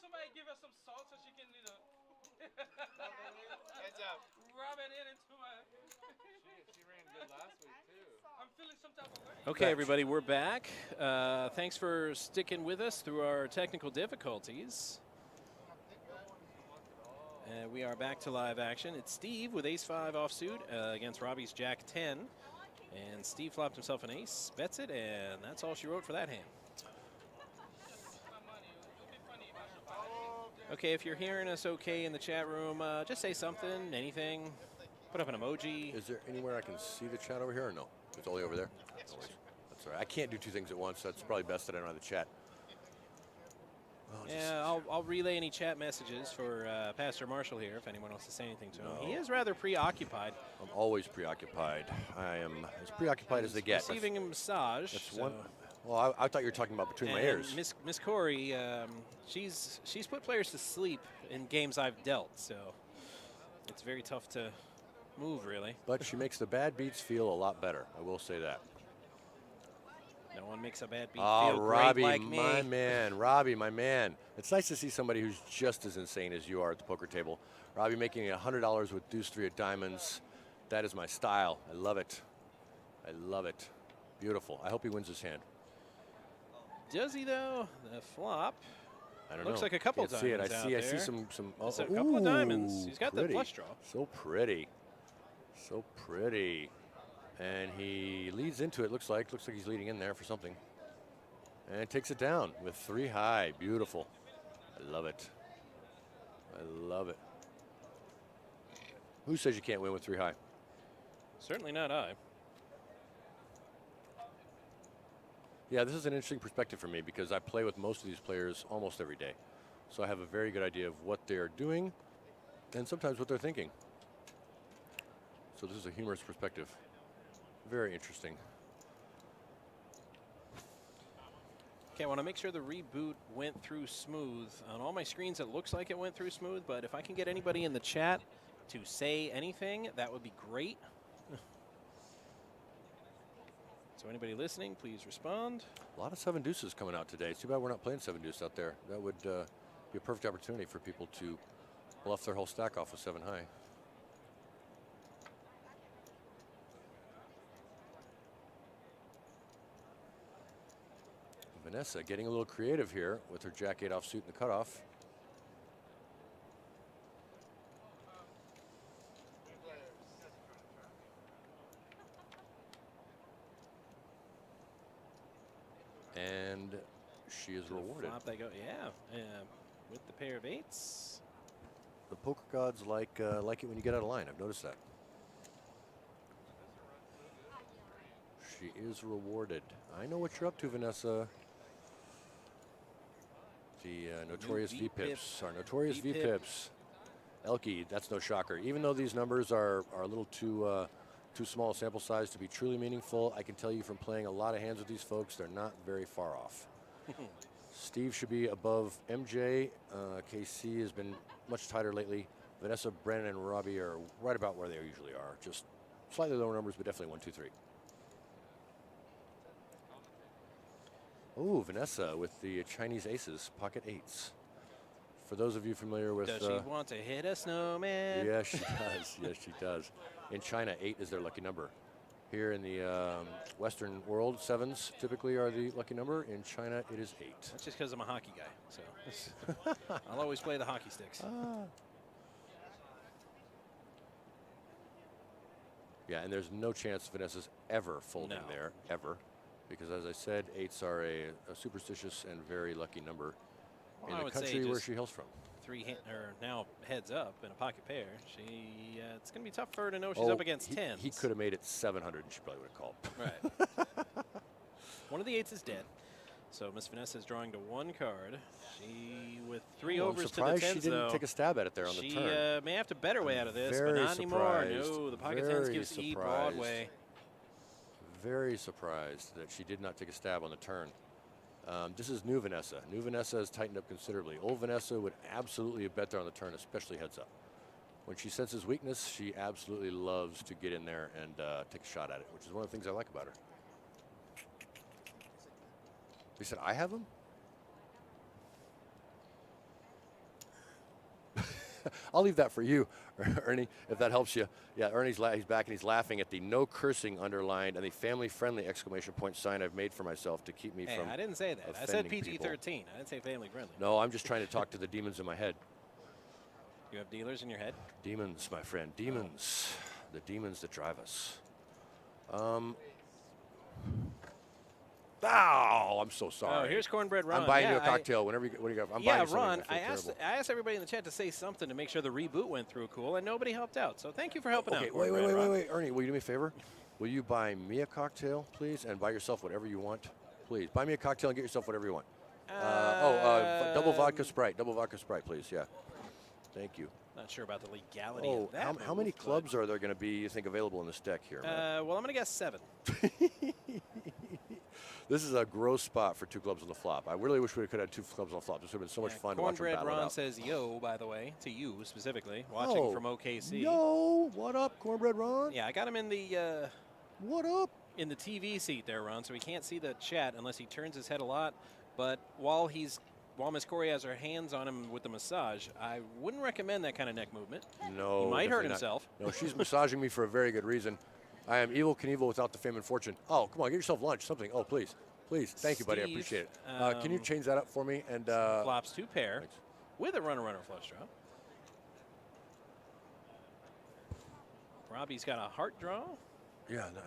somebody give her some salt so she can, Heads up. rub it into my. She ran good last week too. I'm feeling some type of way. Okay, everybody, we're back. Thanks for sticking with us through our technical difficulties. We are back to live action. It's Steve with ace-5 offsuit against Robbie's jack-10. And Steve flopped himself an ace, bets it, and that's all she wrote for that hand. Okay, if you're hearing us okay in the chat room, just say something, anything. Put up an emoji. Is there anywhere I can see the chat over here or no? It's only over there? No worries. That's all right. I can't do two things at once. That's probably best that I don't have the chat. I'll relay any chat messages for Pastor Marshall here if anyone wants to say anything to him. He is rather preoccupied. I'm always preoccupied. I am as preoccupied as they get. Receiving a massage. That's one. Well, I thought you were talking about between my ears. Miss Corey, she's put players to sleep in games I've dealt, so it's very tough to move, really. But she makes the bad beats feel a lot better. I will say that. No one makes a bad beat feel Robbie, great like me. my man. Robbie, my man. It's nice to see somebody who's just as insane as you are at the poker table. Robbie making $100 with deuce 3 of diamonds. That is my style. I love it. I love it. Beautiful. I hope he wins this hand. Does he, though? The flop. I don't know. Looks like a couple Can't diamonds see it. I see some. A couple of diamonds. He's got pretty. the flush draw. So pretty. So pretty. And he leads into it, looks like he's leading in there for something. And takes it down with 3 high. Beautiful. I love it. I love it. Who says you can't win with 3 high? Certainly not I. Yeah, this is an interesting perspective for me because I play with most of these players almost every day. So I have a very good idea of what they're doing and sometimes what they're thinking. So this is a humorous perspective. Very interesting. Okay, I want to make sure the reboot went through smooth. On all my screens, it looks like it went through smooth, but if I can get anybody in the chat to say anything, that would be great. So anybody listening, please respond. A lot of 7 deuces coming out today. It's too bad we're not playing 7 deuce out there. That would be a perfect opportunity for people to bluff their whole stack off with 7 high. Vanessa getting a little creative here with her jack-8 offsuit in the cutoff. And she is rewarded. Flop they go, yeah, with the pair of 8s. The poker gods like it when you get out of line. I've noticed that. She is rewarded. I know what you're up to, Vanessa. The notorious V-pips. Our notorious V-pips. Elke, that's no shocker. Even though these numbers are a little too small a sample size to be truly meaningful, I can tell you from playing a lot of hands with these folks, they're not very far off. Steve should be above MJ. KC has been much tighter lately. Vanessa, Brandon, and Robbie are right about where they usually are. Just slightly lower numbers, but definitely 1, 2, 3. Ooh, Vanessa with the Chinese aces, pocket 8s. For those of you familiar with... Does she want to hit a snowman? Yes, she does. Yes, she does. In China, 8 is their lucky number. Here in the Western world, 7s typically are the lucky number. In China, it is 8. That's just because I'm a hockey guy. So I'll always play the hockey sticks. Yeah, and there's no chance Vanessa's ever folding there, ever. Because as I said, 8s are a superstitious and very lucky number in the country where she hails from. Now heads up in a pocket pair. It's going to be tough for her to know she's up against 10s. He could have made it 700 and she probably would have called. Right. One of the 8s is dead. So Miss Vanessa is drawing to 1 card. She, with 3 overs to the 10s, she didn't take a stab at it there on the turn. She may have to bet her way out of this, but not anymore. No, the pocket 10s gives E Broadway. Very surprised that she did not take a stab on the turn. This is new Vanessa. New Vanessa has tightened up considerably. Old Vanessa would absolutely bet there on the turn, especially heads up. When she senses weakness, she absolutely loves to get in there and take a shot at it, which is one of the things I like about her. He said, I have him? I'll leave that for you, Ernie, if that helps you. Yeah, Ernie's he's back and he's laughing at the no cursing underlined and the family-friendly exclamation point sign I've made for myself to keep me from I didn't say that. I said PG-13. I didn't say family-friendly. No, I'm just trying to talk to the demons in my head. You have dealers in your head? Demons, my friend. Demons. The demons that drive us. Oh, I'm so sorry. Oh, here's Cornbread Ron. I'm buying you a cocktail whenever you, what do you got? I'm buying you Ron, I asked everybody in the chat to say something to make sure the reboot went through cool, and nobody helped out. So thank you for helping out. Wait. Ernie, will you do me a favor? Will you buy me a cocktail, please, and buy yourself whatever you want? Please, buy me a cocktail and get yourself whatever you want. Double vodka Sprite. Double vodka Sprite, please, yeah. Thank you. Not sure about the legality of that. How many clubs are there going to be, you think, available in this deck here? Well, I'm going to guess 7. This is a gross spot for 2 clubs on the flop. I really wish we could have 2 clubs on the flop. This would have been so much fun to watch them battle it out. Cornbread Ron says yo, by the way, to you specifically, watching from OKC. Yo, what up, Cornbread Ron? Yeah, I got him in the what up? In the TV seat there, Ron, so he can't see the chat unless he turns his head a lot. But while Miss Corey has her hands on him with the massage, I wouldn't recommend that kind of neck movement. No, he might hurt himself. No, she's massaging me for a very good reason. I am Evel Knievel without the fame and fortune. Oh, come on, get yourself lunch, something. Oh, please. Please. Thank you, buddy. I appreciate it. Can you change that up for me? And flops 2 pair with a runner flush draw. Robbie's got a heart draw. Yeah, no,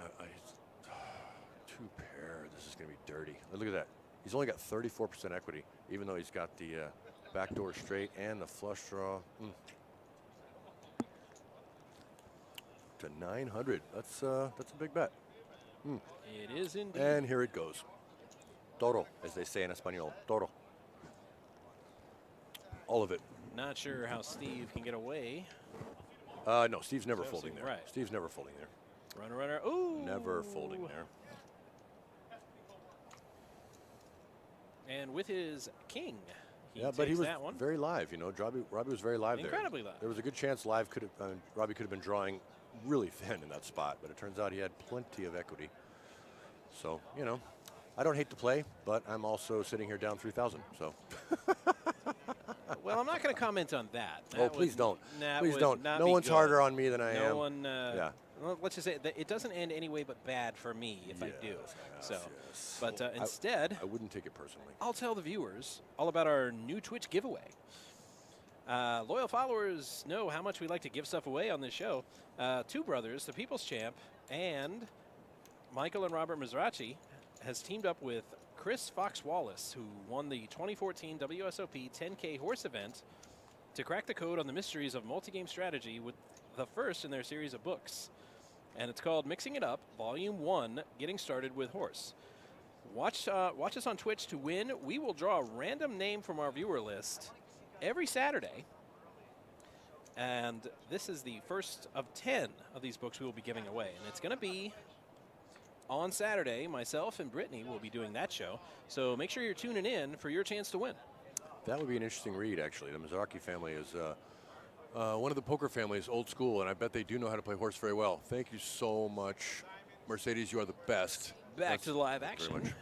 2 pair. This is going to be dirty. Look at that. He's only got 34% equity, even though he's got the backdoor straight and the flush draw. To 900. That's a big bet. It is indeed. And here it goes. Toro, as they say in Espanol. Toro. All of it. Not sure how Steve can get away. No, Steve's never folding there. Right. Steve's never folding there. Runner. Ooh. Never folding there. And with his king, but he was that one. very live. You know, Robbie was very live Incredibly there. live. There was a good chance Robbie could have been drawing really thin in that spot, but it turns out he had plenty of equity. So, you know, I don't hate to play, but I'm also sitting here down 3,000. So. Well, I'm not going to comment on that. Please don't. Please don't. No one's harder on me than I am. No one. Yeah. Well, let's just say that it doesn't end any way but bad for me if I do. Yes. But instead, I wouldn't take it personally. I'll tell the viewers all about our new Twitch giveaway. Loyal followers know how much we like to give stuff away on this show. 2 brothers, the People's Champ, and Michael and Robert Mizrachi has teamed up with Chris Fox Wallace, who won the 2014 WSOP 10K horse event, to crack the code on the mysteries of multi-game strategy with the first in their series of books. And it's called Mixing It Up, Volume 1, Getting Started with Horse. Watch us on Twitch to win. We will draw a random name from our viewer list every Saturday. And this is the first of 10 of these books we will be giving away. And it's going to be on Saturday. Myself and Brittany will be doing that show. So make sure you're tuning in for your chance to win. That would be an interesting read, actually. The Mizrachi family is one of the poker families, old school, and I bet they do know how to play horse very well. Thank you so much, Mercedes. You are the best. Back to the live action.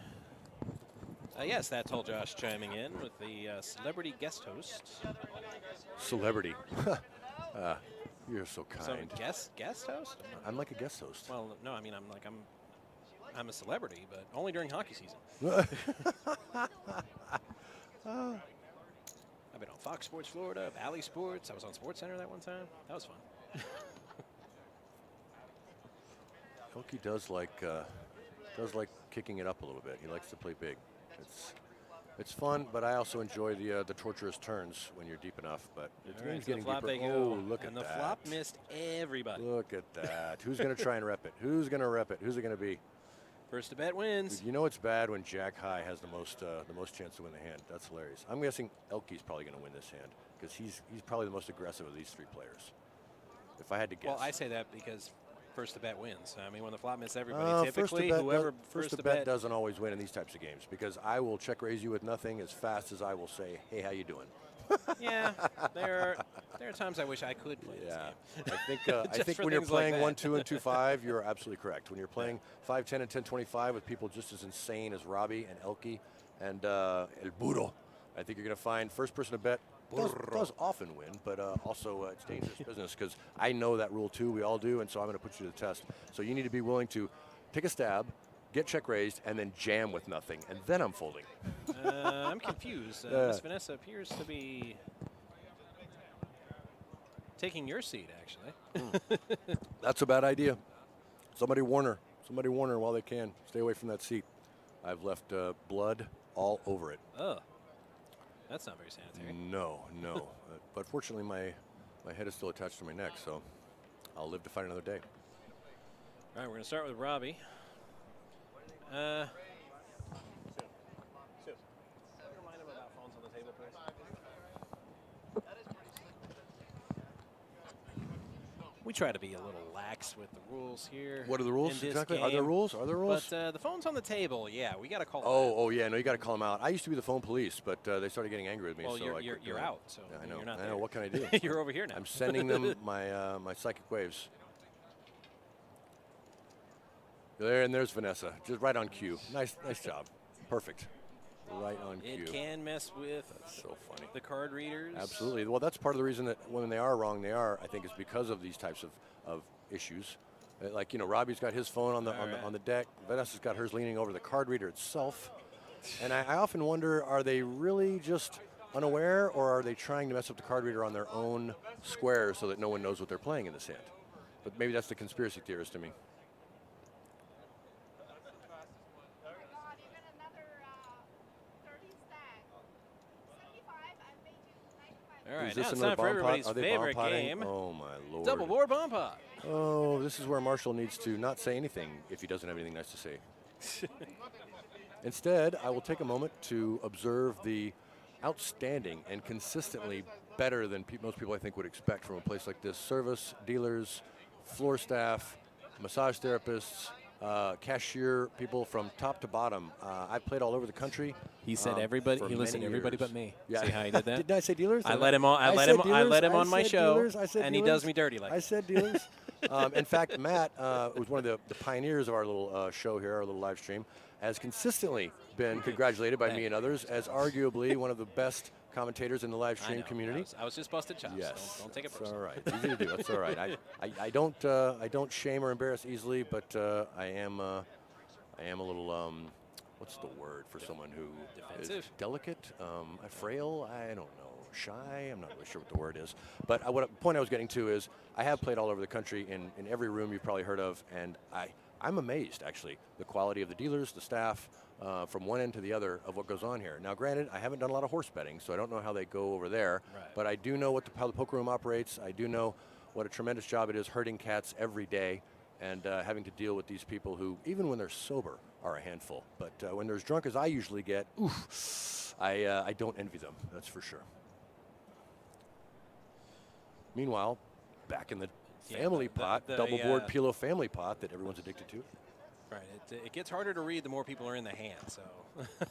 Yes, that's all Josh chiming in with the celebrity guest host. Celebrity. You're so kind. So guest host? I'm like a guest host. Well, no, I mean I'm a celebrity, but only during hockey season. I've been on Fox Sports Florida, Valley Sports. I was on Sports Center that one time. That was fun. Elkie does like kicking it up a little bit. He likes to play big. It's fun, but I also enjoy the torturous turns when you're deep enough. But it's getting flop deeper. Oh, look at that! And the flop missed everybody. Look at that! Who's going to try and rep it? Who's going to rep it? Who's it going to be? First to bet wins. You know it's bad when Jack High has the most chance to win the hand. That's hilarious. I'm guessing Elkie's probably going to win this hand because he's probably the most aggressive of these 3 players. If I had to guess. Well, I say that because first to bet wins. I mean, when the flop misses everybody, typically whoever first to bet doesn't always win in these types of games because I will check raise you with nothing as fast as I will say, "Hey, how you doing?" Yeah, there are times I wish I could play this game. I think when you're playing 1-2 and 2-5, you're absolutely correct. When you're playing 5-10 and 10-25 with people just as insane as Robbie and Elkie and El Burro, I think you're going to find first person to bet does often win, but also it's dangerous business because I know that rule too. We all do, and so I'm going to put you to the test. So you need to be willing to take a stab, get check raised, and then jam with nothing, and then I'm folding. I'm confused. Miss Vanessa appears to be taking your seat, actually. That's a bad idea. Somebody warn her. Somebody warn her while they can. Stay away from that seat. I've left blood all over it. Oh. That's not very sanitary. No. But fortunately, my head is still attached to my neck, so I'll live to fight another day. All right, we're going to start with Robbie. Remind him about phones on the table, please. We try to be a little lax with the rules here. What are the rules exactly? Game. Are there rules? Are there rules? But the phone's on the table, yeah, we got to call them Oh, yeah, no, you got to call them out. I used to be the phone police, but they started getting angry with me. Well, so you're out, so yeah, I know. you're not I there. know. What can I do? You're over here now. I'm sending them my psychic waves. There, and there's Vanessa, just right on cue. Nice job. Perfect. Right on cue. It can mess with so funny. the card readers. Absolutely. Well, that's part of the reason that when they are wrong, I think, is because of these types of issues. Like, Robbie's got his phone on the deck. Vanessa's got hers leaning over the card reader itself. And I often wonder, are they really just unaware, or are they trying to mess up the card reader on their own square so that no one knows what they're playing in this hand? But maybe that's the conspiracy theorist to me. All right, is this now it's another time for bomb everybody's pot? Are they favorite bomb potting? game. Oh, my Lord. Double board bomb pot. Oh, this is where Marshall needs to not say anything if he doesn't have anything nice to say. Instead, I will take a moment to observe the outstanding and consistently better than most people I think would expect from a place like this service, dealers, floor staff, massage therapists, cashier people from top to bottom. I've played all over the country. He said everybody. He listed everybody years. but me. Yeah. See how he did that? Did I say dealers? I let him on. I let him on my show, and he does me dirty like. I said dealers. In fact, Matt was one of the pioneers of our little show here, our little live stream, has consistently been congratulated by me and others as arguably one of the best commentators in the live stream community. I was just busted chops. Yes, Don't take it that's personally. all right. Easy to do. That's all right. I don't shame or embarrass easily, but I am a little what's the word for someone who Defensive? is delicate, frail? I don't know. Shy? I'm not really sure what the word is. But the point I was getting to is I have played all over the country in every room you've probably heard of, and I'm amazed, actually, the quality of the dealers, the staff, from one end to the other of what goes on here. Now, granted, I haven't done a lot of horse betting, so I don't know how they go over there, but I do know how the poker room operates. I do know what a tremendous job it is herding cats every day and having to deal with these people who, even when they're sober, are a handful. But when they're as drunk as I usually get, I don't envy them, that's for sure. Meanwhile, back in the family pot, double board Pilo family pot that everyone's addicted to. Right. It gets harder to read the more people are in the hand, so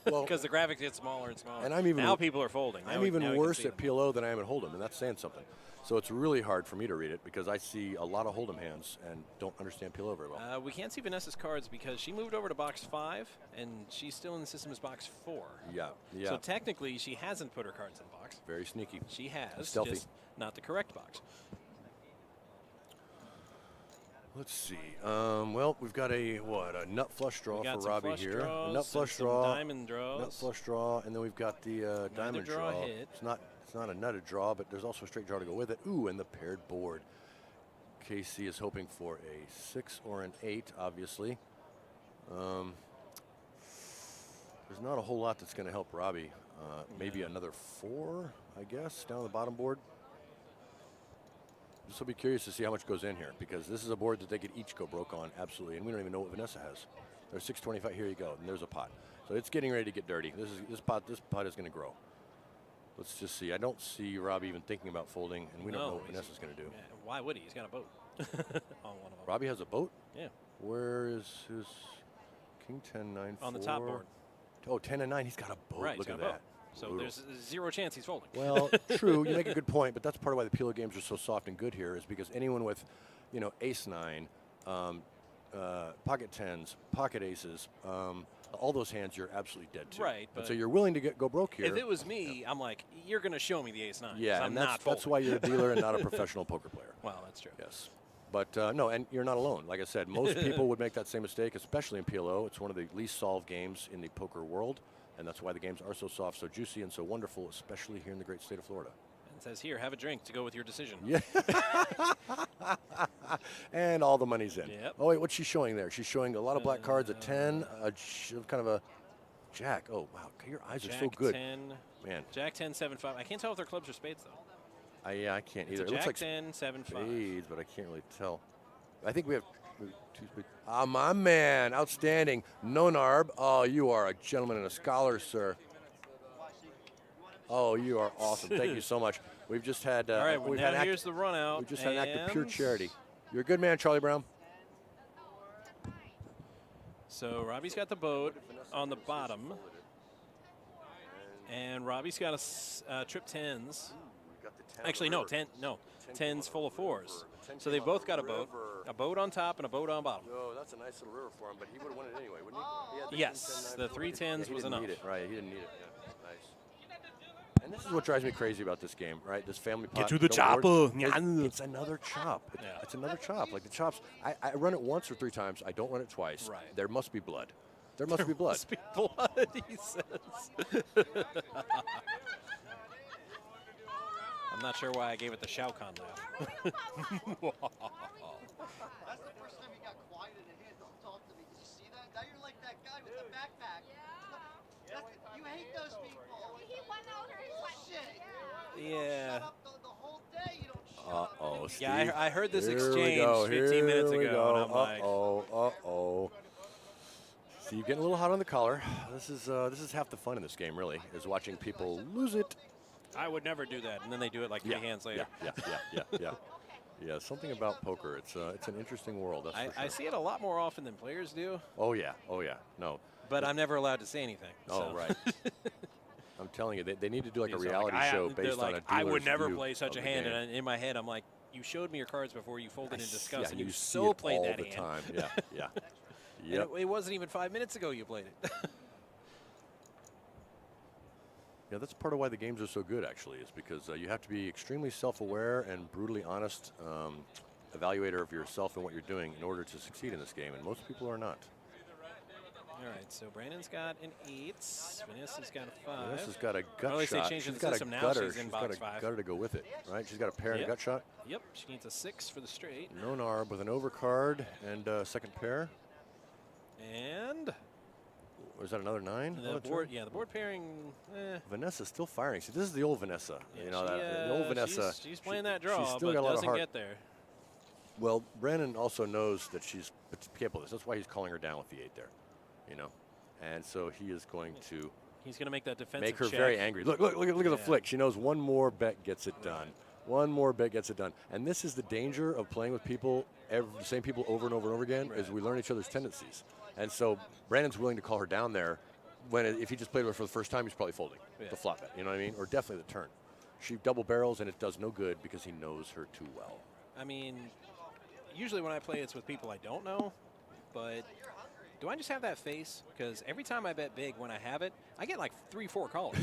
Well, because the graphics get smaller and smaller. And I'm even now people are folding. I'm even worse at PLO than I am at Hold'em, and that's saying something. So it's really hard for me to read it because I see a lot of Hold'em hands and don't understand PLO very well. We can't see Vanessa's cards because she moved over to box 5, and she's still in the system as box 4. Yeah. So technically, she hasn't put her cards in the box. Very sneaky. She has, Stealthy. just not the correct box. Let's see. Well, we've got a nut flush draw for Robbie here. Draws, Nut flush some draw. diamond draws. Nut flush draw, and then we've got the diamond draw hit. It's not a nutted draw, but there's also a straight draw to go with it. Ooh, and the paired board. KC is hoping for a 6 or an 8, obviously. There's not a whole lot that's going to help Robbie. Maybe another 4, I guess, down the bottom board. This will be curious to see how much goes in here because this is a board that they could each go broke on, absolutely, and we don't even know what Vanessa has. There's 625. Here you go, and there's a pot. So it's getting ready to get dirty. This pot is going to grow. Let's just see. I don't see Robbie even thinking about folding, and we don't know what Vanessa's going to do. Yeah, why would he? He's got a boat on one of them. Robbie has a boat? Yeah. Where is his King 10, 9, 4? On the top board. Oh, 10 and 9. He's got a boat. Right, Look at got a that. boat. So Brutal. there's zero chance he's folding. Well, true. You make a good point, but that's part of why the PLO games are so soft and good here is because anyone with, ace 9, pocket 10s, pocket aces, all those hands you're absolutely dead to. Right, But but so you're willing to go broke here. if it was me, I'm like, you're going to show me the ace-9. yeah, I'm and not that's why you're a dealer and not a professional poker player. Well, that's true. Yes. But no, and you're not alone. Like I said, most people would make that same mistake, especially in PLO. It's one of the least solved games in the poker world, and that's why the games are so soft, so juicy, and so wonderful, especially here in the great state of Florida. It says here, have a drink to go with your decision. Yeah. And all the money's in. Yep. Oh, wait, what's she showing there? She's showing a lot of black cards, a 10, kind of a jack. Oh, wow, your eyes are so good. 10, Man. Jack 10, 7, 5. I can't tell if they're clubs or spades, though. Yeah, I can't It's either. a It looks Jack like 10, 7, 5. spades, but I can't really tell. I think we have two spades. Ah, my man, outstanding. No narb. Oh, you are a gentleman and a scholar, sir. Oh, you are awesome. Thank you so much. We've just had. All right, well, we've now had here's the run out. We've just had an act of pure and charity. You're a good man, Charlie Brown. So Robbie's got the boat on the bottom. And Robbie's got a trip 10s. Actually, no, 10s full of 4s. So they've both got a boat on top and a boat on bottom. Oh, that's a nice little river for him, but he would have won it anyway, wouldn't he? Yes, the 3 10s was enough. Need it, right? He didn't need it. Yeah, nice. And this is what drives me crazy about this game, right? This family pot. to the don't work. chopper. It's another chop. Yeah. It's another chop. Like the chops, I run it once or 3 times. I don't run it twice. Right. There must be blood. There must be blood. Must be blood, he says. I'm not sure why I gave it the Shao Kahn laugh. That's the first time he got quiet in the hand. Don't talk to me. Did you see that? Now you're like that guy with the backpack. You hate those people. He went over his Shit. Yeah. Shut up the whole day. You don't shut up. Uh-oh, Steve. Yeah, I heard this Here we exchange go, 15 minutes here we ago, go. and I'm like, Uh-oh. Steve getting a little hot on the collar. This is half the fun in this game, really, is watching people lose it. I would never do that, and then they do it like 3 hands later. Yeah, something about poker. It's an interesting world. That's for sure. I see it a lot more often than players do, Oh yeah. No. but I'm never allowed to say anything. Oh so. right. I'm telling you, they need to do like a So, reality show they're based on a like, I would dealer's never view play such a of the hand, game. and in my head, I'm like, you showed me your cards before you folded and discussed, yeah, and you see so it played all that the hand. time. Yeah. And Yep. it wasn't even 5 minutes ago you played it. Yeah, that's part of why the games are so good, actually, is because you have to be extremely self-aware and brutally honest evaluator of yourself and what you're doing in order to succeed in this game, and most people are not. All right, so Brandon's got an 8. Vanessa's got a 5. Vanessa's got a gut Well, at least they shot. changed She's the got system a now. gutter. She's in She's box got a 5. gutter to go with it, right? She's got a pair and a Yep. gut shot. Yep, she needs a 6 for the straight. No narb with an overcard and a second pair. And Was that another 9? the board, the board pairing. Vanessa's still firing. See, this is the old Vanessa. Yeah, you know, she, the old Vanessa. She's playing that draw, she's still but got a lot of doesn't heart. get there. Well, Brandon also knows that she's capable of this. That's why he's calling her down with the 8 there, you know. And so he is going to He's going to make that defensive make her check. very angry. Look at the Yeah. flick. She knows one more bet gets it done. One more bet gets it done. And this is the danger of playing with people, the same people over and over and over again, is we learn each other's tendencies. And so Brandon's willing to call her down there when if he just played with her for the first time, he's probably folding the flop bet. You know what I mean? Or definitely the turn. She double barrels, and it does no good because he knows her too well. I mean, usually when I play, it's with people I don't know, but do I just have that face? Because every time I bet big, when I have it, I get like 3-4 callers.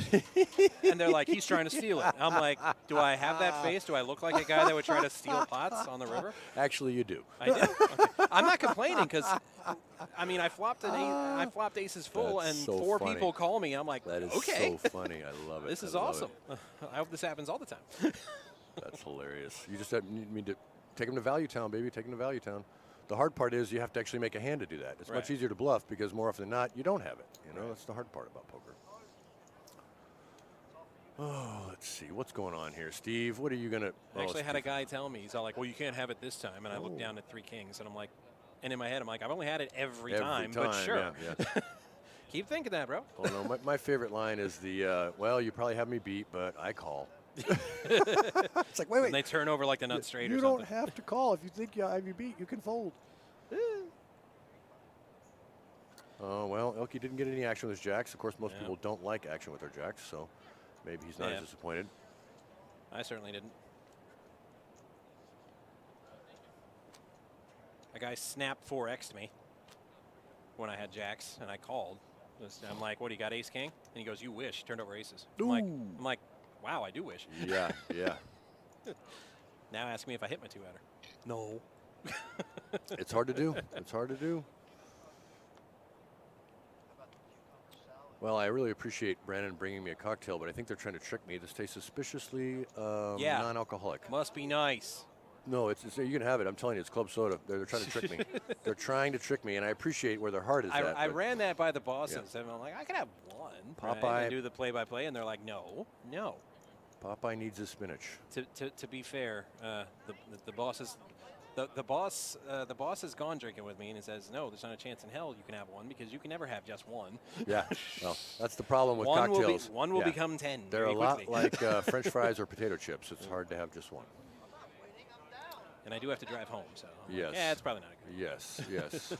And they're like, he's trying to steal it. I'm like, do I have that face? Do I look like a guy that would try to steal pots on the river? Actually, you do. I do. Okay. I'm not complaining because, I mean, I flopped aces full, That's and so 4 funny. people call me. I'm like, That is okay. so funny. I love it. This is I love awesome. it. I hope this happens all the time. That's hilarious. You just need to take them to Value Town, baby. Take them to Value Town. The hard part is you have to actually make a hand to do that. It's much Right. easier to bluff because more often than not, you don't have it. You know, that's the hard part about poker. Oh, let's see. What's going on here? Steve, what are you going to... I actually had a guy tell me, he's all like, well, you can't have it this time. And I looked down at 3 kings, and I'm like, and in my head, I'm like, I've only had it every time, but sure. Yeah. Keep thinking that, bro. Oh, no, my favorite line is the, well, you probably have me beat, but I call. It's like, wait. And they turn over like the nut straight You or don't something. have to call. If you think you have you beat, you can fold. Oh, well, Elke didn't get any action with his jacks. Of course, most people don't like action with their jacks, so maybe he's not as disappointed. I certainly didn't. A guy snap 4x'd me when I had jacks, and I called. I'm like, what, do you got ace king? And he goes, you wish. He turned over aces. I'm like, wow, I do wish. Yeah, yeah. Now ask me if I hit my two-outer. No. It's hard to do. It's hard to do. Well, I really appreciate Brandon bringing me a cocktail, but I think they're trying to trick me. This tastes suspiciously non-alcoholic. Must be nice. No, it's you can have it. I'm telling you, it's club soda. They're trying to trick me. They're trying to trick me, and I appreciate where their heart is at. I ran that by the bosses, and I'm like, I can have one. Popeye. Right? I do the play-by-play, and they're like, no. Popeye needs his spinach. To be fair, the bosses. The boss has gone drinking with me, and he says, no, there's not a chance in hell you can have one because you can never have just one. Yeah, well, that's the problem with one cocktails. One will become 10. They're a lot like French fries or potato chips. It's hard to have just one. And I do have to drive home, so yes. Yeah, it's probably not a good. Yes.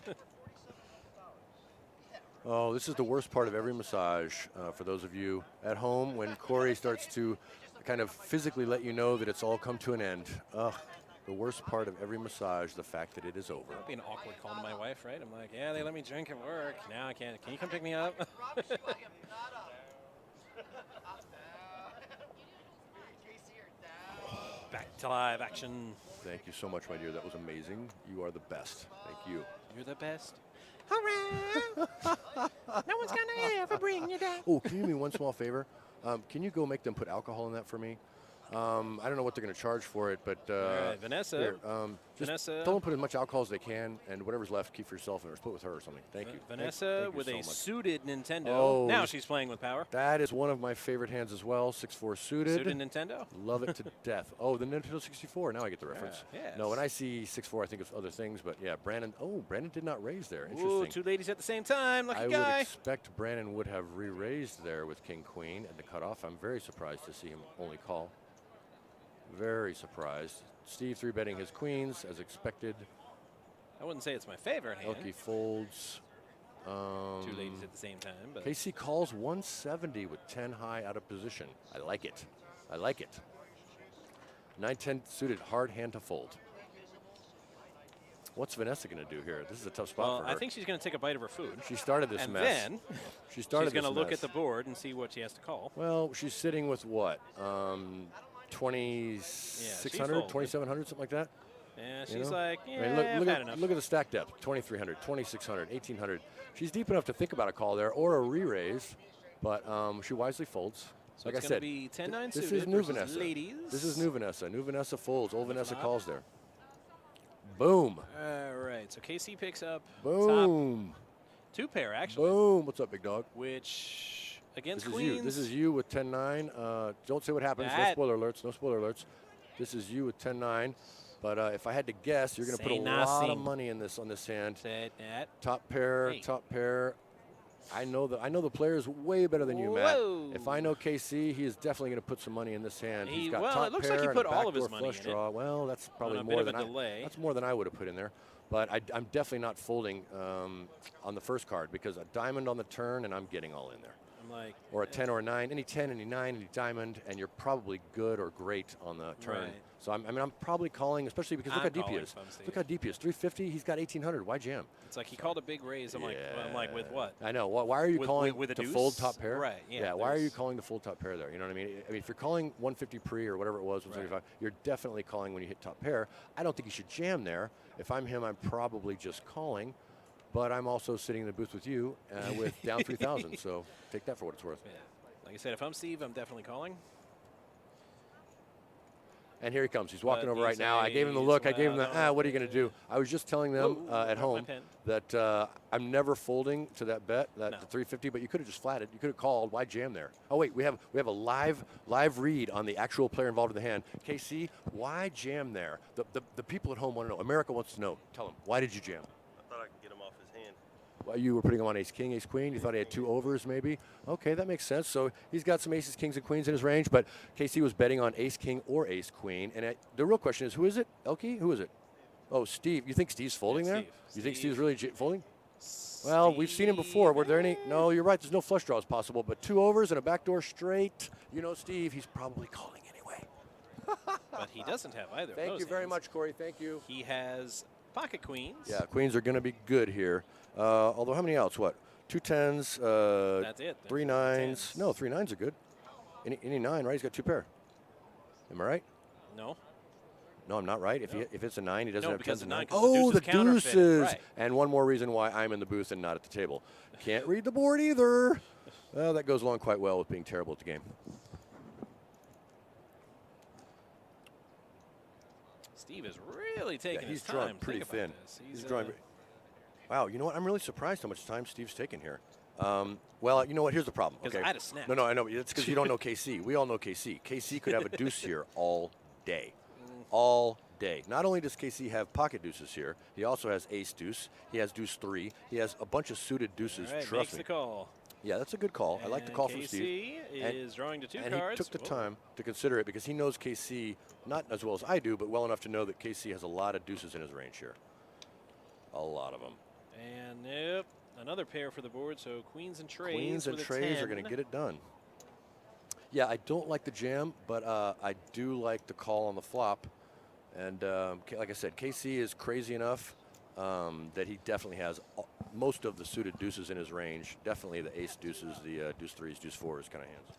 Oh, this is the worst part of every massage for those of you at home when Corey starts to kind of physically let you know that it's all come to an end. Ugh. The worst part of every massage, the fact that it is over. That'd be an awkward call to my wife, right? I'm like, yeah, they let me drink at work. Now I can't. Can you come pick me up? Back to live action. Thank you so much, my dear. That was amazing. You are the best. Thank you. You're the best. Hooray! No one's gonna ever bring you down. Oh, can you do me one small favor? Can you go make them put alcohol in that for me? I don't know what they're going to charge for it, but all right, Vanessa. Here, Vanessa. Tell them to put as much alcohol as they can, and whatever's left, keep for yourself, or split with her or something. Thank you. Vanessa Thank you with so a much. suited Nintendo. Oh, now she's playing with power. That is one of my favorite hands as well. 6-4 suited. Suited Nintendo. Love it to death. Oh, the Nintendo 64. Now I get the reference. Yes. No, when I see 6-4, I think of other things, but yeah, Brandon. Oh, Brandon did not raise there. Interesting. Ooh, two ladies at the same time. Lucky I guy. would expect Brandon would have re-raised there with King Queen at the cutoff. I'm very surprised to see him only call. Very surprised. Steve 3-betting his queens as expected. I wouldn't say it's my favorite hand. Elkie folds. Two ladies at the same time. But KC calls 170 with 10 high out of position. I like it. I like it. 9-10 suited, hard hand to fold. What's Vanessa going to do here? This is a tough spot for her. I think she's going to take a bite of her food. She started this and mess. Then she's going to look at the board and see what she has to call. Well, she's sitting with what? 2,600, 2,700, something like that. Yeah, she's like, yeah, I mean, I've had enough. Look at the stack depth, 2,300, 2,600, 1,800. She's deep enough to think about a call there or a re-raise, but she wisely folds. So like it's I said, be 10-9 this suited is new versus Vanessa. Ladies. This is new Vanessa. New Vanessa folds. Old Vanessa calls there. Boom. All right, so KC picks up Boom. top two pair, actually. Boom. What's up, big dog? Which, against This queens. is you. This is you with 10-9. Don't say what happens. No spoiler alerts. No spoiler alerts. This is you with 10-9. But if I had to guess, you're going to put a lot of money in this on this hand. Say that. Top pair, Hey. top pair. I know the players way better than you, Matt. If I know KC, he is definitely going to put some money in this hand. He's got top it looks pair like he and put a all of his backdoor money flush in draw. Well, that's probably a more bit than of a delay. that's more than I would have put in there. But I'm definitely not folding on the first card because a diamond on the turn and I'm getting all in there. I'm like, or a 10 or a 9, any 10, any 9, any diamond, and you're probably good or great on the turn. Right. So I'm probably calling, especially because look how deep he is. Look how deep he is. 350. He's got 1800. Why jam? It's like he called a big raise. I'm like, with what? I know. Why are you calling with a to deuce? fold top pair? Right. Yeah. Why are you calling the full top pair there? You know what I mean? I mean, if you're calling 150 pre or whatever it was, 175, you're definitely calling when you hit top pair. I don't think you should jam there. If I'm him, I'm probably just calling. But I'm also sitting in the booth with you with down 3,000. So take that for what it's worth. Yeah. Like I said, if I'm Steve, I'm definitely calling. And here he comes. He's walking over right now. I gave him the look. I gave him the, what are you going to do? I was just telling them at home that I'm never folding to that bet, the 350, but you could have just flatted. You could have called. Why jam there? Oh, wait, we have a live read on the actual player involved in the hand. KC, why jam there? The people at home want to know. America wants to know. Tell them, why did you jam? I thought I could get him off his hand. Well, you were putting him on ace king, ace queen. You thought he had 2 overs maybe. Okay, that makes sense. So he's got some aces, kings, and queens in his range, but KC was betting on ace king or ace queen. And the real question is, who is it? Elkie? Who is it? Oh, Steve. You think Steve's folding there? You think Steve's really folding? Well, we've seen him before. Were there any? No, you're right. There's no flush draws possible, but 2 overs and a backdoor straight. You know, Steve, he's probably calling anyway. But he doesn't have either of those Thank you very hands. much, Corey. Thank you. He has pocket queens. Yeah, queens are going to be good here. Although, how many outs? What? 2 10s, That's it. 3 9s. No, 3 9s are good. Any 9, right? He's got 2 pair. Am I right? No. No, I'm not right. If it's a 9, he doesn't have 10s and 9s. 'cause Oh, the deuce is counterfeited. deuces. Right. And one more reason why I'm in the booth and not at the table. Can't read the board either. Well, that goes along quite well with being terrible at the game. Steve is really taking he's his time. drawn Think pretty about thin. this. He's drawing. Wow, you know what? I'm really surprised how much time Steve's taken here. Well, you know what? Here's the problem. 'Cause Okay. I'd have snapped. No, I know. It's because you don't know KC. We all know KC. KC could have a deuce here all day. All day. Not only does KC have pocket deuces here, he also has ace deuce. He has deuce 3. He has a bunch of suited deuces. All right, Trust makes me. the call. Yeah, that's a good call. I like the call from Steve. KC is drawing to 2 and cards. he took the time to consider it because he knows KC, not as well as I do, but well enough to know that KC has a lot of deuces in his range here. A lot of them. And nope, another pair for the board, so queens and trays. Queens and with a trays are 10. going to get it done. Yeah, I don't like the jam, but I do like the call on the flop. And like I said, KC is crazy enough that he definitely has most of the suited deuces in his range. Definitely the ace deuces, the deuce 3s, deuce 4s kind of hands.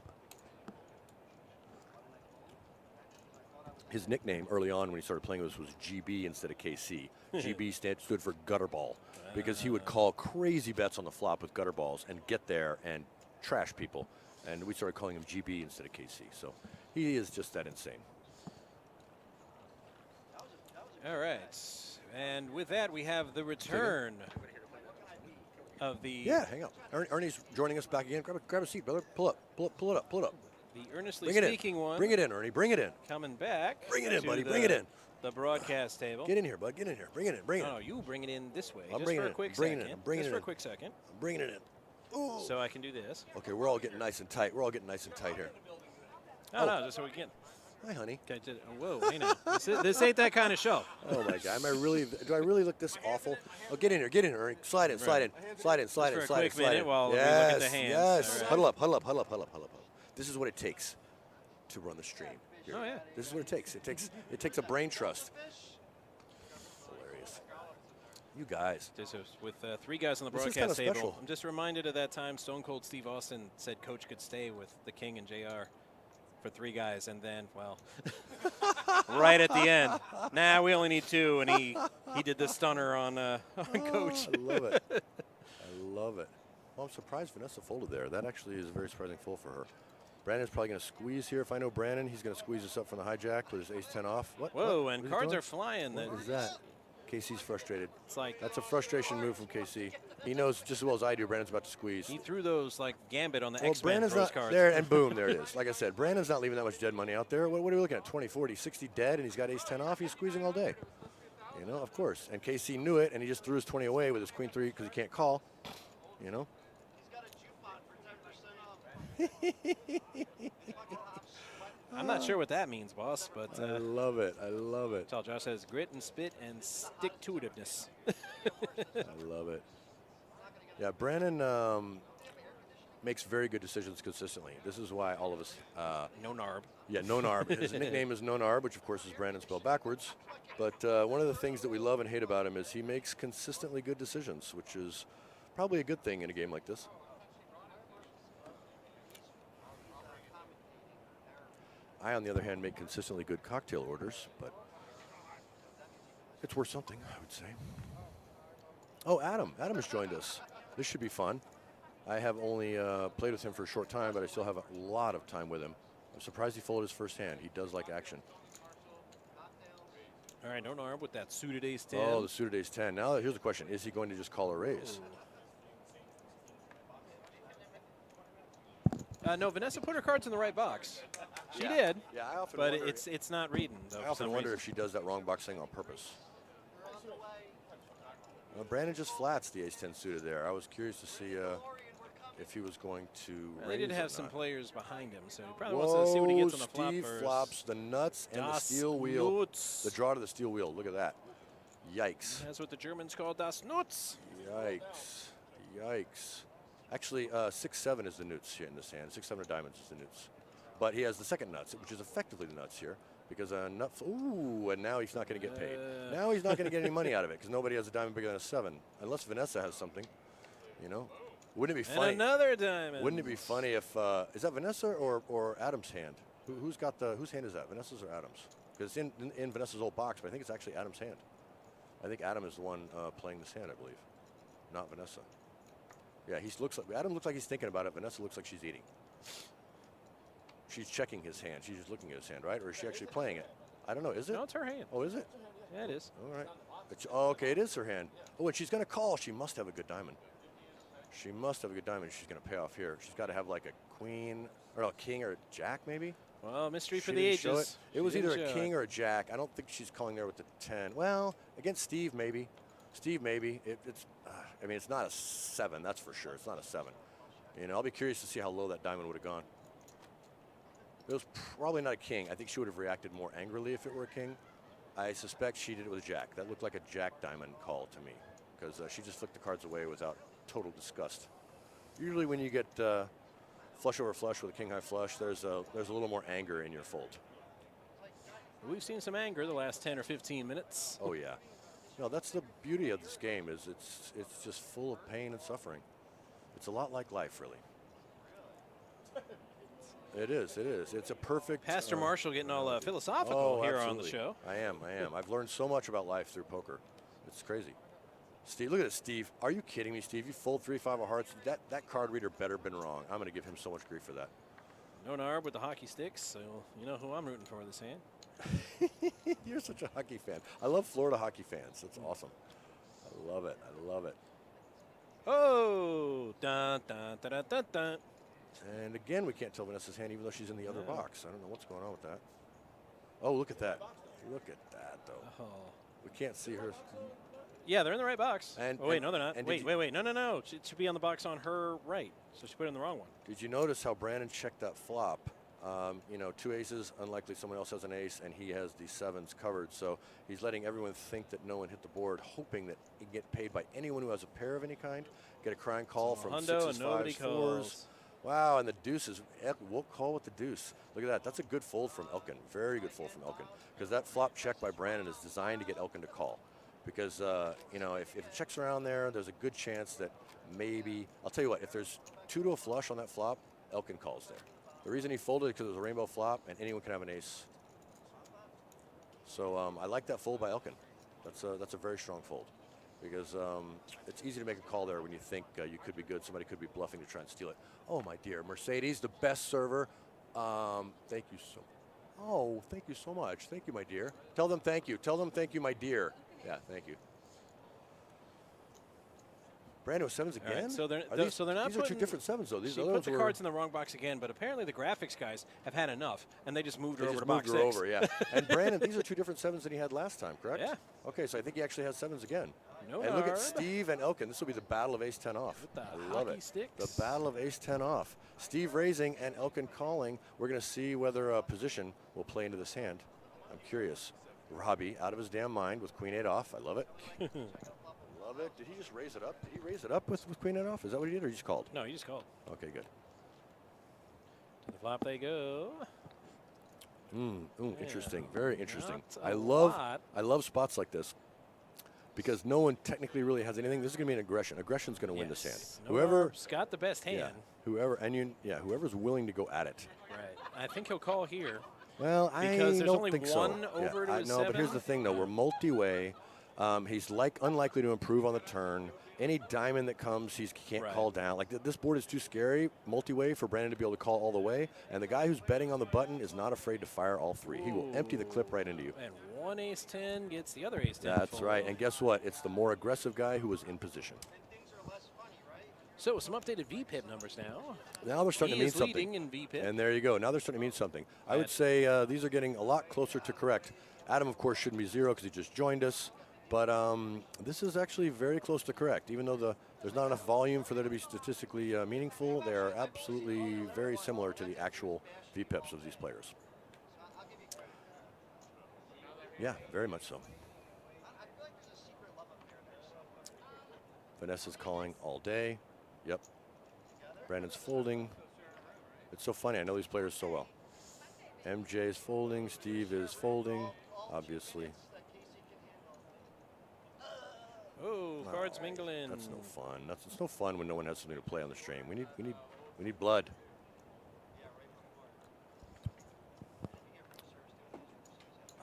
His nickname early on when he started playing this was GB instead of KC. GB stood for gutter ball because he would call crazy bets on the flop with gutter balls and get there and trash people. And we started calling him GB instead of KC. So he is just that insane. All right. And with that, we have the return of the... Yeah, hang on. Ernie's joining us back again. Grab a seat, brother. Pull it up. The earnestly Bring it speaking in. one. Bring it in, Ernie. Bring it in. Coming back. Bring it in, to buddy. the- Bring it in. The broadcast table. Get in here, bud. Get in here. Bring it in. Bring it in. No, you bring it in this way. I'm just bringing for it a in. quick Bringing it second. in. Bringing Just it for a in. quick second. I'm bringing it in. Ooh. So I can do this. Okay, we're all getting nice and tight. We're all getting nice and tight here. No, just so we can. Hi, honey. Okay, whoa, hey now. This ain't that kind of show. Oh my God! Do I really look this awful? Oh, get in here, Ernie. Slide in. For a quick minute while we look at the hands. Yes. All right. Huddle up. This is what it takes to run the stream. Here. Oh, yeah. This is what it takes. It takes a brain trust. Hilarious. You guys. This is with 3 guys on the This is broadcast kinda table. special. I'm just reminded of that time Stone Cold Steve Austin said Coach could stay with the King and JR for 3 guys, and then, well, right at the end, we only need 2, and he did the stunner on Coach. I love it. I love it. Well, I'm surprised Vanessa folded there. That actually is a very surprising fold for her. Brandon's probably going to squeeze here. If I know Brandon, he's going to squeeze us up from the hijack with his ace-10 off. What? Whoa, What and is he cards doing? are flying. What is that? KC's frustrated. It's like That's a frustration move from KC. He knows just as well as I do Brandon's about to squeeze. he threw those like Gambit on the Well, X-Men Brandon's throws not cards. there, and boom, there it is. Like I said, Brandon's not leaving that much dead money out there. What are we looking at? 20, 40, 60 dead, and he's got ace-10 off. He's squeezing all day. You know, of course. And KC knew it, and he just threw his 20 away with his queen-3 because he can't call. You know. He's got a Jupon for 10% off. I'm not sure what that means, boss, but I love it. I love it. that's all Josh says: grit and spit and stick-to-itiveness. I love it. Yeah, Brandon makes very good decisions consistently. This is why all of us. No narb. Yeah, No Narb. His nickname is No Narb, which of course is Brandon spelled backwards. But one of the things that we love and hate about him is he makes consistently good decisions, which is probably a good thing in a game like this. I, on the other hand, make consistently good cocktail orders, but it's worth something, I would say. Oh, Adam. Adam has joined us. This should be fun. I have only played with him for a short time, but I still have a lot of time with him. I'm surprised he folded his first hand. He does like action. All right, no narb with that suited ace-10. Oh, the suited ace-10. Now, here's the question. Is he going to just call or raise? No, Vanessa put her cards in the right box. She Yeah. did, Yeah, I often but wonder. it's not reading. Though, I for often some wonder reason. if she does that wrong box thing on purpose. Well, Brandon just flats the ace-10 suited there. I was curious to see if he was going to Well, raise they did or have some not. players behind him, so he probably wants to see what he gets on the flop Steve first. flops the nuts and the Das steel wheel. Nuts. The draw to the steel wheel. Look at that. Yikes. That's what the Germans call das Nuts. Yikes. Yikes. Actually, 6-7 is the nuts here in this hand. 6-7 of diamonds is the nuts. But he has the second nuts, which is effectively the nuts here. Because a nut, ooh, and now he's not going to get paid. Now he's not going to get any money out of it because nobody has a diamond bigger than a 7. Unless Vanessa has something, you know. Wouldn't it be And funny? another diamond. Wouldn't it be funny if is that Vanessa or Adam's hand? Who's got the whose hand is that? Vanessa's or Adam's? Because it's in Vanessa's old box, but I think it's actually Adam's hand. I think Adam is the one playing this hand, I believe, not Vanessa. Yeah, Adam looks like he's thinking about it. Vanessa looks like she's eating. She's checking his hand. She's just looking at his hand, right? Or is she actually playing it? I don't know. Is it? No, it's her hand. Oh, is it? Yeah, it is. All right. Oh, okay, it is her hand. Oh, and she's going to call. She must have a good diamond. She must have a good diamond. She's going to pay off here. She's got to have like a queen or a king or a jack, maybe. Well, mystery for She the didn't show ages. It was She either didn't a show king it. or a jack. I don't think she's calling there with the 10. Well, against Steve, maybe. Steve, maybe. I mean, it's not a 7, that's for sure. It's not a 7. You know, I'll be curious to see how low that diamond would have gone. It was probably not a king. I think she would have reacted more angrily if it were a king. I suspect she did it with a jack. That looked like a jack diamond call to me because she just flicked the cards away without total disgust. Usually when you get flush over flush with a king high flush, there's a little more anger in your fold. We've seen some anger the last 10 or 15 minutes. Oh yeah. No, that's the beauty of this game is it's just full of pain and suffering. It's a lot like life, really. It is. It's a perfect. Pastor Marshall getting all philosophical here on the absolutely. show. I am. I've learned so much about life through poker. It's crazy. Steve, look at this, Steve. Are you kidding me, Steve? You fold 3-5 of hearts. That card reader better been wrong. I'm going to give him so much grief for that. No narb with the hockey sticks, so you know who I'm rooting for this hand. You're such a hockey fan. I love Florida hockey fans. That's awesome. I love it. Oh, dun dun dun dun dun dun. And again, we can't tell Vanessa's hand even though she's in the other box. I don't know what's going on with that. Oh, look at that. Look at that, though. Oh. We can't see her. Yeah, they're in the right box. And- oh, wait, and- no, they're not. and Wait. No. It should be on the box on her right. So she put it in the wrong one. Did you notice how Brandon checked that flop? You know, 2 aces, unlikely someone else has an ace, and he has the 7s covered. So he's letting everyone think that no one hit the board, hoping that he can get paid by anyone who has a pair of any kind. Get a crying call So from hundo 6s, and nobody 5s, 4s. calls. Wow, and the deuces. We'll call with the deuce. Look at that. That's a good fold from Elkin. Very good fold from Elkin. Because that flop check by Brandon is designed to get Elkin to call. Because, you know, if it checks around there, there's a good chance that maybe, I'll tell you what, if there's 2 to a flush on that flop, Elkin calls there. The reason he folded is because it was a rainbow flop and anyone can have an ace. So I like that fold by Elkin. That's a very strong fold. Because it's easy to make a call there when you think you could be good. Somebody could be bluffing to try and steal it. Oh, my dear. Mercedes, the best server. Thank you so Oh, thank you so much. Thank you, my dear. Tell them thank you. Tell them thank you, my dear. Yeah, thank you. Brandon with 7s again? Right, so they're Are they're these, not these are 2 putting- different 7s, though. These She other put ones the were, cards in the wrong box again, but apparently the graphics guys have had enough, and they just moved her they over just to moved box her 6. over, yeah. And Brandon, these are 2 different 7s than he had last time, correct? Yeah. Okay, so I think he actually has 7s again. No and look at narb. Steve and Elkin. This will be the battle of ace 10 off. With the I love hockey it. sticks. The battle of ace 10 off. Steve raising and Elkin calling. We're going to see whether position will play into this hand. I'm curious. Robbie out of his damn mind with queen 8 off. I love it. Love it. Did he just raise it up? Did he raise it up with queen 8 off? Is that what he did, or he just called? No, you just called. Okay, good. To the flop they go. Interesting. Very interesting. Not a I lot. love spots like this because no one technically really has anything. This is going to be an aggression. Aggression's going to win this hand. No Whoever, narb's got the best hand. whoever's willing to go at it. Right. I think he'll call here. Well, Because I there's don't only think one so. over to I his know, but here's 7. the thing, though. We're multi-way. He's unlikely to improve on the turn. Any diamond that comes, he can't Right. call down. Like this board is too scary, multi-way, for Brandon to be able to call all the way. And the guy who's betting on the button is not afraid to fire all 3. He will empty the clip right into you. And one ace 10 gets the other ace 10. That's right. And guess what? It's the more aggressive guy who was in position. Things are less funny, right? So some updated VPIP numbers now. Now they're starting He to mean is something. leading in VPIP. And there you go. Now they're starting to mean something. I would Right. say these are getting a lot closer to correct. Adam, of course, shouldn't be 0 because he just joined us. But this is actually very close to correct. Even though there's not enough volume for there to be statistically meaningful, they are absolutely very similar to the actual VPIPs of these players. I'll give you credit. Yeah, very much so. I feel like there's a secret love affair there somewhere. Vanessa's calling all day. Yep. Brandon's folding. It's so funny. I know these players so well. MJ is folding. Steve is folding, obviously. That Casey can handle. Oh, cards mingling. That's no fun. It's no fun when no one has something to play on the stream. We need blood.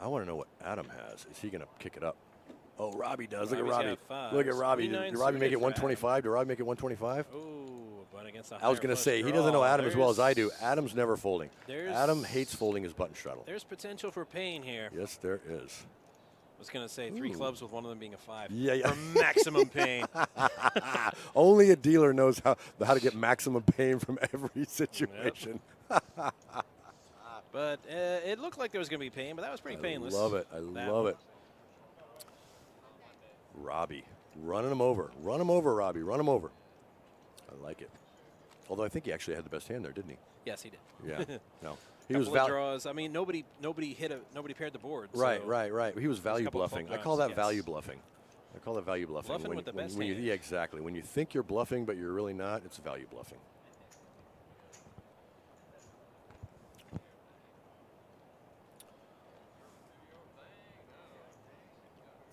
I want to know what Adam has. Is he going to kick it up? Oh, Robbie does. Look at Robbie. Look at Robbie. Did Robbie make it 125? Did Robbie make it 125? Oh, but against the I was going to say, he doesn't know Adam as well as I do. Adam's never folding. Adam hates folding his button straddle. There's potential for pain here. Yes, there is. I was going to say 3 clubs with one of them being a 5. Yeah. For maximum pain. Only a dealer knows how to get maximum pain from every situation. Yep. But it looked like there was going to be pain, but that was pretty painless. I love it. I love it. Robbie, running him over. Run him over, Robbie. Run him over. I like it. Although I think he actually had the best hand there, didn't he? Yes, he did. Yeah. No. He was was draws. I mean, nobody paired the board. Right, so right. He was value bluffing. I call that value bluffing. I call that value bluffing. Bluffing with the best hand. Yeah, exactly. When you think you're bluffing, but you're really not, it's value bluffing.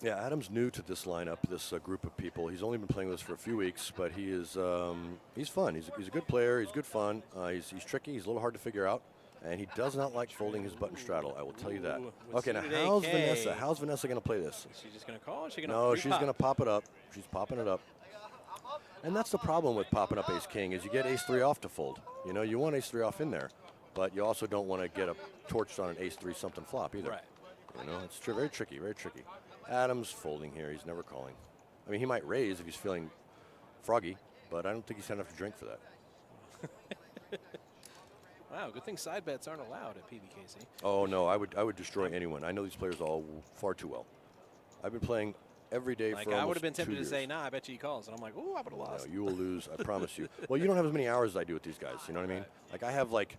Yeah, Adam's new to this lineup, this group of people. He's only been playing with us for a few weeks, but he is he's fun. He's a good player. He's good fun. He's tricky. He's a little hard to figure out, and he does not like folding his button straddle. I will tell you that. Okay, now how's Vanessa? How's Vanessa going to play this? Is she just going to call? Or is she gonna No, she's going to pop it up. She's popping it up. And that's the problem with popping up ace-king is you get ace-3 off to fold. You know, you want ace-3 off in there, but you also don't want to get a torched on an ace-3 something flop either. Right. You know, it's very tricky, very tricky. Adam's folding here. He's never calling. I mean, he might raise if he's feeling froggy, but I don't think he's had enough to drink for that. Wow, good thing side bets aren't allowed at PBKC. Oh, no, I would destroy anyone. I know these players all far too well. I've been playing every day for I would have been tempted 2 to years. say, nah, I bet you he calls. And I'm like, ooh, I would have lost. No, you will lose, I promise you. Well, you don't have as many hours as I do with these guys, you know what I mean? Like, I have, like,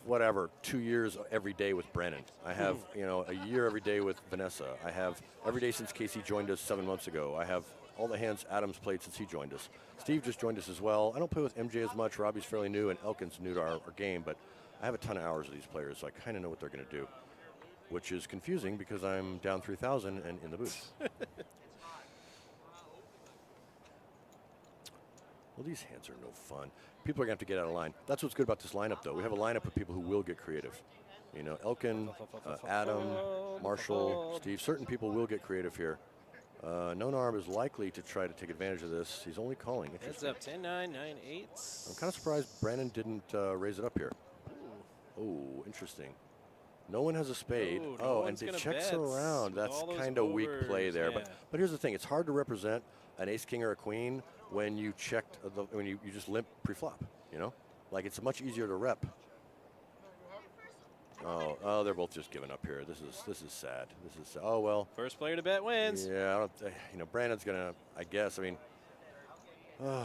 whatever, 2 years every day with Brennan. I have, you know, a year every day with Vanessa. I have every day since Casey joined us 7 months ago. I have all the hands Adam's played since he joined us. Steve just joined us as well. I don't play with MJ as much. Robbie's fairly new, and Elkin's new to our game, but I have a ton of hours with these players, so I kind of know what they're going to do, which is confusing because I'm down 3,000 and in the booth. Well, these hands are no fun. People are going to have to get out of line. That's what's good about this lineup, though. We have a lineup of people who will get creative. You know, Elkin, Adam, Marshall, Steve. Certain people will get creative here. Nonarm is likely to try to take advantage of this. He's only calling. Heads up, 10-9, 9-8. I'm kind of surprised Brandon didn't raise it up here. Oh, interesting. No one has a spade. No and it checks it around. That's kind of weak play there. Yeah. But here's the thing. It's hard to represent an ace-king or a queen when you checked when you just limp pre-flop, you know? Like, it's much easier to rep. Oh, they're both just giving up here. This is sad. This is sad. Oh, well. First player to bet wins. Yeah, you know, Brandon's going to, I guess, I mean,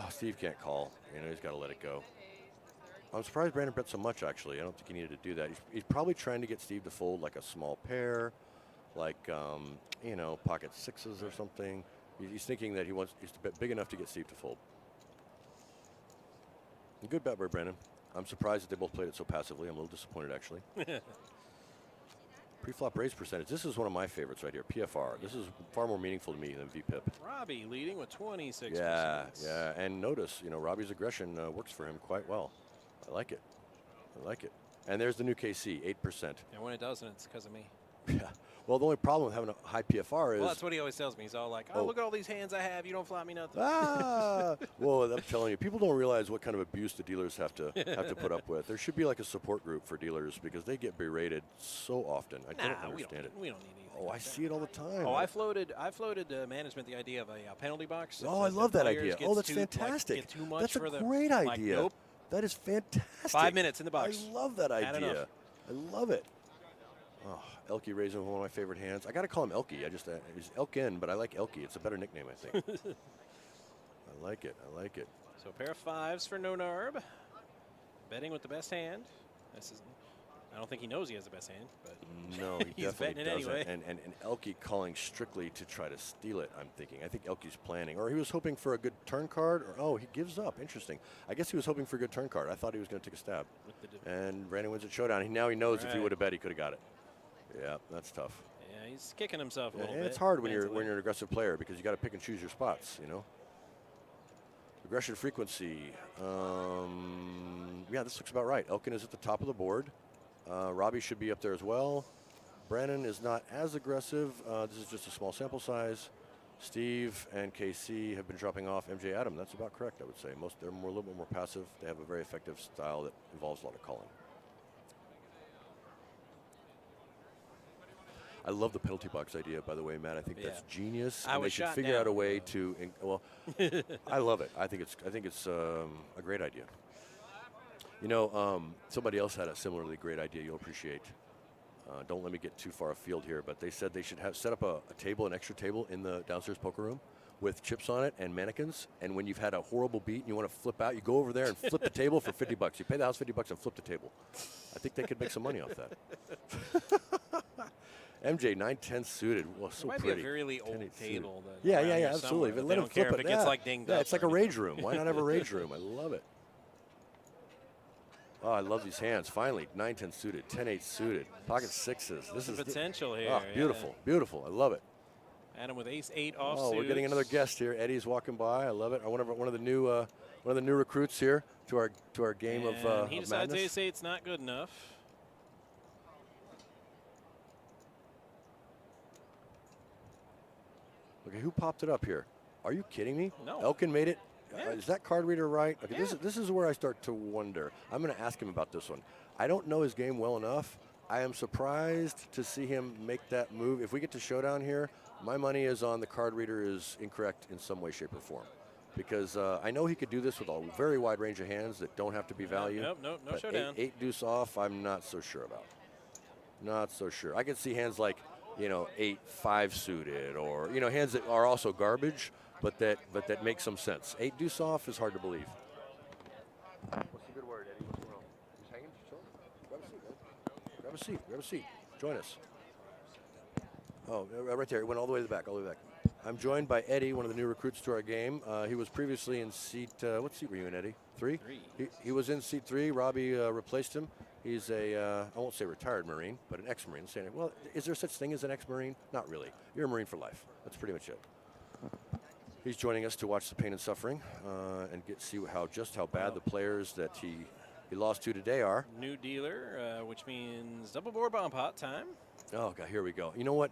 Steve can't call. You know, he's got to let it go. I'm surprised Brandon bet so much, actually. I don't think he needed to do that. He's probably trying to get Steve to fold like a small pair, like, you know, pocket sixes or something. He's thinking that he's to bet big enough to get Steve to fold. Good bet by Brandon. I'm surprised that they both played it so passively. I'm a little disappointed, actually. Pre-flop raise percentage. This is one of my favorites right here, PFR. This is far more meaningful to me than VPIP. Robbie leading with 26%. Yeah. And notice, you know, Robbie's aggression works for him quite well. I like it. And there's the new KC, 8%. And when it doesn't, it's because of me. Yeah. Well, the only problem with having a high PFR is... Well, that's what he always tells me. He's all like, oh, look at all these hands I have. You don't flop me nothing. Well, I'm telling you, people don't realize what kind of abuse the dealers have to put up with. There should be like a support group for dealers because they get berated so often. I don't understand it. We don't need anything. I see it all the time. I floated management the idea of a penalty box. Oh, I love that idea. Oh, that's fantastic. That's a great idea. Like, nope. That is fantastic. 5 minutes in the box. I love that idea. I love it. Oh, Elkie raising one of my favorite hands. I got to call him Elkie. He's Elkin, but I like Elkie. It's a better nickname, I think. I like it. So a pair of fives for Nonarb. Betting with the best hand. I don't think he knows he has the best hand, but no, he he's definitely betting it doesn't. anyway. And Elkie calling strictly to try to steal it, I'm thinking. I think Elkie's planning. Or he was hoping for a good turn card. Or, he gives up. Interesting. I guess he was hoping for a good turn card. I thought he was going to take a stab. And Brandon wins at showdown. Now he knows if he would have bet, he could have got it. Yeah, that's tough. Yeah, he's kicking himself a little And bit. it's hard when mentally. you're an aggressive player because you got to pick and choose your spots, you know. Aggression frequency. Yeah, this looks about right. Elkin is at the top of the board. Robbie should be up there as well. Brandon is not as aggressive. This is just a small sample size. Steve and KC have been dropping off. MJ Adam, that's about correct, I would say. They're a little bit more passive. They have a very effective style that involves a lot of calling. I love the penalty box idea, by the way, Matt. I think that's genius. I And they was should shot figure out a down. way to. Well, I love it. I think it's a great idea. You know, somebody else had a similarly great idea. You'll appreciate. Don't let me get too far afield here, but they said they should set up a table, an extra table in the downstairs poker room with chips on it and mannequins. And when you've had a horrible beat and you want to flip out, you go over there and flip the table for $50. You pay the house $50 and flip the table. I think they could make some money off that. MJ 9-10 suited. Well, so It might pretty. be a really old 10-8 suited. table. Yeah, around here absolutely. somewhere, But they let don't him care flip if it. it gets like dinged yeah, up it's like or a anything. rage room. Why not have a rage room? I love it. Oh, I love these hands. Finally, 9-10 suited, 10-8 suited, pocket sixes. This Some is potential here. Oh, beautiful, beautiful. I love it. Adam with ace-8 offsuit. Oh, we're getting another guest here. Eddie's walking by. I love it. One of the new recruits here to our game And of he of decides madness. ace-8's not good enough. Okay, who popped it up here? Are you kidding me? No. Elkin made it. Yeah. Is that card reader right? Okay, Yeah. this is where I start to wonder. I'm going to ask him about this one. I don't know his game well enough. I am surprised to see him make that move. If we get to showdown here, my money is on the card reader is incorrect in some way, shape, or form. Because I know he could do this with a very wide range of hands that don't have to be value. Nope, no but showdown. Eight deuce off, I'm not so sure about. Not so sure. I can see hands like, 8-5 suited, or hands that are also garbage, but that make some sense. 8 deuce off is hard to believe. What's the good word, Eddie? What's going on? Just hanging? Chill? Grab a seat, man. Grab a seat. Join us. Oh, right there. It went all the way to the back. I'm joined by Eddie, one of the new recruits to our game. He was previously in seat. What seat were you in, Eddie? 3. He was in seat 3. Robbie replaced him. He's I won't say retired Marine, but an ex-Marine. Well, is there such thing as an ex-Marine? Not really. You're a Marine for life. That's pretty much it. He's joining us to watch the pain and suffering and see how bad the players that he lost to today are. New dealer, which means double board bomb pot time. Oh, God, here we go. You know what?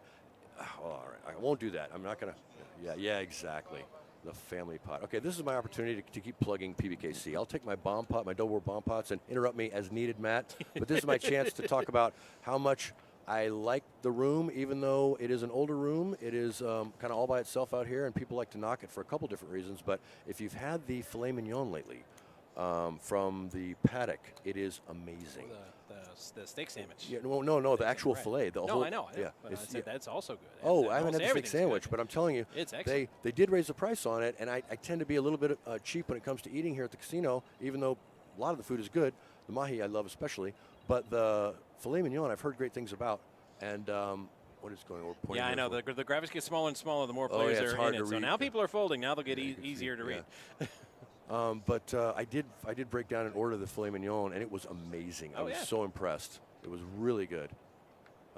Oh, all right, I won't do that. I'm not going to. Yeah, exactly. The family pot. Okay, this is my opportunity to keep plugging PBKC. I'll take my bomb pot, my double board bomb pots, and interrupt me as needed, Matt. But this is my chance to talk about how much I like the room, even though it is an older room. It is kind of all by itself out here, and people like to knock it for a couple different reasons. But if you've had the filet mignon lately from the paddock, it is amazing. The steak sandwich. Yeah, no, the actual right. filet. The No, whole, I know. Yeah, But I it's- said that's also good. Oh, I haven't Almost had the steak everything's sandwich, good. but I'm telling you, It's excellent. they did raise the price on it, and I tend to be a little bit cheap when it comes to eating here at the casino, even though a lot of the food is good. The mahi I love especially, but the filet mignon I've heard great things about, and what is going on? Yeah, I know. The graphics get smaller and smaller the more Oh, players yeah, it's are hard in to it. So read. now people are folding. Now they'll get you can easier see, to read. But I did break down and order the filet mignon, and it was amazing. I was so impressed. It was really good.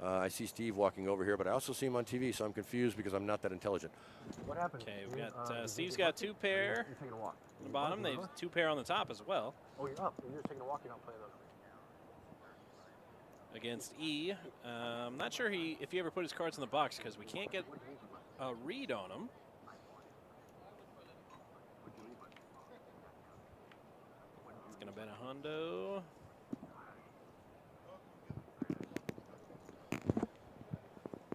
I see Steve walking over here, but I also see him on TV, so I'm confused because I'm not that intelligent. What happened? Okay, we got Steve's got 2 pair You're taking a walk. on the bottom. They've 2 pair on the top as well Oh, you're up. You're just taking a walk. You're not playing those. against E. I'm not sure if he ever put his cards in the box because we can't get a read on him. He's gonna bet a hundo.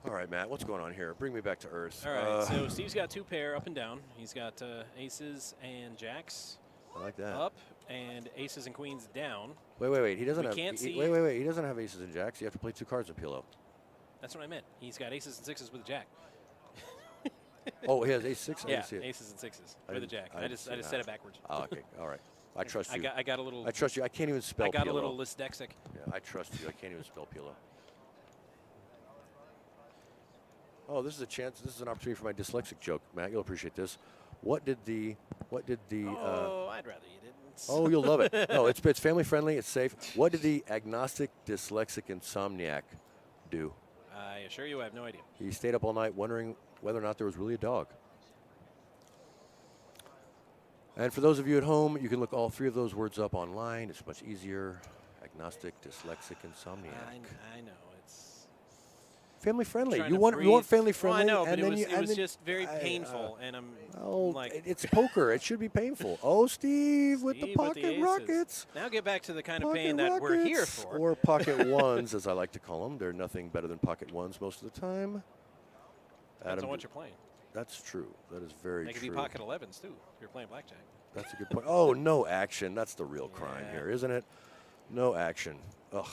All right, Matt, what's going on here? Bring me back to earth. All right, so Steve's got 2 pair up and down. He's got aces and jacks I like that. up and aces and queens down. Wait. He doesn't We have. can't see- Wait. He doesn't have aces and jacks. You have to play 2 cards of pillow. That's what I meant. He's got aces and sixes with a jack. Oh, he has ace 6. I Yeah, didn't see it. aces and sixes I with a didn't- jack. I I didn't just see said that. it backwards. Oh, okay. All right. I trust you. I got a little. I trust you. I can't even spell I got pillow. a little dyslexic. Yeah, I trust you. I can't even spell pillow. Oh, this is a chance. This is an opportunity for my dyslexic joke, Matt. You'll appreciate this. What did the? Oh, I'd rather you didn't. Oh, you'll love it. No, it's family friendly. It's safe. What did the agnostic dyslexic insomniac do? I assure you I have no idea. He stayed up all night wondering whether or not there was really a dog. And for those of you at home, you can look all 3 of those words up online. It's much easier. Agnostic, dyslexic, insomniac. I know. It's Family friendly. trying You to want family breathe. friendly. Well, I know, and but then it was just very I- painful, and I'm Oh, like, it's poker. It should be painful. Oh, Steve with the Steve with pocket aces. rockets. Now get back to the kind of Pocket pain that we're here rockets, for. or pocket ones, as I like to call them. They're nothing better than pocket ones most of the time. Depends on what you're playing. That's true. That is very They true. could be pocket 11s too if you're playing blackjack. That's a good point. Oh, no action. That's the real crime Yeah. here, isn't it? No action. Ugh.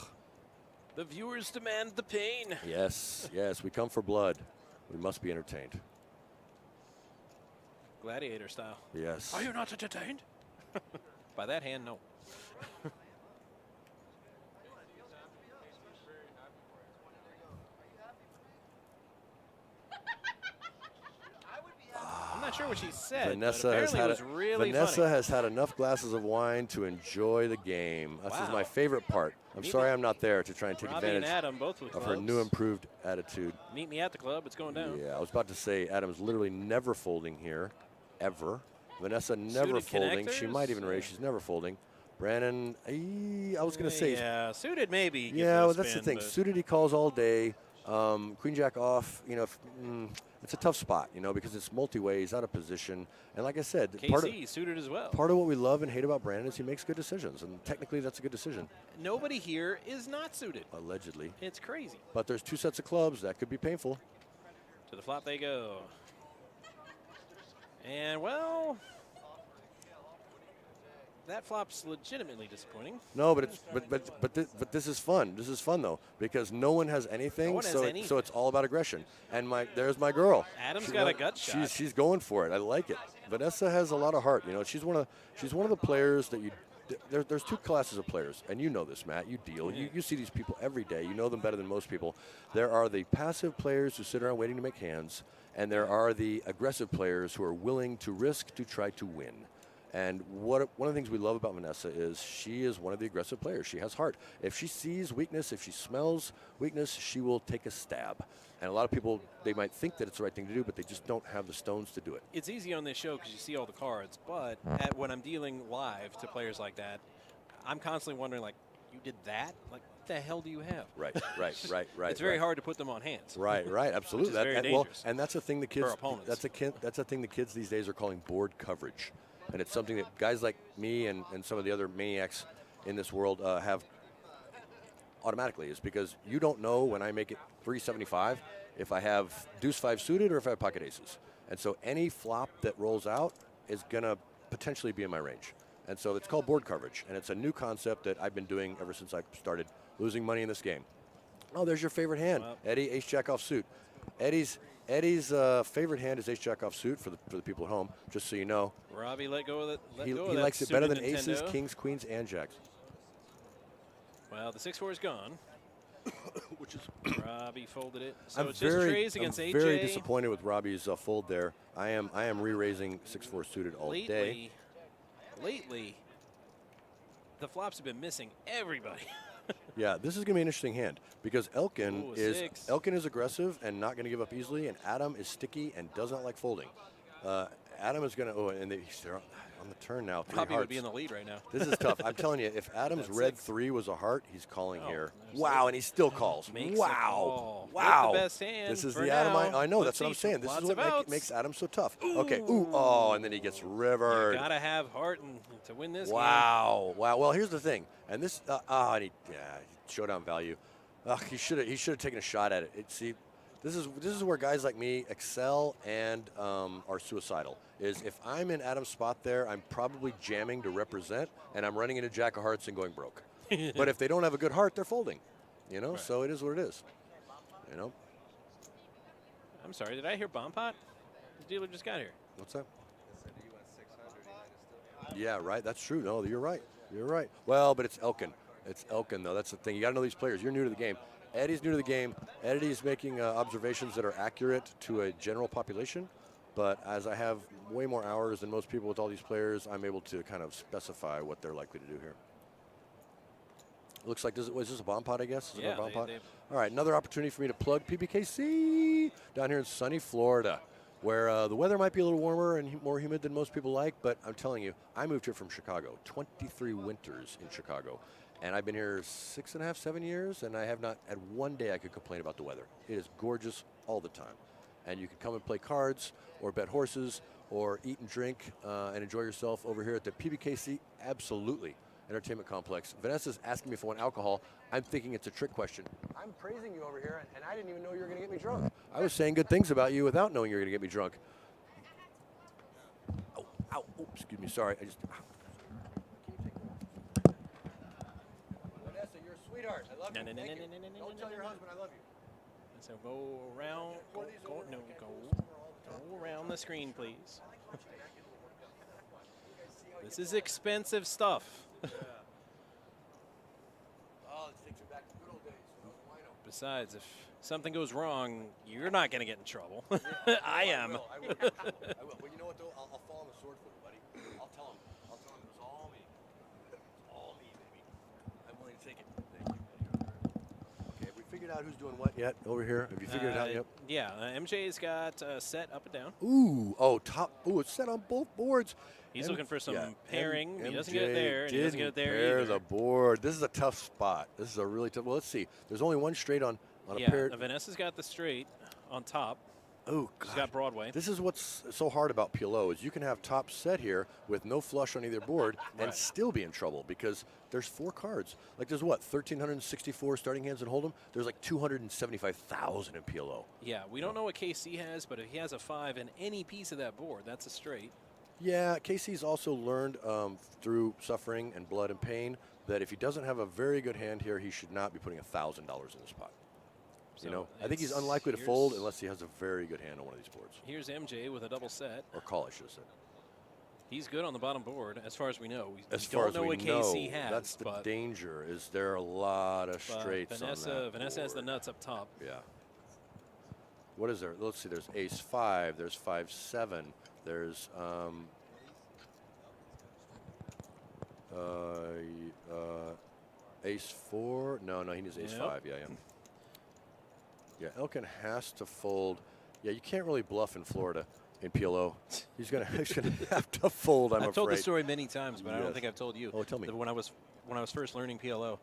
The viewers demand the pain. Yes, yes. We come for blood. We must be entertained. Gladiator style. Yes. Are you not entertained? By that hand, no. I'm not sure what she said. Vanessa but has apparently had it was really Vanessa funny. has had enough glasses of wine to enjoy the game. This is my Wow. favorite part. I'm Meet sorry me- I'm not there to try and take Robbie and advantage Adam both with of clubs. her new improved attitude. Meet me at the club. It's going down. Yeah, I was about to say Adam's literally never folding here, ever. Vanessa never Suited folding. She might even connectors? raise. She's never folding. Brandon, I was going to say. Yeah, suited maybe. gives it Yeah, a well, that's the spin, thing. but Suited he calls all day. Queen Jack off. You know, it's a tough spot. You know, because it's multi-way. He's out of position. And like I said, KC suited as well. part of what we love and hate about Brandon is he makes good decisions, and technically that's a good decision. Nobody here is not suited. Allegedly. It's crazy. But there's 2 sets of clubs. That could be painful. To the flop they go. And well, that flop's legitimately disappointing. No, but it's but this is fun. This is fun though because no one has anything. No one has so anything. so it's all about aggression. And there's my girl. Adam's She got a went- gut shot. She's going for it. I like it. Vanessa has a lot of heart. You know, she's one of the players that you. There's 2 classes of players, and you know this, Matt. You deal. You see these people every day. You know them better than most people. There are the passive players who sit around waiting to make hands, and there are the aggressive players who are willing to risk to try to win. And one of the things we love about Vanessa is she is one of the aggressive players. She has heart. If she sees weakness, if she smells weakness, she will take a stab. And a lot of people, they might think that it's the right thing to do, but they just don't have the stones to do it. It's easy on this show because you see all the cards, but when I'm dealing live to players like that, I'm constantly wondering, like, you did that? Like, what the hell do you have? Right. It's very hard to put them on hands. Right, absolutely. Which is very well, dangerous and that's a thing the kids. for opponents. That's a thing the kids these days are calling board coverage, and it's something that guys like me and some of the other maniacs in this world have automatically. Is because you don't know when I make it 375 if I have deuce 5 suited or if I have pocket aces, and so any flop that rolls out is gonna potentially be in my range. And so it's called board coverage, and it's a new concept that I've been doing ever since I started losing money in this game. Oh, there's your favorite hand, Well, Eddie, ace jack off suit. Eddie's favorite hand is ace jack off suit for the people at home, just so you know. Robbie let go of it. He go of that likes it better suited than aces, Nintendo. kings, queens, and jacks. Well, the 6-4 is gone. Which is Robbie folded it. So I'm it's just very, trays against I'm AJ. very disappointed with Robbie's fold there. I am re-raising 6-4 suited all day. Lately, the flops have been missing everybody. Yeah, this is going to be an interesting hand because Elkin Ooh, is 6. aggressive and not going to give up easily, and Adam is sticky and does not like folding. Adam is going to and they're on the turn now. 3 Robbie hearts. would be in the lead right now. This is tough. I'm telling you, if Adam's That's red 6. 3 was a heart, he's calling Oh, here. there's Wow, 6. and he still calls. Makes a Wow, call. With wow. the best hand This is for the Adam now. I know. Let's That's what I'm see. saying. This Lots is what of outs. makes Adam so tough. Okay. Ooh. Oh, and then he gets rivered. You gotta have heart to win this game. Wow. Well, here's the thing, and this and he showdown value. He should have taken a shot at it. See, this is where guys like me excel and are suicidal. Is if I'm in Adam's spot there, I'm probably jamming to represent, and I'm running into Jack of Hearts and going broke. But if they don't have a good heart, they're folding. You know, Right. so it is what it is. You know, I'm sorry, did I hear bomb pot? The dealer just got here. what's that? Yeah, right. That's true. No, you're right. You're right. Well, but it's Elkin. It's Elkin, though. That's the thing. You got to know these players. You're new to the game. Eddie's new to the game. Eddie's making observations that are accurate to a general population. But as I have way more hours than most people with all these players, I'm able to kind of specify what they're likely to do here. Looks like, is this a bomb pot, I guess? Is it Yeah, a bomb pot? they- All right, another opportunity for me to plug PBKC down here in sunny Florida, where the weather might be a little warmer and more humid than most people like, but I'm telling you, I moved here from Chicago, 23 winters in Chicago, and I've been here 6.5, 7 years, and I have not had one day I could complain about the weather. It is gorgeous all the time, and you can come and play cards or bet horses or eat and drink and enjoy yourself over here at the PBKC, absolutely. Entertainment Complex. Vanessa's asking me if I want alcohol. I'm thinking it's a trick question. I'm praising you over here, and I didn't even know you were going to get me drunk. I was saying good things about you without knowing you were going to get me drunk. Oh, ow, oh, excuse me, sorry. I just. Vanessa, you're a sweetheart. I love you. Thank you. Don't tell your husband I love you. So go around, go around the screen, please. This is expensive stuff. Oh, this takes me back to good old days. Why not? Besides, if something goes wrong, you're not going to get in trouble. I am. I will. I will. Well, you know what, though? I'll fall on the sword for you, buddy. I'll tell him. It was all me. All me, baby. I'm willing to take it. Thank you. Okay, have we figured out who's doing what yet over here? Have you figured it out yet? Yeah, MJ's got set up and down. Ooh, top. Ooh, it's set on both boards. He's looking for some pairing. He doesn't get it there, and he doesn't get it there pair either. the board. This is a tough spot. This is a really tough. Well, let's see. There's only one straight on a pair. Yeah, Vanessa's got the straight on top. Oh, She's got Broadway. This is what's so hard about PLO is you can have top set here with no flush on either board and still be in trouble because there's 4 cards. Like there's what, 1,364 starting hands in Hold'em? There's like 275,000 in PLO. Yeah, we don't know what KC has, but if he has a 5 in any piece of that board, that's a straight. Yeah, Casey's also learned through suffering and blood and pain that if he doesn't have a very good hand here, he should not be putting $1,000 in this pot. So you know, I think he's unlikely to fold unless he has a very good hand on one of these boards. Here's MJ with a double set. Or call, I should have said. He's good on the bottom board, as far as we know. We As far don't as know we what KC has. That's the danger. Is there are a lot of straights on that Vanessa has the board. nuts up top. Yeah. What is there? Let's see. There's Ace 5. There's 5-7. There's Ace 4. No, he needs Ace 5. Yeah. Yeah, Elkin has to fold. Yeah, you can't really bluff in Florida in PLO. He's gonna have to fold. I'm afraid. I've told the story many times, but I don't Yes. think I've told you. Oh, tell me. When I was first learning PLO,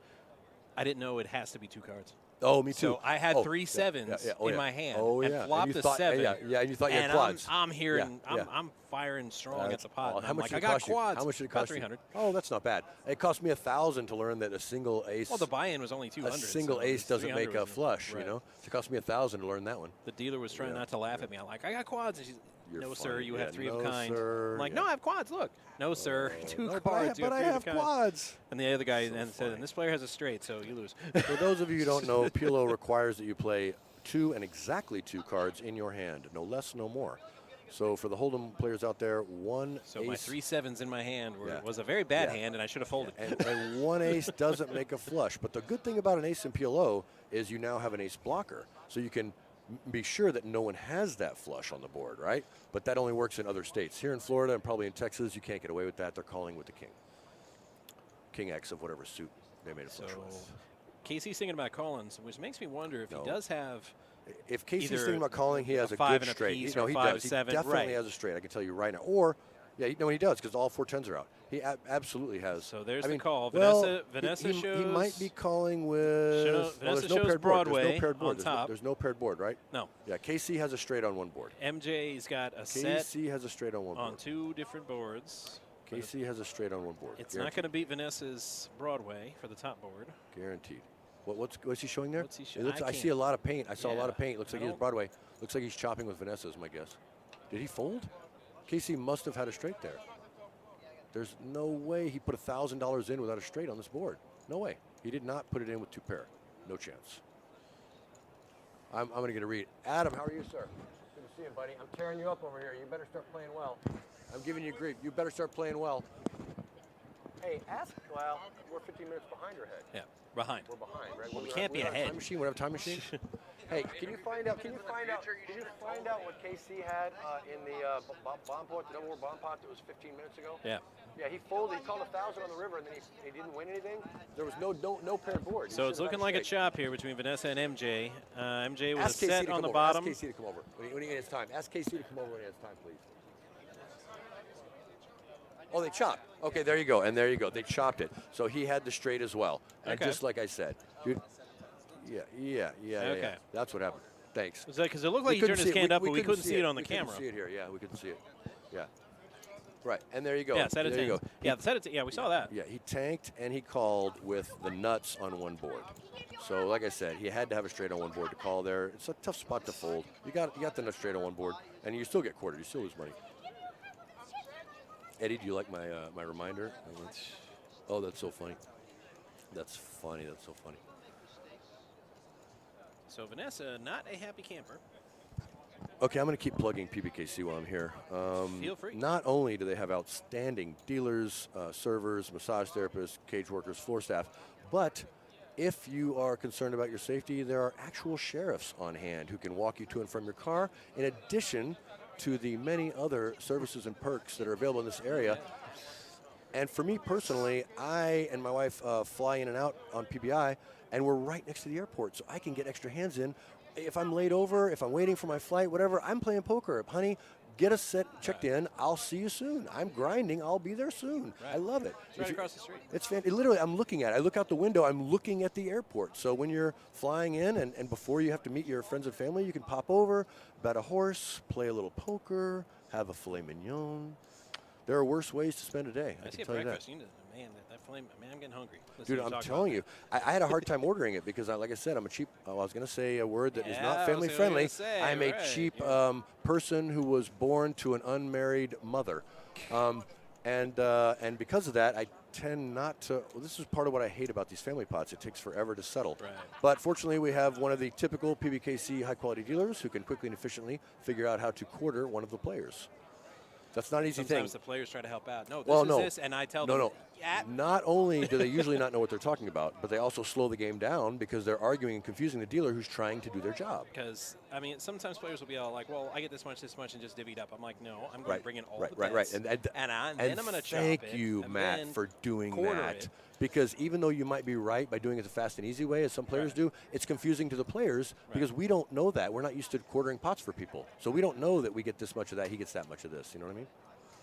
I didn't know it has to be 2 cards. Oh, me too. So I had 3 sevens in my hand and flopped a 7. Yeah, and you thought you had and quads. I'm hearing, Yeah. I'm firing strong at the pot. and How I'm much like, did I it got cost you? quads. How much did it About cost 300. you? Oh, that's not bad. It cost me $1,000 to learn that a single ace. Well, the buy-in was only 200. A single so ace doesn't 300 make a was- flush. right. You know, it cost me $1,000 to learn that one. The dealer was trying not to laugh at me. I'm like, I got quads. And she's, You're no, sir, funny. you Yeah, have 3 no, of a kind. sir. I'm like, Yeah. no, I have quads. Look. No, sir, 2 No, cards. but I have three of a kind. quads. And the other guy So then said, funny. and this player has a straight, so you lose. For those of you who don't know, PLO requires that you play 2 and exactly 2 cards in your hand, no less, no more. So for the Hold'em players out there, 1 So ace. my 3 sevens in my hand Yeah. was a very bad Yeah. hand, and I should have folded. And 1 ace doesn't make a flush. But the good thing about an ace in PLO is you now have an ace blocker. So you can be sure that no one has that flush on the board, right? But that only works in other states. Here in Florida and probably in Texas, you can't get away with that. They're calling with the king. King X of whatever suit they made a flush So with. Casey's thinking about Collins, which makes me wonder if No. he does have. If Casey's either thinking about calling, he has a a 5 good and a straight. piece No, or he 5 does. and 7, He definitely right. has a straight. I can tell you right now. Or, yeah, he does because all 4 10s are out. He absolutely has. So there's I the mean, call. well, Vanessa he shows. might be calling with. Vanessa there's no shows paired board. Broadway There's no paired board. on top. There's no paired board, right? No. Yeah, KC has a straight on one board. MJ's got a set KC has a straight on one on board. 2 different boards. but KC has a straight on one board. It's not going to beat Vanessa's Broadway for the top board. Guaranteed. What's he showing there? What's he It looks, I I see a can't- lot of paint. I saw a lot of Yeah, paint. Looks I like he has don't- Broadway. Looks like he's chopping with Vanessa is my guess. Did he fold? KC must have had a straight there. There's no way he put $1,000 in without a straight on this board. No way. He did not put it in with 2 pair. No chance. I'm going to get a read. Adam, how are you, sir? Good to see you, buddy. I'm tearing you up over here. You better start playing well. I'm giving you grief. You better start playing well. Hey, well, we're 15 minutes behind your head. Yeah, behind. We're behind, right? We can't be ahead. Time machine. We have a time machine. Hey, can you find out what KC had in the bomb pot, the double bomb pot that was 15 minutes ago? Yeah. Yeah, he folded. He called 1,000 on the river, and then he didn't win anything. There was no paired board. He So it's should've looking got like a straight. chop here between Vanessa and MJ. MJ with Ask a KC set to on come the over. bottom. Ask KC to come over when he has time. Ask KC to come over when he has time, please. Oh, they chopped. Okay, there you go. And there you go. They chopped it. So he had the straight as well. And Okay. just like I said, dude. Yeah. That's what happened. Thanks. Because it looked like he couldn't turned his see it. hand up, but we couldn't couldn't see it on the we camera. couldn't see it here. Yeah, we couldn't see it. Yeah. Right, and there you go. Yeah, set it there you to go. Yeah, set it to yeah, we saw that. Yeah, he tanked and he called with the nuts on one board. So, like I said, he had to have a straight on one board to call there. It's a tough spot to fold. You got the nuts straight on one board, and you still get quartered. You still lose money. Eddie, do you like my my reminder? Oh, that's so funny. That's funny. That's so funny. So Vanessa, not a happy camper. Okay, I'm going to keep plugging PBKC while I'm here. Feel free. Not only do they have outstanding dealers, servers, massage therapists, cage workers, floor staff, but if you are concerned about your safety, there are actual sheriffs on hand who can walk you to and from your car, in addition to the many other services and perks that are available in this area. And for me personally, I and my wife fly in and out on PBI, and we're right next to the airport, so I can get extra hands in. If I'm laid over, if I'm waiting for my flight, whatever, I'm playing poker. Honey, get us checked in. I'll see you soon. I'm grinding. I'll be there soon. Right. I love it. It's right across the street. It's fantastic. Literally, I'm looking at it. I look out the window. I'm looking at the airport. So when you're flying in and before you have to meet your friends and family, you can pop over, bet a horse, play a little poker, have a filet mignon. There are worse ways to spend a day. I see can a tell you that. breakfast. Man, that flame. Man, I'm getting hungry. Dude, I'm telling you, I had a hard time ordering it because, like I said, I'm a cheap. I was going to say a word that is Yeah, not I was family gonna friendly. say, I'm a right, cheap yeah. person who was born to an unmarried mother, and because of that, I tend not to. Well, this is part of what I hate about these family pots. It takes forever to settle. Right. But fortunately, we have one of the typical PBKC high-quality dealers who can quickly and efficiently figure out how to quarter one of the players. That's not an easy thing. Sometimes the players try to help out. No, this Well, is no. this, and I tell them. No. Yeah. Not only do they usually not know what they're talking about, but they also slow the game down because they're arguing and confusing the dealer who's trying to do their job. Because, I mean, sometimes players will be all like, well, I get this much, and just divvied up. I'm like, no, I'm going to bring in all the Right. bets. And then I'm going to chop thank it. you, and Matt, then for doing quarter that. it. Because even though you might be right by doing it the fast and easy way, as some players do, it's confusing to the players because we don't know that. We're not used to quartering pots for people. So we don't know that we get this much of that, he gets that much of this. You know what I mean?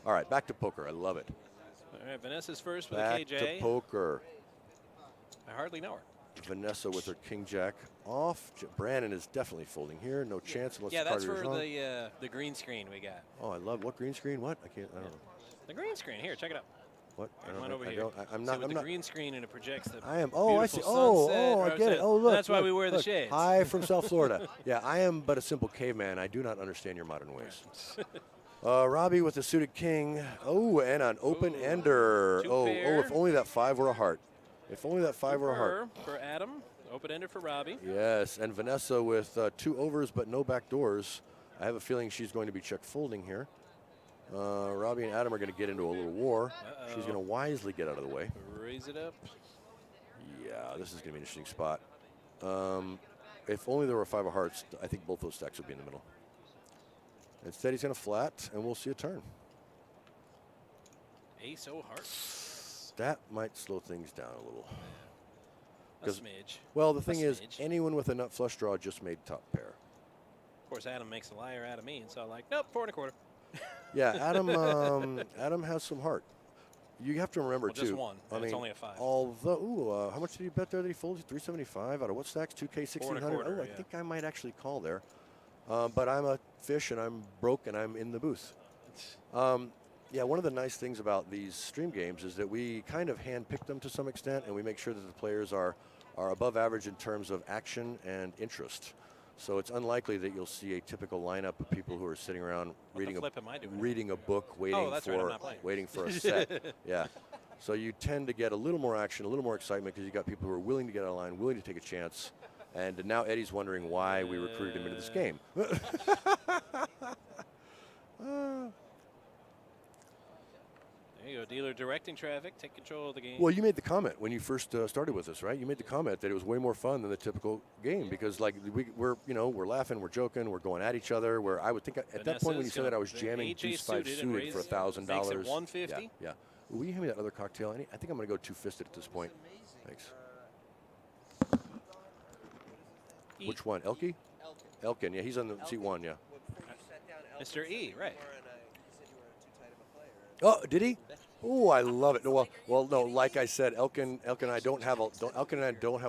All right, back to poker. I love it. All right, Vanessa's first with Back a KJ. to poker. I hardly know her. Vanessa with her king jack off. Brandon is definitely folding here. No chance unless Yeah, the that's card for is wrong. the green screen we got. Oh, I love what green screen? What? I can't. I don't know. The green screen. Here, check it out. What? I Come on don't. over I here. don't. I'm See, not. with I'm the not. green screen, and it projects the I am. Oh, I see. beautiful Oh, sunset. I get it. Oh, look. That's why look, we wear the look. shades. Hi from South Florida. Yeah, I am but a simple caveman. I do not understand your modern ways. Robbie with the suited king. Oh, and an open ender. Two Oh, pair. if only that 5 were a heart. If only that 5 were a heart. For Adam, open ender for Robbie. Yes, and Vanessa with 2 overs but no back doors. I have a feeling she's going to be check folding here. Robbie and Adam are going to get into a little war. She's going to wisely get out of the way. Raise it up. Yeah, this is going to be an interesting spot. If only there were 5 of hearts, I think both those stacks would be in the middle. Instead, he's going to flat, and we'll see a turn. Ace O hearts. That might slow things down a little. A smidge. Well, the thing A is, smidge. anyone with a nut flush draw just made top pair. Of course, Adam makes a liar out of me, and so I'm like, nope, 4 1/4. Yeah, Adam has some heart. You have to remember, Well, too. just one, and it's only a 5. Although, how much did he bet there that he folded? 375 out of what stacks? 2K, 1600? 4 1/4, Oh, I yeah. think I might actually call there. But I'm a fish, and I'm broke, and I'm in the booth. Yeah, one of the nice things about these stream games is that we kind of hand-pick them to some extent, and we make sure that the players are above average in terms of action and interest. So it's unlikely that you'll see a typical lineup of people who are sitting around reading a book, waiting that's right, I'm not playing. waiting for a set. Yeah. So you tend to get a little more action, a little more excitement because you got people who are willing to get out of line, willing to take a chance. And now Eddie's wondering why we recruited him into this game. There you go, dealer directing traffic, take control of the game. Well, you made the comment when you first started with us, right? You made the comment that it was way more fun than the typical game because, like, we're laughing, we're joking, we're going at each other. Where I would think at that point when you said that, I was jamming deuce 5 suited for $1,000. Makes it 150. Yeah. Will you hand me that other cocktail? I think I'm going to go two-fisted at this point. Thanks. Which one? Elke? Elkin. Yeah, he's on the seat 1, yeah. Mr. E, right. Oh, did he? Oh, I love it. No, well, no. Like I said, Elkin and I don't have a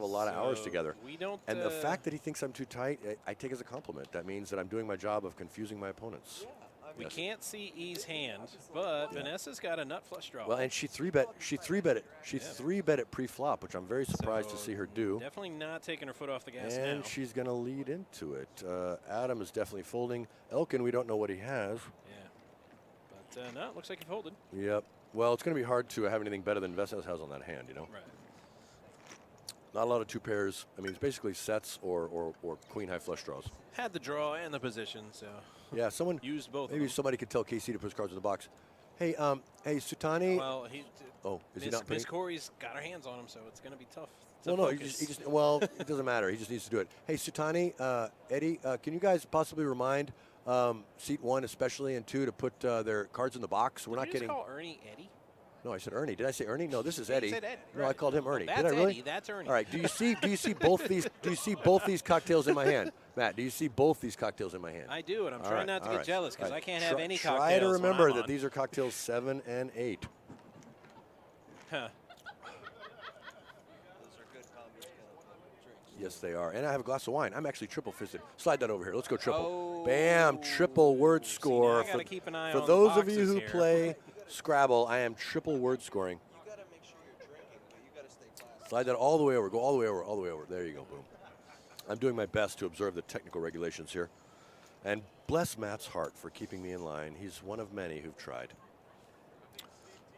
lot of hours together. We don't. And the fact that he thinks I'm too tight, I take as a compliment. That means that I'm doing my job of confusing my opponents. We can't see E's hand, but Vanessa's got a nut flush draw. Well, and she three bet it. She three bet it pre-flop, which I'm very surprised to see her do. Definitely not taking her foot off the gas and now. She's going to lead into it. Adam is definitely folding. Elkin, we don't know what he has. Yeah. But no, it looks like he folded. Yep. Well, it's going to be hard to have anything better than Vanessa has on that hand, you know? Right. Not a lot of two pairs. I mean, it's basically sets or queen high flush draws. Had the draw and the position, so. Yeah, someone used both. Maybe somebody could tell KC to put his cards in the box. Hey, Sutani. Well, is he not putting? Miss Corey's got her hands on him, so it's going to be tough. Well, no, he just well, it doesn't matter. He just needs to do it. Hey, Sutani, Eddie, can you guys possibly remind seat 1 especially and 2 to put their cards in the box? We're not getting. Did you just call Ernie Eddie? No, I said Ernie. Did I say Ernie? No, this is Eddie. You said Eddie. No, right. I called him Ernie. That's Did I really? Eddie. That's Ernie. All right. Do you see both these? Do you see both these cocktails in my hand, Matt? Do you see both these cocktails in my hand? I do, and I'm trying not to get jealous because I can't have any cocktails. Try to remember when I'm that on. these are cocktails 7 and 8. Huh. Yes, they are. And I have a glass of wine. I'm actually triple fisted. Slide that over here. Let's go triple. Oh. Bam! Triple word score. I gotta keep an eye for on those the of you who boxes here. play Scrabble, I am triple word scoring. You gotta make sure you're drinking, but you gotta stay classy. Slide that all the way over. Go all the way over. All the way over. There you go. Boom. I'm doing my best to observe the technical regulations here. And bless Matt's heart for keeping me in line. He's one of many who've tried.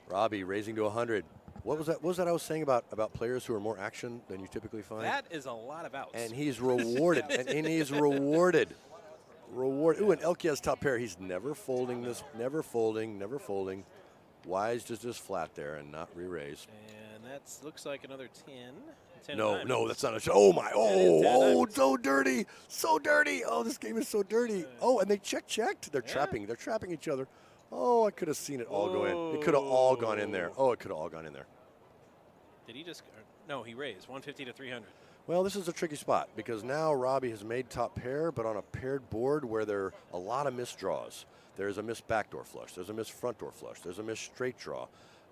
Robbie raising to 100. What was that? What was that I was saying about players who are more action than you typically find? That is a lot of outs. And he's rewarded. and he is rewarded. Ooh, and Elke has top pair. He's never folding this. Never folding. Never folding. Wise just flat there and not re-raise. And that looks like another 10. No, that's not a shot. Oh my! Oh, so dirty, so dirty. Oh, this game is so dirty. Oh, and they checked. They're trapping each other. Oh, I could have seen it all go in. It could have all gone in there. Oh, it could have all gone in there. Did he just? No, he raised 150 to 300. Well, this is a tricky spot because now Robbie has made top pair, but on a paired board where there are a lot of missed draws. There's a missed backdoor flush. There's a missed front door flush. There's a missed straight draw.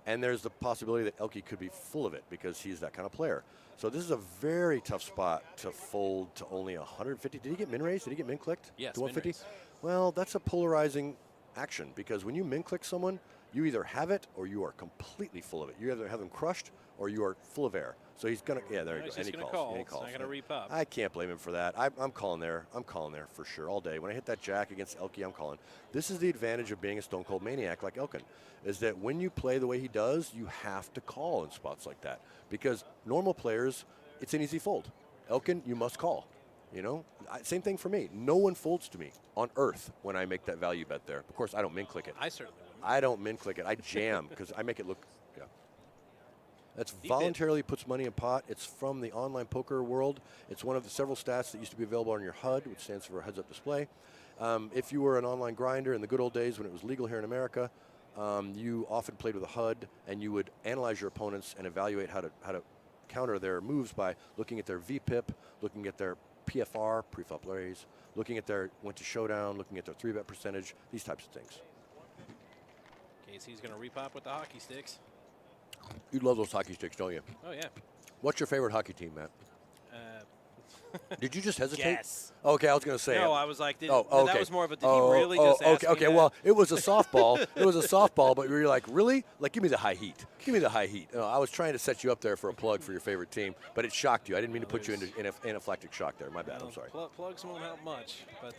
And there's the possibility that Elke could be full of it because he's that kind of player. So this is a very tough spot to fold to only 150. Did he get min raised? Did he get min clicked? Yes, to 150? min-raise. Well, that's a polarizing action because when you min click someone, you either have it or you are completely full of it. You either have them crushed or you are full of air. So he's gonna, there you go. And he calls. And he calls. It's not gonna repop. I can't blame him for that. I'm calling there. I'm calling there for sure all day. When I hit that jack against Elke, I'm calling. This is the advantage of being a stone cold maniac like Elkin, is that when you play the way he does, you have to call in spots like that because normal players, it's an easy fold. Elkin, you must call. You know, same thing for me. No one folds to me on earth when I make that value bet there. Of course, I don't min click it. I certainly wouldn't. I don't min click it. I jam because I make it look. Yeah. That's voluntarily puts money in pot. It's from the online poker world. It's one of the several stats that used to be available on your HUD, which stands for heads up display. If you were an online grinder in the good old days when it was legal here in America, you often played with a HUD and you would analyze your opponents and evaluate how to counter their moves by looking at their VPIP, looking at their PFR, pre-flop raise, looking at their went to showdown, looking at their 3-bet percentage, these types of things. Casey's going to repop with the hockey sticks. You love those hockey sticks, don't you? Oh, yeah. What's your favorite hockey team, Matt? Did you just hesitate? Yes. Okay, I was going to say. No, I was like, okay. That was more of a, did he really just ask me Okay, that? well, it was a softball. It was a softball, but you were like, really? Like, give me the high heat. Give me the high heat. I was trying to set you up there for a plug for your favorite team, but it shocked you. I didn't mean to put you into anaphylactic shock there. My bad. I'm sorry. Plugs won't help much, but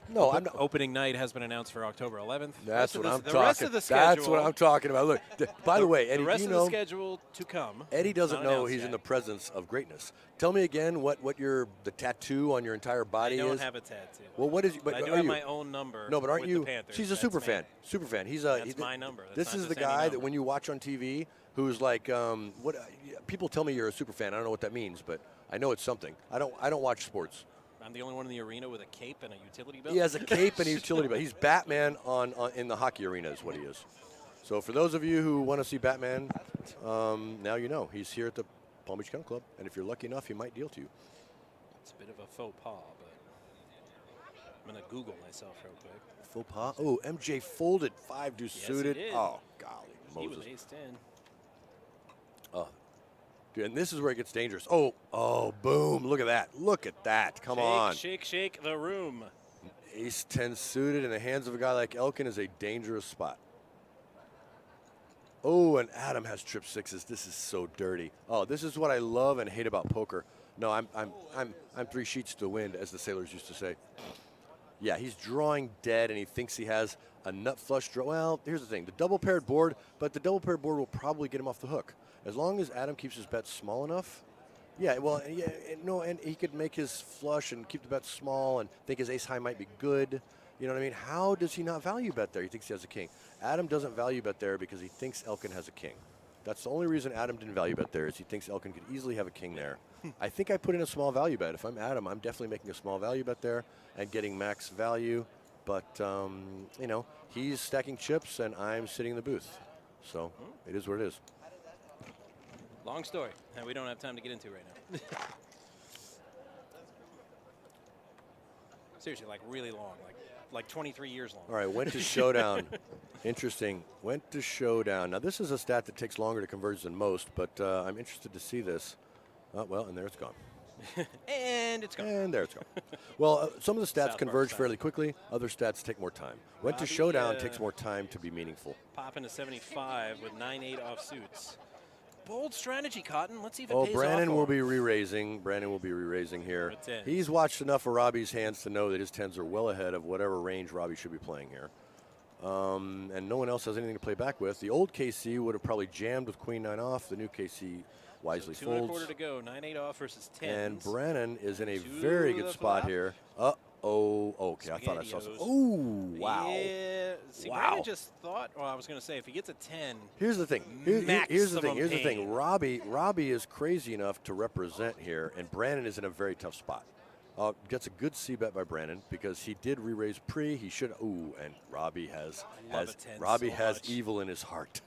no, I'm not. Opening night has been announced for October 11th. That's what I'm talking. The rest of the schedule. That's what I'm talking about. Look, by the way, Eddie, the rest do you of know the schedule to come. Eddie doesn't know he's yet. in the presence of greatness. Tell me again what the tattoo on your entire body is. I don't have a tattoo. Well, what is? But I do are have you? my own number. No, but aren't with you? The Panthers. She's a That's super me. fan. Super fan. He's That's my number. That's this is not the just any guy that number. when you watch on TV, who's like, what? People tell me you're a super fan. I don't know what that means, but I know it's something. I don't watch sports. I'm the only one in the arena with a cape and a utility belt. He has a cape and a utility belt. He's Batman in the hockey arena is what he is. So for those of you who want to see Batman, now you know. He's here at the Palm Beach Kennel Club, and if you're lucky enough, he might deal to you. It's a bit of a faux pas, but I'm going to Google myself real quick. Faux pas. Oh, MJ folded 5 deuce suited. He did. Oh, golly He Moses. was ace-10. Oh, dude, and this is where it gets dangerous. Oh, boom. Look at that. Look at that. Come on. Shake the room. Ace-10 suited in the hands of a guy like Elkin is a dangerous spot. Oh, and Adam has trip sixes. This is so dirty. Oh, this is what I love and hate about poker. No, I'm 3 sheets to the wind, as the sailors used to say. Yeah, he's drawing dead, and he thinks he has a nut flush draw. Well, here's the thing: the double paired board, but the double paired board will probably get him off the hook as long as Adam keeps his bets small enough. Yeah, well, yeah, no, and he could make his flush and keep the bet small and think his ace high might be good. You know what I mean? How does he not value bet there? He thinks he has a king. Adam doesn't value bet there because he thinks Elkin has a king. That's the only reason Adam didn't value bet there is he thinks Elkin could easily have a king there. I think I put in a small value bet. If I'm Adam, I'm definitely making a small value bet there and getting max value. But, you know, he's stacking chips and I'm sitting in the booth. So it is what it is. Long story, and we don't have time to get into right now. Seriously, like really long, like 23 years long. All right, went to showdown. Interesting. Went to showdown. Now, this is a stat that takes longer to converge than most, but I'm interested to see this. Well, and there it's gone. And it's gone. And there it's gone. Well, some of the stats South converge Park fairly quickly. Other stats take more time. Went to Robbie, showdown takes more time to be meaningful. Popping to 75 with 9-8 offsuits. Bold strategy, Cotton. Let's see if it Oh, pays Brandon off will for him. be re-raising. Brandon will be re-raising here. With 10. He's watched enough of Robbie's hands to know that his 10s are well ahead of whatever range Robbie should be playing here. And no one else has anything to play back with. The old KC would have probably jammed with queen 9 off. The new KC wisely so folds. 2.25 to go. 9-8 off versus 10. And Brandon is in a To very good the spot flop. here. Uh-oh. Okay, I thought I saw some. SpaghettiOs. Oh, wow. Yeah. See, Wow. Brandon just thought, well, I was going to say, if he gets a 10, Here's the thing. Here's the thing. Maximum Here's the thing. pain. Robbie is crazy enough to represent here, and Brandon is in a very tough spot. Gets a good C bet by Brandon because he did re-raise pre. He should. Ooh, and Robbie has love a 10 Robbie so has much. evil in his heart.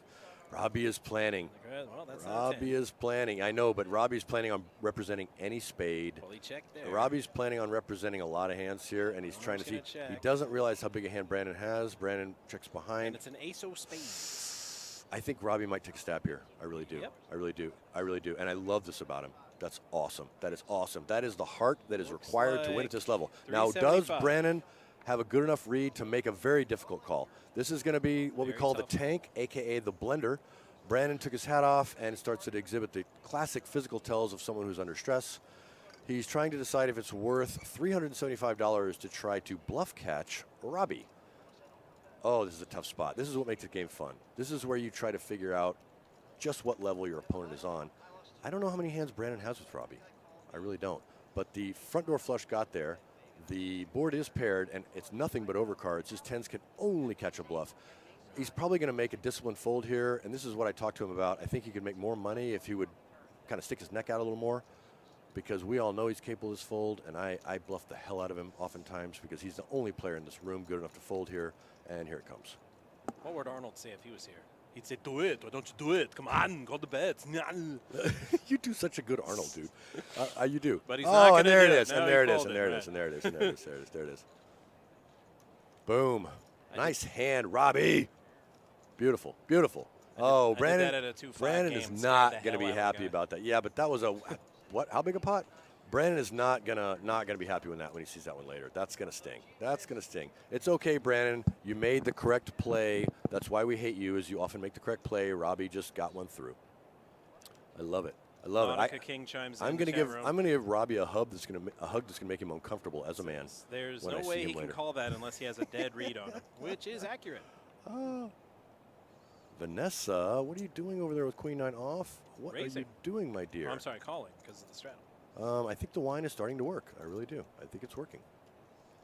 Robbie is planning. well, that's not a Robbie 10. is planning. I know, but Robbie's planning on representing any spade. Fully checked there. Robbie's planning on representing a lot of hands here, and he's trying to see. just gonna He check. doesn't realize how big a hand Brandon has. Brandon checks And behind. it's an ace o spades. I think Robbie might take a stab here. I really do. Yep. I really do. I really do. And I love this about him. That's awesome. That is awesome. That is the heart that is Looks required to win like at this level. Now, does 375. Brandon have a good enough read to make a very difficult call? This is going to be what we Very call tough. the tank, a.k.a. the blender. Brandon took his hat off and starts to exhibit the classic physical tells of someone who's under stress. He's trying to decide if it's worth $375 to try to bluff catch Robbie. Oh, this is a tough spot. This is what makes the game fun. This is where you try to figure out just what level your opponent is on. I don't know how many hands Brandon has with Robbie. I really don't. But the front door flush got there. The board is paired, and it's nothing but overcards. His 10s can only catch a bluff. He's probably going to make a disciplined fold here, and this is what I talked to him about. I think he could make more money if he would kind of stick his neck out a little more, because we all know he's capable of this fold, and I bluff the hell out of him oftentimes because he's the only player in this room good enough to fold here, and here it comes. What would Arnold say if he was here? He'd say, do it. Why don't you do it? Come on, go to bed. You do such a good Arnold, dude. You do. But he's not and gonna there do it it. is, No, and he there it is, folded, and there it right. is, and there it is, and there it is, there it is, there it is. Boom. Nice hand, Robbie. Beautiful, beautiful. Oh, I did Brandon. that at a 2-5 Brandon game, is scared not the going to hell be out of the happy guy. about that. Yeah, but that was a what? How big a pot? Brandon is not gonna be happy with that when he sees that one later. That's gonna sting. That's gonna sting. It's okay, Brandon. You made the correct play. That's why we hate you, is you often make the correct play. Robbie just got one through. I love it. I love Monica it. King chimes in I'm the gonna chat give room. Robbie a hug that's gonna make him uncomfortable as a man. There's when I no see way him he can later. call that unless he has a dead read on him, which is accurate. Vanessa, what are you doing over there with Queen 9 off? What are you Raising. doing, my dear? Oh, I'm sorry, calling because of the straddle. I think the wine is starting to work. I really do. I think it's working.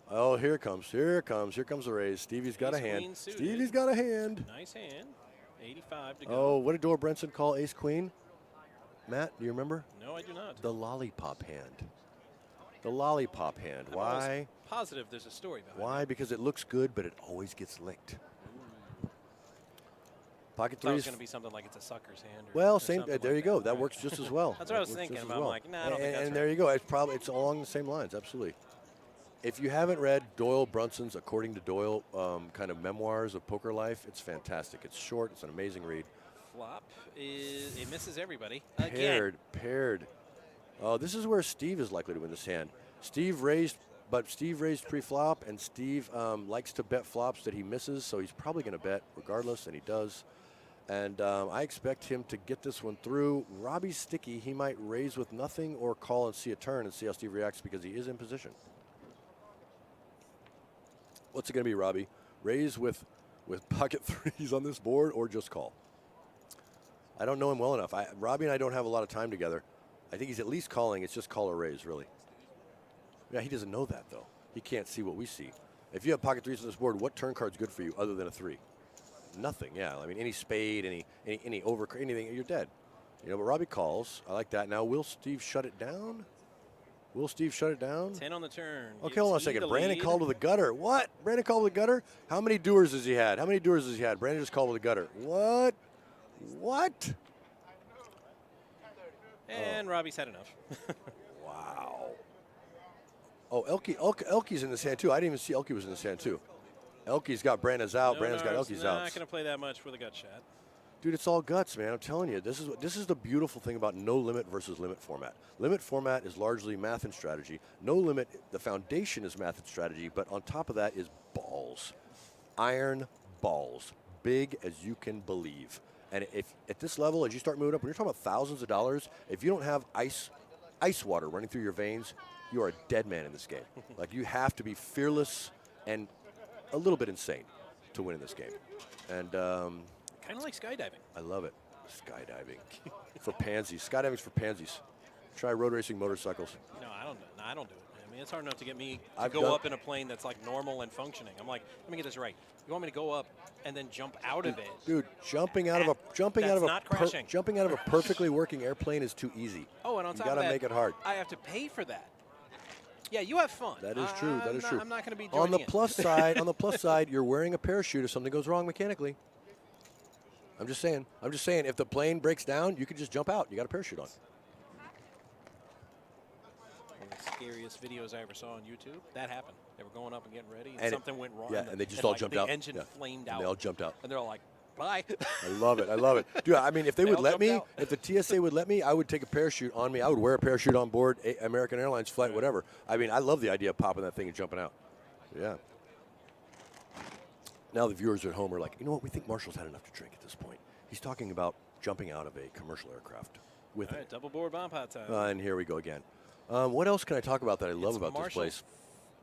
Oh, here it comes. Here it comes. Here comes the raise. Stevie's got a Ace queen hand. suited. Stevie's got a hand. Nice hand. 85 to go. Oh, what did Dora Brenson call ace queen? Matt, do you remember? No, I do not. The lollipop hand. The lollipop hand. I'm almost Why? positive there's a story behind Why? Because it looks good, but it always gets licked. Pocket It's always threes. going to be something like it's a sucker's hand. Well, or same. something There like you go. That That right. works just as well. That's what I was That works thinking. just But as I'm well. like, nah, I don't think that's And right. there you go. It's along the same lines. Absolutely. If you haven't read Doyle Brunson's According to Doyle kind of memoirs of poker life, it's fantastic. It's short. It's an amazing read. Flop is it misses everybody again. Paired. Oh, this is where Steve is likely to win this hand. Steve raised pre-flop, and Steve likes to bet flops that he misses, so he's probably going to bet regardless, and he does. And I expect him to get this one through. Robbie's sticky. He might raise with nothing or call and see a turn and see how Steve reacts because he is in position. What's it going to be, Robbie? Raise with pocket threes on this board or just call? I don't know him well enough. Robbie and I don't have a lot of time together. I think he's at least calling. It's just call or raise, really. Yeah, he doesn't know that, though. He can't see what we see. If you have pocket threes on this board, what turn card's good for you other than a 3? Nothing, yeah. I mean, any spade, any over, anything, you're dead. You know, but Robbie calls. I like that. Now, will Steve shut it down? 10 on the turn. Okay, Gives hold on a E second. the Brandon lead. called with a gutter. What? Brandon called with a gutter? How many doers has he had? Brandon just called with a gutter. What? And Robbie's had enough. Wow. Oh, Elke's in this hand, too. I didn't even see Elke was in this hand, too. Elke's got Brandon's out. Brandon's got Elke's out. Not going to play that much with a gut shot. Dude, it's all guts, man. I'm telling you, this is the beautiful thing about no limit versus limit format. Limit format is largely math and strategy. No limit, the foundation is math and strategy, but on top of that is balls. Iron balls. Big as you can believe. And if at this level, as you start moving up, when you're talking about thousands of dollars, if you don't have ice water running through your veins, you are a dead man in this game. Like, you have to be fearless and a little bit insane to win in this game. And Kind of like skydiving. I love it. Skydiving for pansies. Skydiving's for pansies. Try road racing motorcycles. No, I don't do it. I mean, it's hard enough to get me to I've go done- up in a plane that's like normal and functioning. I'm like, let me get this right. You want me to go up and then jump out of it? Dude, jumping out of a perfectly working airplane is too easy. Oh, and on You top gotta of that, make it hard. I have to pay for that. Yeah, you have fun. That is true. That is true. I'm not going to be On joining the in. plus side, you're wearing a parachute if something goes wrong mechanically. I'm just saying. If the plane breaks down, you can just jump out. You got a parachute on. One of the scariest videos I ever saw on YouTube. That happened. They were going up and getting ready, and, And something went wrong. Yeah, and they just all jumped out. The engine Yeah. flamed And out. they all jumped out. And they're all like, bye. I love it. Dude, I mean, if they would all let jumped me, out. if the TSA would let me, I would take a parachute on me. I would wear a parachute on board American Airlines flight, whatever. I mean, I love the idea of popping that thing and jumping out. Yeah. Now the viewers at home are like, you know what? We think Marshall's had enough to drink at this point. He's talking about jumping out of a commercial aircraft with All it. right, double board bomb pot time. And here we go again. What else can I talk about that I love It's about this place?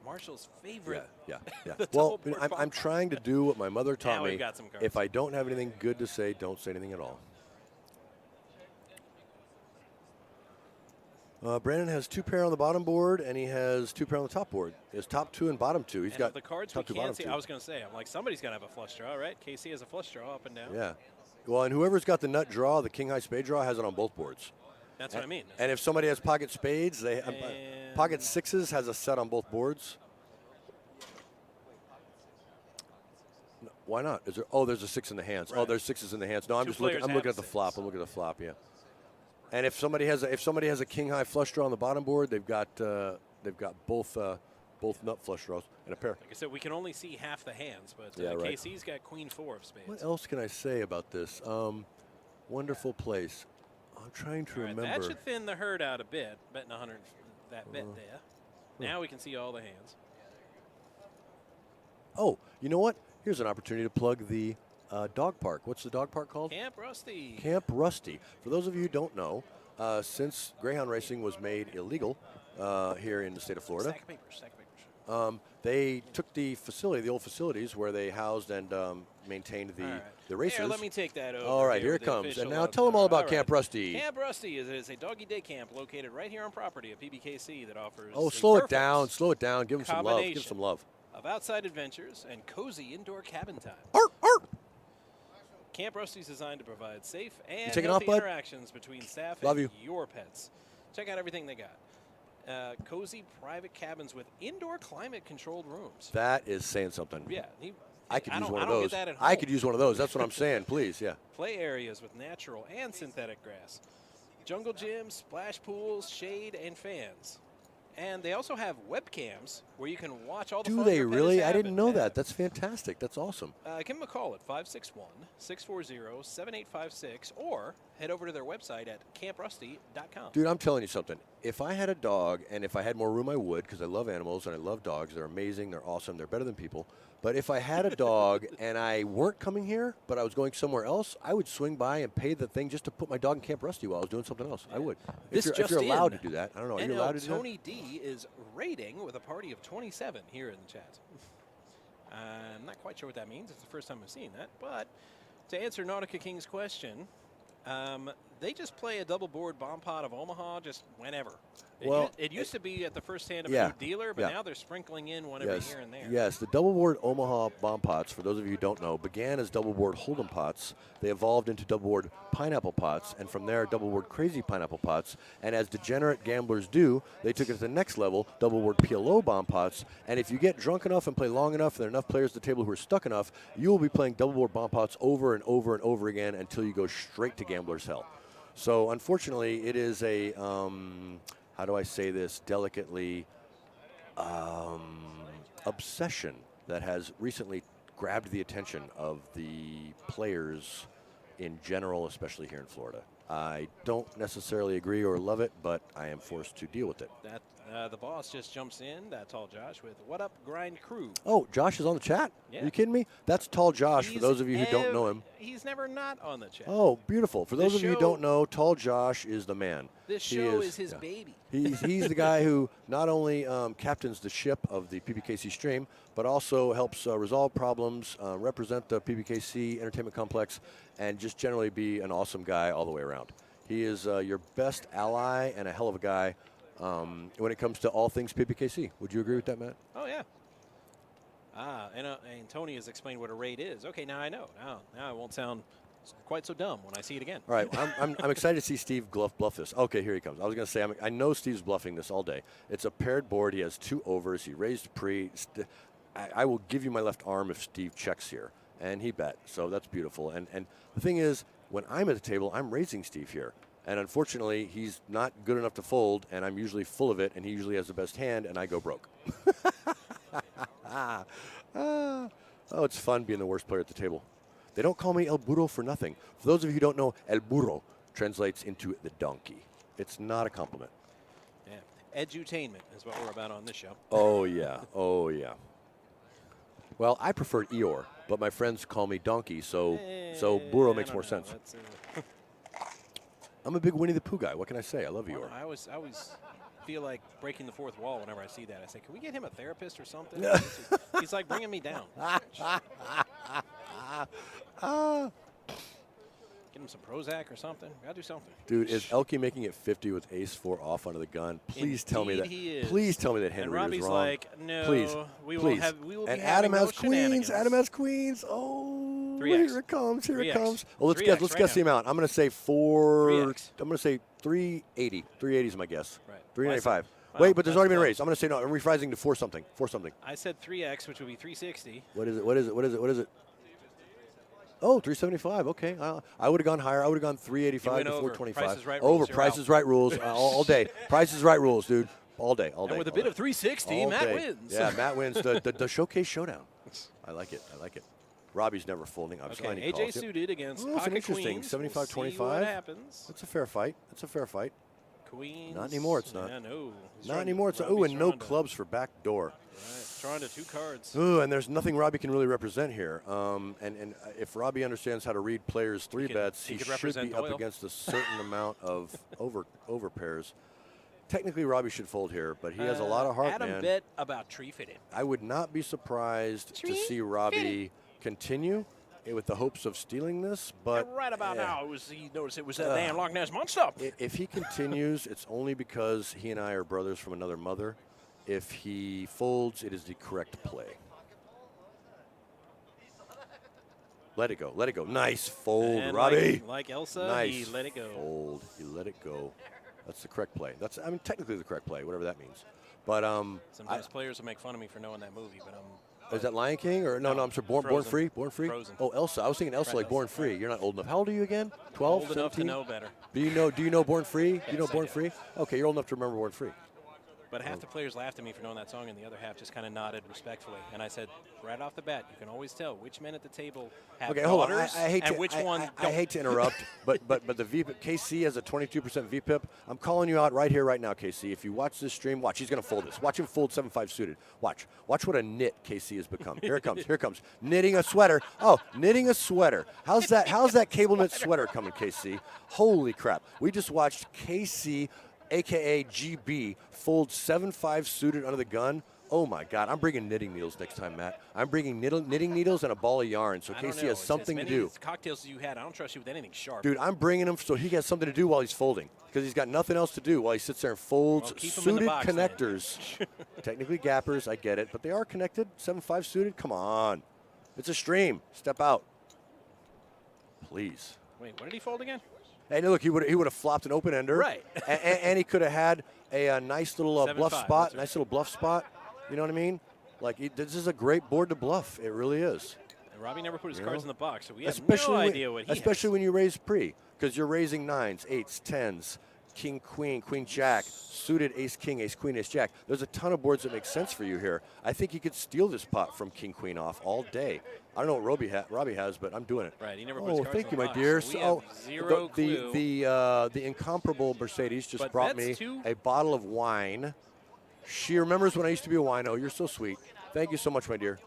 Marshall's favorite. Yeah. The Well, double board I'm bomb trying to do what my mother taught Now me. we've got some cards. If I don't have anything good to say, don't say anything at all. Brandon has 2 pair on the bottom board, and he has 2 pair on the top board. His top 2 and bottom 2. He's And got of the cards top we 2, can't bottom see. 2. I was going to say, I'm like, somebody's going to have a flush draw, right? KC has a flush draw up and down. Yeah. Well, and whoever's got the nut draw, the king high spade draw, has it on both boards. That's what I mean. And if somebody has pocket spades, And- pocket sixes has a set on both boards. No, why not? Is there? Oh, there's a 6 in the hands. Oh, Right. there's 6s in the hands. No, I'm Two just looking. players I'm have looking at the six. flop. I'm looking at the flop. Yeah. And if somebody has a king high flush draw on the bottom board, they've got both nut flush draws and a pair. Like I said, we can only see half the hands, but Yeah, right. KC's got queen 4 of spades. What else can I say about this? Wonderful place. I'm trying to All right, remember. that should thin the herd out a bit, betting 100 that bet there. Now we can see all the hands. Oh, you know what? Here's an opportunity to plug the dog park. What's the dog park called? Camp Rusty. Camp Rusty. For those of you who don't know, since greyhound racing was made illegal here in the state of Florida, Stack of papers. they took the facility, the old facilities where they housed and maintained All right. the racers. Here, let me take that over. All right, here with it the comes. And official now tell them all about right. Camp Rusty. Camp Rusty is a doggy day camp located right here on property at PBKC that offers Oh, a slow it perfect down. Slow it down. Give them some love. Give them combination some love. of outside adventures and cozy indoor cabin time. Arp, arp. Camp Rusty is designed to provide safe and taking healthy off, bud? interactions between staff Love and you. your pets. Check out everything they got. Cozy private cabins with indoor climate-controlled rooms. That is saying something. Yeah, I could I use don't- one I of don't get those. that at I home. could use one of those. That's what I'm saying. Please, yeah. Play areas with natural and synthetic grass, jungle gyms, splash pools, shade, and fans. And they also have webcams where you can watch all the Do fun they your pet is really? I having. didn't know Yeah. that. That's fantastic. That's awesome. Give them a call at 561-640-7856 or head over to their website at camprusty.com. Dude, I'm telling you something. If I had a dog and if I had more room, I would, because I love animals and I love dogs. They're amazing. They're awesome. They're better than people. But if I had a dog and I weren't coming here, but I was going somewhere else, I would swing by and pay the thing just to put my dog in Camp Rusty while I was doing something else. I would. This if just you're allowed in, to do that. I don't know. Are you NL allowed to do that? Tony D is rating with a party of 27 here in the chat. I'm not quite sure what that means. It's the first time I've seen that. But to answer Nautica King's question, they just play a double board bomb pot of Omaha just whenever. Well, it used to be at the first hand of yeah, a new dealer, but yeah. now they're sprinkling in one every here and there. Yes, the double board Omaha bomb pots, for those of you who don't know, began as double board Hold'em pots. They evolved into double board pineapple pots, and from there, double board crazy pineapple pots. And as degenerate gamblers do, they took it to the next level, double board PLO bomb pots. And if you get drunk enough and play long enough, and there are enough players at the table who are stuck enough, you will be playing double board bomb pots over and over and over again until you go straight to gambler's hell. So unfortunately, it is a, how do I say this delicately, obsession that has recently grabbed the attention of the players in general, especially here in Florida. I don't necessarily agree or love it, but I am forced to deal with it. That the boss just jumps in, that tall Josh, with "What up, grind crew?" Oh, Josh is on the chat? Yeah. Are you kidding me? That's Tall Josh, for He's those of you who don't know him. He's never not on the chat. Oh, beautiful. For those This of you who show- don't know, Tall Josh is the man. This He show is his yeah. baby. He's the guy who not only captains the ship of the PBKC stream, but also helps resolve problems, represent the PBKC entertainment complex, and just generally be an awesome guy all the way around. He is your best ally and a hell of a guy when it comes to all things PBKC. Would you agree with that, Matt? Oh, yeah. And Tony has explained what a raid is. Okay, now I know. Now it won't sound quite so dumb when I see it again. All right, I'm excited to see Steve bluff this. Okay, here he comes. I was going to say, I know Steve's bluffing this all day. It's a paired board. He has 2 overs. He raised pre. I will give you my left arm if Steve checks here. And he bet, so that's beautiful. And the thing is, when I'm at the table, I'm raising Steve here. And unfortunately, he's not good enough to fold, and I'm usually full of it, and he usually has the best hand, and I go broke. Oh, it's fun being the worst player at the table. They don't call me El Burro for nothing. For those of you who don't know, El Burro translates into the donkey. It's not a compliment. Yeah. Edutainment is what we're about on this show. Oh, yeah. Oh, yeah. Well, I preferred Eeyore, but my friends call me Donkey, so Burro makes more sense. I'm a big Winnie the Pooh guy. What can I say? I love Eeyore. I always feel like breaking the fourth wall whenever I see that. I say, can we get him a therapist or something? He's like bringing me down. Get him some Prozac or something. Gotta do something. Dude, is Elke making it 50 with ace-4 off under the gun? Please tell me that. He is. Please tell me that hand And reader Robbie's is wrong. like, no, please, we please. will be and having Adam no has queens. shenanigans. Adam has queens. Oh, 3x. here it comes. Here 3x. it comes. Oh, let's 3x guess. Let's right guess the now. amount. I'm going to say 4. 3x. I'm going to say 380. 380 is my guess. Right. 395. Well, Wait, but there's that's already been a close. raise. I'm going to say no. I'm rephrasing to 4 something. 4 something. I said 3x, which would be 360. What is it? What is it? What is it? What is it? Oh, 375. Okay. I would have gone higher. I would have gone 385 You to went over. 425. Price is Right Over. rules, you're Price out. is Right rules all day. Price is Right rules, dude. All day. All day. And with a all bid day. of 360, All Matt day. wins. Yeah, Matt wins the showcase showdown. I like it. I like it. Robbie's never folding. I'm Okay, AJ AJ suited against Oh, that's an pocket interesting queens. 75-25. We'll see what happens. That's a fair fight. That's a fair fight. Queens. Not anymore, it's not. Yeah, no. He's Not trying- anymore. It's Robbie's and no trying to- clubs for back door. Right, drawing to 2 cards. Ooh, and there's nothing Robbie can really represent here. And if Robbie understands how to read players' 3 bets, he he could should represent be up Doyle. against a certain amount of over pairs. Technically, Robbie should fold here, but he has a lot of heart, Adam man. bet about tree fitting. I would not be surprised to see Robbie continue with the hopes of stealing this, but And right about yeah. now, he noticed it was that damn Loch Ness monster. If he continues, it's only because he and I are brothers from another mother. If he folds, it is the correct play. Let it go. Let it go. Nice fold, And Robbie. like Elsa, Nice he let it go. Fold. He let it go. That's the correct play. That's technically the correct play, whatever that means. But Sometimes players will make fun of me for knowing that movie, but Is that Lion King or no? I'm sorry. Born Frozen. Free. Born Free. Frozen. Oh, Elsa. I was thinking Elsa Right, like Born Elsa. Free. You're not old enough. How old are you again? 12, Old enough to 17? know better. Do you know Born Free? Do you know Yes, I Born do. Free? Okay, you're old enough to remember Born Free. But half the players laughed at me for knowing that song, and the other half just kind of nodded respectfully. And I said, right off the bat, you can always tell which men at the table have Okay, hold on. daughters I hate and to, which one I don't. hate to interrupt, but the KC has a 22% VPIP. I'm calling you out right here, right now, KC. If you watch this stream, watch. He's going to fold this. Watch him fold 7-5 suited. Watch what a knit KC has become. Here it comes. Here it comes. Knitting a sweater. Oh, knitting a sweater. How's that cable knit sweater coming, KC? Holy crap! We just watched KC, aka GB, fold 7-5 suited under the gun. Oh my God! I'm bringing knitting needles next time, Matt. I'm bringing knitting needles and a ball of yarn, so I don't KC know. has something as to many do. of these cocktails you had, I don't trust you with anything sharp. Dude, I'm bringing him so he has something to do while he's folding because he's got nothing else to do while he sits there and folds Well, keep 'em in the suited box, then. connectors. Technically gappers, I get it, but they are connected. 7-5 suited. Come on, it's a stream. Step out, please. Wait, what did he fold again? Hey, look, he would have flopped an open ender, Right. and he could have had a nice little 7-5, bluff spot, that's right. nice little bluff spot. You know what I mean? Like this is a great board to bluff. It really is. And Robbie never put his You cards know? in the box, so we have Especially no when, idea what he especially has. when you raise pre, because you're raising 9s, 8s, 10s, king, queen, queen, jack, suited ace, king, ace, queen, ace, jack. There's a ton of boards that make sense for you here. I think you could steal this pot from king, queen off all day. I don't know what Robbie has, but I'm doing it. Right, he never puts Oh, cards thank in you, the my box, dear. so we So, have zero clue. the incomparable Mercedes just But brought that's me two- a bottle of wine. She remembers when I used to be a wino. You're so sweet. Thank you so much, my dear.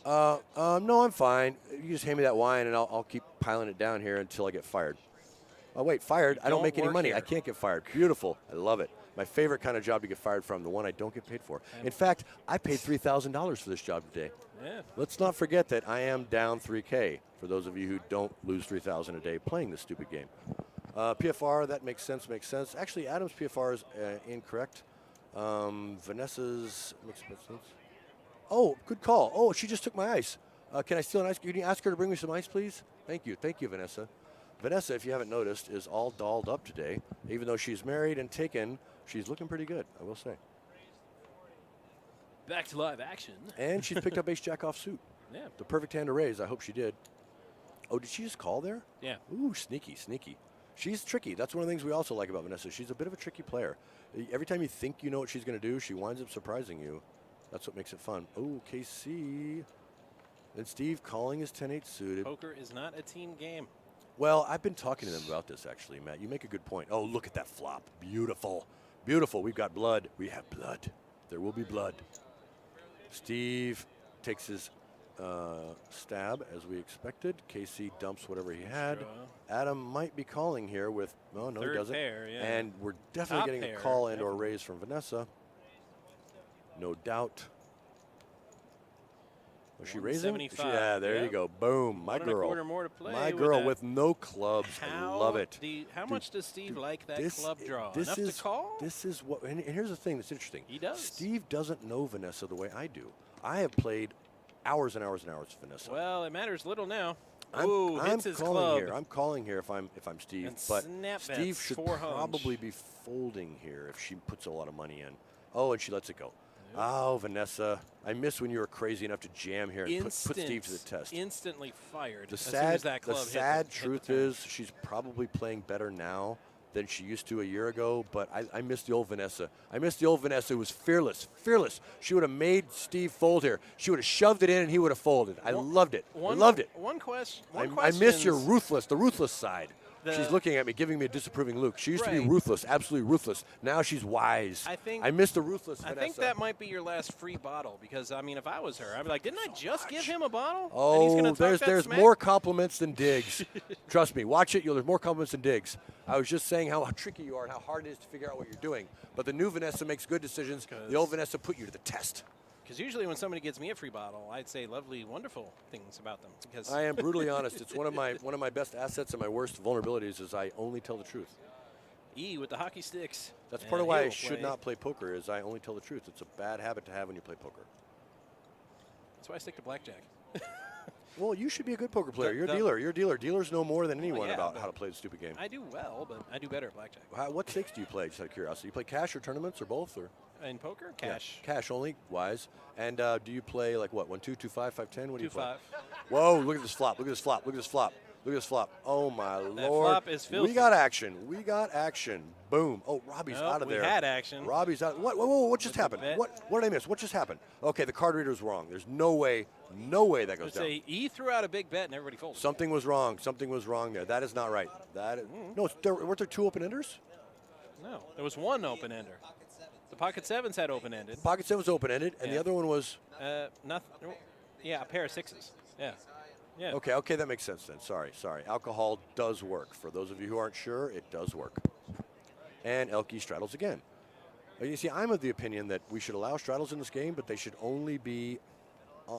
No, I'm fine. You just hand me that wine, and I'll keep piling it down here until I get fired. Oh, wait, fired? I don't don't make any work money. here. I can't get fired. Beautiful. I love it. My favorite kind of job to get fired from, the one I don't get paid for. In fact, I paid $3,000 for this job today. Yeah. Let's not forget that I am down $3K for those of you who don't lose $3,000 a day playing this stupid game. PFR, that makes sense. Actually, Adam's PFR is incorrect. Vanessa's makes sense. Oh, good call. Oh, she just took my ice. Can I steal an ice? Can you ask her to bring me some ice, please? Thank you, Vanessa. Vanessa, if you haven't noticed, is all dolled up today. Even though she's married and taken, she's looking pretty good, I will say. Back to live action. And she's picked up ace jack off suit. Yeah. The perfect hand to raise. I hope she did. Oh, did she just call there? Yeah. Ooh, sneaky. She's tricky. That's one of the things we also like about Vanessa. She's a bit of a tricky player. Every time you think you know what she's going to do, she winds up surprising you. That's what makes it fun. Oh, KC. And Steve calling his 10-8 suited. Poker is not a team game. Well, I've been talking to them about this, actually, Matt. You make a good point. Oh, look at that flop. Beautiful. Beautiful. We've got blood. We have blood. There will be blood. Steve takes his stab, as we expected. KC dumps whatever he had. Draw. Adam might be calling here with, oh, no, Third he doesn't. pair, yeah. And we're definitely Top getting pair, a call and or definitely. raise from Vanessa. No doubt. Was she raising? 175, Yeah, there you yep. go. Boom. My 1 girl.1/4 more to play. My with girl that. with no clubs. I love it. How much does Steve like that This- club draw? This Enough is, to call? This is what, and here's the thing that's interesting. He does. Steve doesn't know Vanessa the way I do. I have played hours and hours and hours with Vanessa. Well, it matters little now. I'm Hits his calling club. here. I'm calling here if I'm Steve. And But snap Steve bets, should 4 hunch. probably be folding here if she puts a lot of money in. Oh, and she lets it go. Oh, Vanessa, I miss when you were crazy enough to jam here and put Steve to the test. Instantly fired. The as soon as that club hit the truth turn. is she's probably playing better now than she used to a year ago, but I miss the old Vanessa. I miss the old Vanessa who was fearless. She would have made Steve fold here. She would have shoved it in and he would have folded. I loved it. I loved it. One question. I miss your ruthless, the ruthless side. The- She's looking at me, giving me a disapproving look. She used to be Right. ruthless, absolutely ruthless. Now she's wise. I miss the ruthless I Vanessa. think that might be your last free bottle because, I mean, if I was her, I'd be like, didn't I just give him a bottle? And he's Oh, gonna talk that there's smack? more compliments than digs. Trust me, watch it. There's more compliments than digs. I was just saying how tricky you are and how hard it is to figure out what you're doing. But the new Vanessa makes good decisions. The old Vanessa put you to the test. Because usually when somebody gives me a free bottle, I'd say lovely, wonderful things about them. Because I am brutally honest. It's one of my best assets and my worst vulnerabilities is I only tell the truth. E with the hockey sticks. That's and part of why I he'll should play. not play poker is I only tell the truth. It's a bad habit to have when you play poker. That's why I stick to blackjack. Well, you should be a good poker player. The- You're a the- dealer. You're a dealer. Dealers know more than anyone yeah, about but how to play the stupid game. I do well, but I do better at blackjack. What stakes do you play, just out of curiosity? You play cash or tournaments or both? Or in poker? Cash. Yeah, cash only, wise. And do you play like what? 1-2, 2-5, 5-10? What do you play? 2-5. Whoa, look at this flop. Look at this flop. Look at this flop. Look at this flop. Oh, my Lord. Flop is filthy. We got action. We got action. Boom. Oh, Robbie's Nope, out of there. We had action. Robbie's out. What just happened? bet. What did I miss? What just happened? Okay, the card reader's wrong. There's no way that goes down. He threw out a big bet and everybody folded. Something was wrong. Something was wrong there. That is not right. That is, no, weren't there 2 open-enders? No, there was 1 open-ender. The pocket sevens had open-ended. Pocket 7 was open-ended, and Yeah. the other one was... Nothing. Yeah, a pair of 6s. Yeah. Yeah. Okay, that makes sense then. Sorry. Alcohol does work. For those of you who aren't sure, it does work. And Elke straddles again. You see, I'm of the opinion that we should allow straddles in this game, but they should only be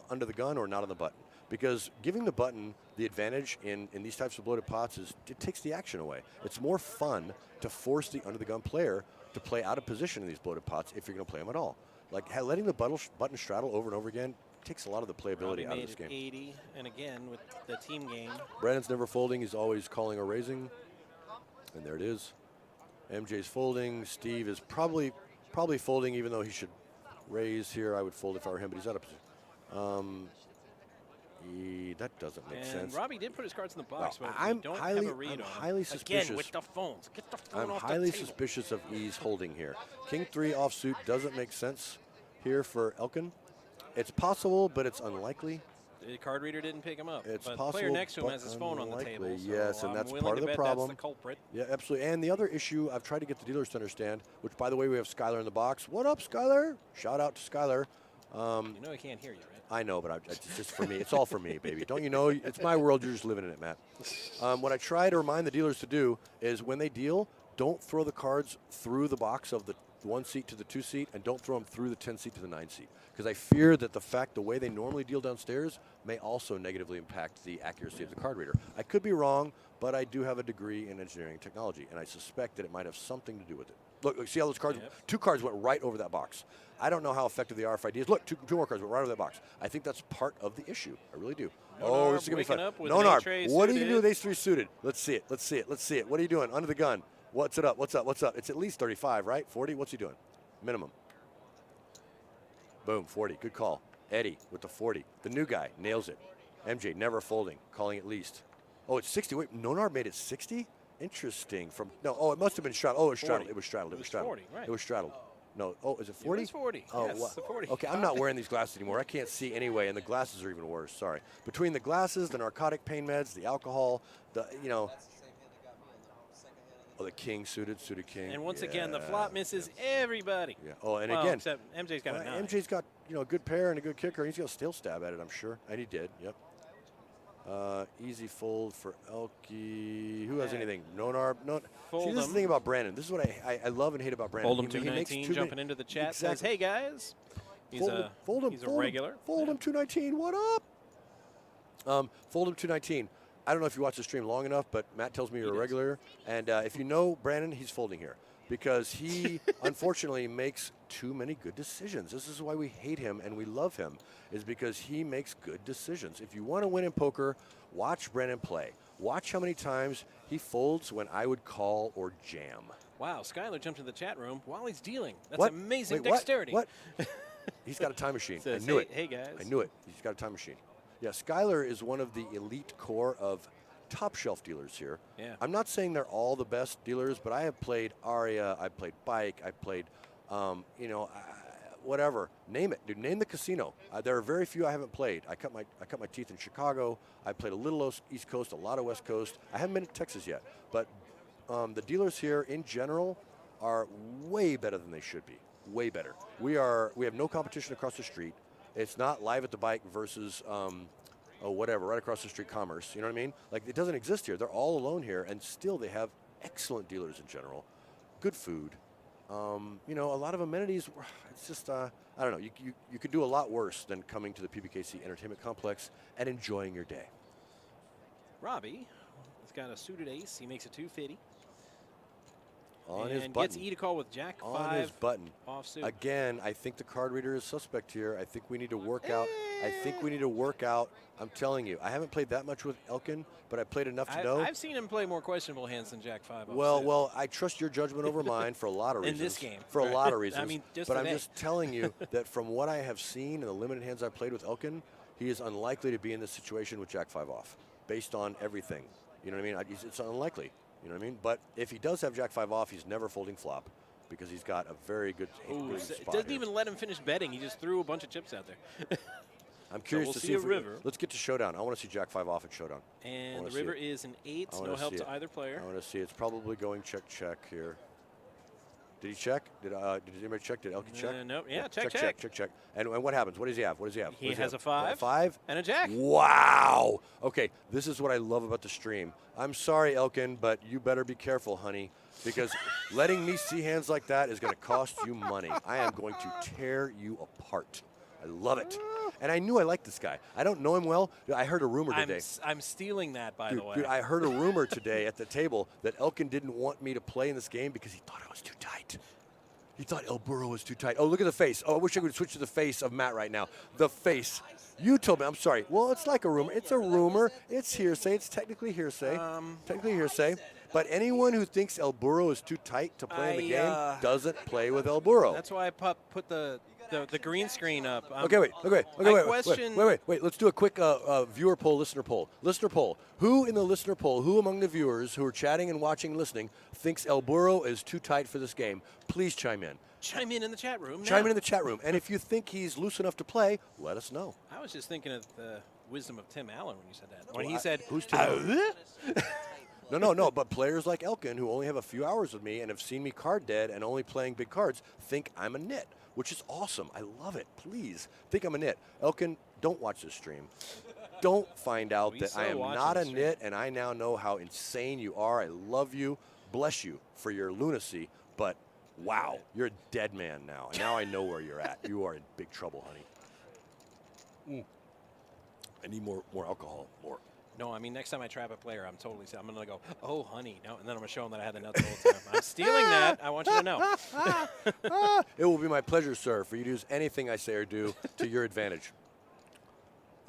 under the gun or not on the button. Because giving the button the advantage in these types of bloated pots it takes the action away. It's more fun to force the under the gun player to play out of position in these bloated pots if you're going to play them at all. Like letting the button straddle over and over again takes a lot of the playability out of this game. 80, and again with the team game. Brandon's never folding. He's always calling or raising. And there it is. MJ's folding. Steve is probably folding, even though he should raise here. I would fold if I were him, but he's out of position. That doesn't make sense. Robbie did put his cards in the box, Well, but I'm we don't highly- have a read I'm on highly him. suspicious. Again, with the phones. Get the phone I'm off highly the table. suspicious of E's holding here. King 3 offsuit doesn't make sense here for Elkin. It's possible, but it's unlikely. The card reader didn't pick him up. It's but possible, the player next to him but has his phone on the table. unlikely. So Yes, and I'm that's willing part to of the bet problem. That's the culprit. Yeah, absolutely. And the other issue I've tried to get the dealers to understand, which, by the way, we have Skylar in the box. What up, Skylar? Shout out to Skylar. You know he can't hear you, right? I know, but it's just for me. It's all for me, baby. Don't you know? It's my world. You're just living in it, Matt. What I try to remind the dealers to do is when they deal, don't throw the cards through the box of the 1 seat to the 2 seat, and don't throw them through the 10 seat to the 9 seat. Because I fear that the way they normally deal downstairs may also negatively impact the accuracy of the card reader. I could be wrong, but I do have a degree in engineering technology, and I suspect that it might have something to do with it. Look, see how those cards, Yep. 2 cards went right over that box. I don't know how effective the RFID is. Look, two more cards went right over that box. I think that's part of the issue. I really do. Nonarb This is going to be waking fun. up with an Nonarb, A-tray what are you suited. doing with ace-3 suited? Let's see it. What are you doing? Under the gun. What's it up? What's up? It's at least 35, right? 40? What's he doing? Minimum. Boom, 40. Good call. Eddie with the 40. The new guy nails it. MJ never folding, calling at least. Oh, it's 60. Wait, Nonarb made it 60? Interesting. It must have been straddled. Oh, it was straddled. 40. It was straddled. It was 40, right. It was straddled. No. Oh, is it 40? It was 40. Oh, yes, what? the 40. Okay, I'm not wearing these glasses anymore. I can't see anyway, and the glasses are even worse. Sorry. Between the glasses, the narcotic pain meds, the alcohol, the king suited king. And once again, the flop misses everybody. Yeah. Oh, and Well, again, except MJ's got a 9. MJ's got a good pair and a good kicker. He's got a still stab at it, I'm sure, and he did. Yep. Easy fold for Elke. Who has anything? Nonarb. No. Fold See, this is the thing about Brandon. This is what I love and hate about Brandon. Fold him He makes 219, too many- jumping into the chat. Exactly. Says, hey, guys. He's Fold him. He's a regular. Fold him 219. What up? Fold him 219. I don't know if you watch the stream long enough, but Matt tells me you're a regular. And if you know Brandon, he's folding here because he unfortunately makes too many good decisions. This is why we hate him and we love him, is because he makes good decisions. If you want to win in poker, watch Brandon play. Watch how many times he folds when I would call or jam. Wow, Skylar jumped into the chat room while he's dealing. That's What? amazing Wait, what? dexterity. What? He's got a time machine. Says, I knew it. Hey, guys. I knew it. He's got a time machine. Yeah, Skylar is one of the elite core of top shelf dealers here. Yeah. I'm not saying they're all the best dealers, but I have played Aria, I've played Bike, I've played, whatever. Name it, dude. Name the casino. There are very few I haven't played. I cut my teeth in Chicago. I played a little East Coast, a lot of West Coast. I haven't been to Texas yet, but the dealers here in general are way better than they should be. Way better. We have no competition across the street. It's not live at the Bike versus whatever, right across the street Commerce. You know what I mean? Like, it doesn't exist here. They're all alone here, and still they have excellent dealers in general. Good food. A lot of amenities. It's just, I don't know. You could do a lot worse than coming to the PBKC Entertainment Complex and enjoying your day. Robbie has got a suited ace. He makes it 250. On his and button. gets E to call with Jack 5 On his button. offsuit. Again, I think the card reader is suspect here. I think we need to work out. I'm telling you, I haven't played that much with Elkin, but I played enough to know. I've seen him play more questionable hands than Jack 5 offsuit. Well, I trust your judgment over mine for a lot of reasons. In this game. For a Right. lot of reasons. I mean, just but I'm today. just telling you that from what I have seen in the limited hands I've played with Elkin, he is unlikely to be in this situation with Jack 5 off, based on everything. You know what I mean? It's unlikely. You know what I mean? But if he does have Jack 5 off, he's never folding flop because he's got a very good Ooh, spot it doesn't here. even let him finish betting. He just threw a bunch of chips out there. I'm curious we'll to see see a if river. Let's get to showdown. I want to see Jack 5 off at showdown. And wanna the see river it. is an 8, I no wanna help see to it. either player. I want to see. It's probably going check here. Did he check? Did anybody check? Did Elkin check? No. Yeah, check. And what happens? What does he have? He has a 5. 5? And a Jack. Wow. Okay, this is what I love about the stream. I'm sorry, Elkin, but you better be careful, honey, because letting me see hands like that is going to cost you money. I am going to tear you apart. I love it. And I knew I liked this guy. I don't know him well. I heard a rumor today. I'm stealing that, by the way. Dude, I heard a rumor today at the table that Elkin didn't want me to play in this game because he thought I was too tight. He thought El Burro was too tight. Oh, look at the face. Oh, I wish I could switch to the face of Matt right now. The face. You told me. I'm sorry. Well, it's like a rumor. It's a rumor. It's hearsay. It's technically hearsay. Technically hearsay. But anyone who thinks El Burro is too tight to play in the game doesn't play with El Burro. That's why I put the green screen up. Okay, wait. Let's do a quick viewer poll, listener poll. Listener poll. Who in the listener poll, who among the viewers who are chatting and watching and listening, thinks El Burro is too tight for this game? Please chime in. Chime in the chat room. Chime now. in the chat room. And if you think he's loose enough to play, let us know. I was just thinking of the wisdom of Tim Allen when you said that. When he said, Who's Tim Allen? No, but players like Elkin who only have a few hours with me and have seen me card dead and only playing big cards think I'm a nit, which is awesome. I love it. Please think I'm a nit. Elkin, don't watch this stream. Don't find out that I am not a nit, and I now know how insane you are. I love you. Bless you for your lunacy, but wow, you're a dead man now. And now I know where you're at. You are in big trouble, honey. I need more alcohol. More. no, I mean, next time I trap a player, I'm going to go, oh, honey. No, and then I'm going to show him that I had the nuts the whole time. I'm stealing that. I want you to know. It will be my pleasure, sir, for you to use anything I say or do to your advantage.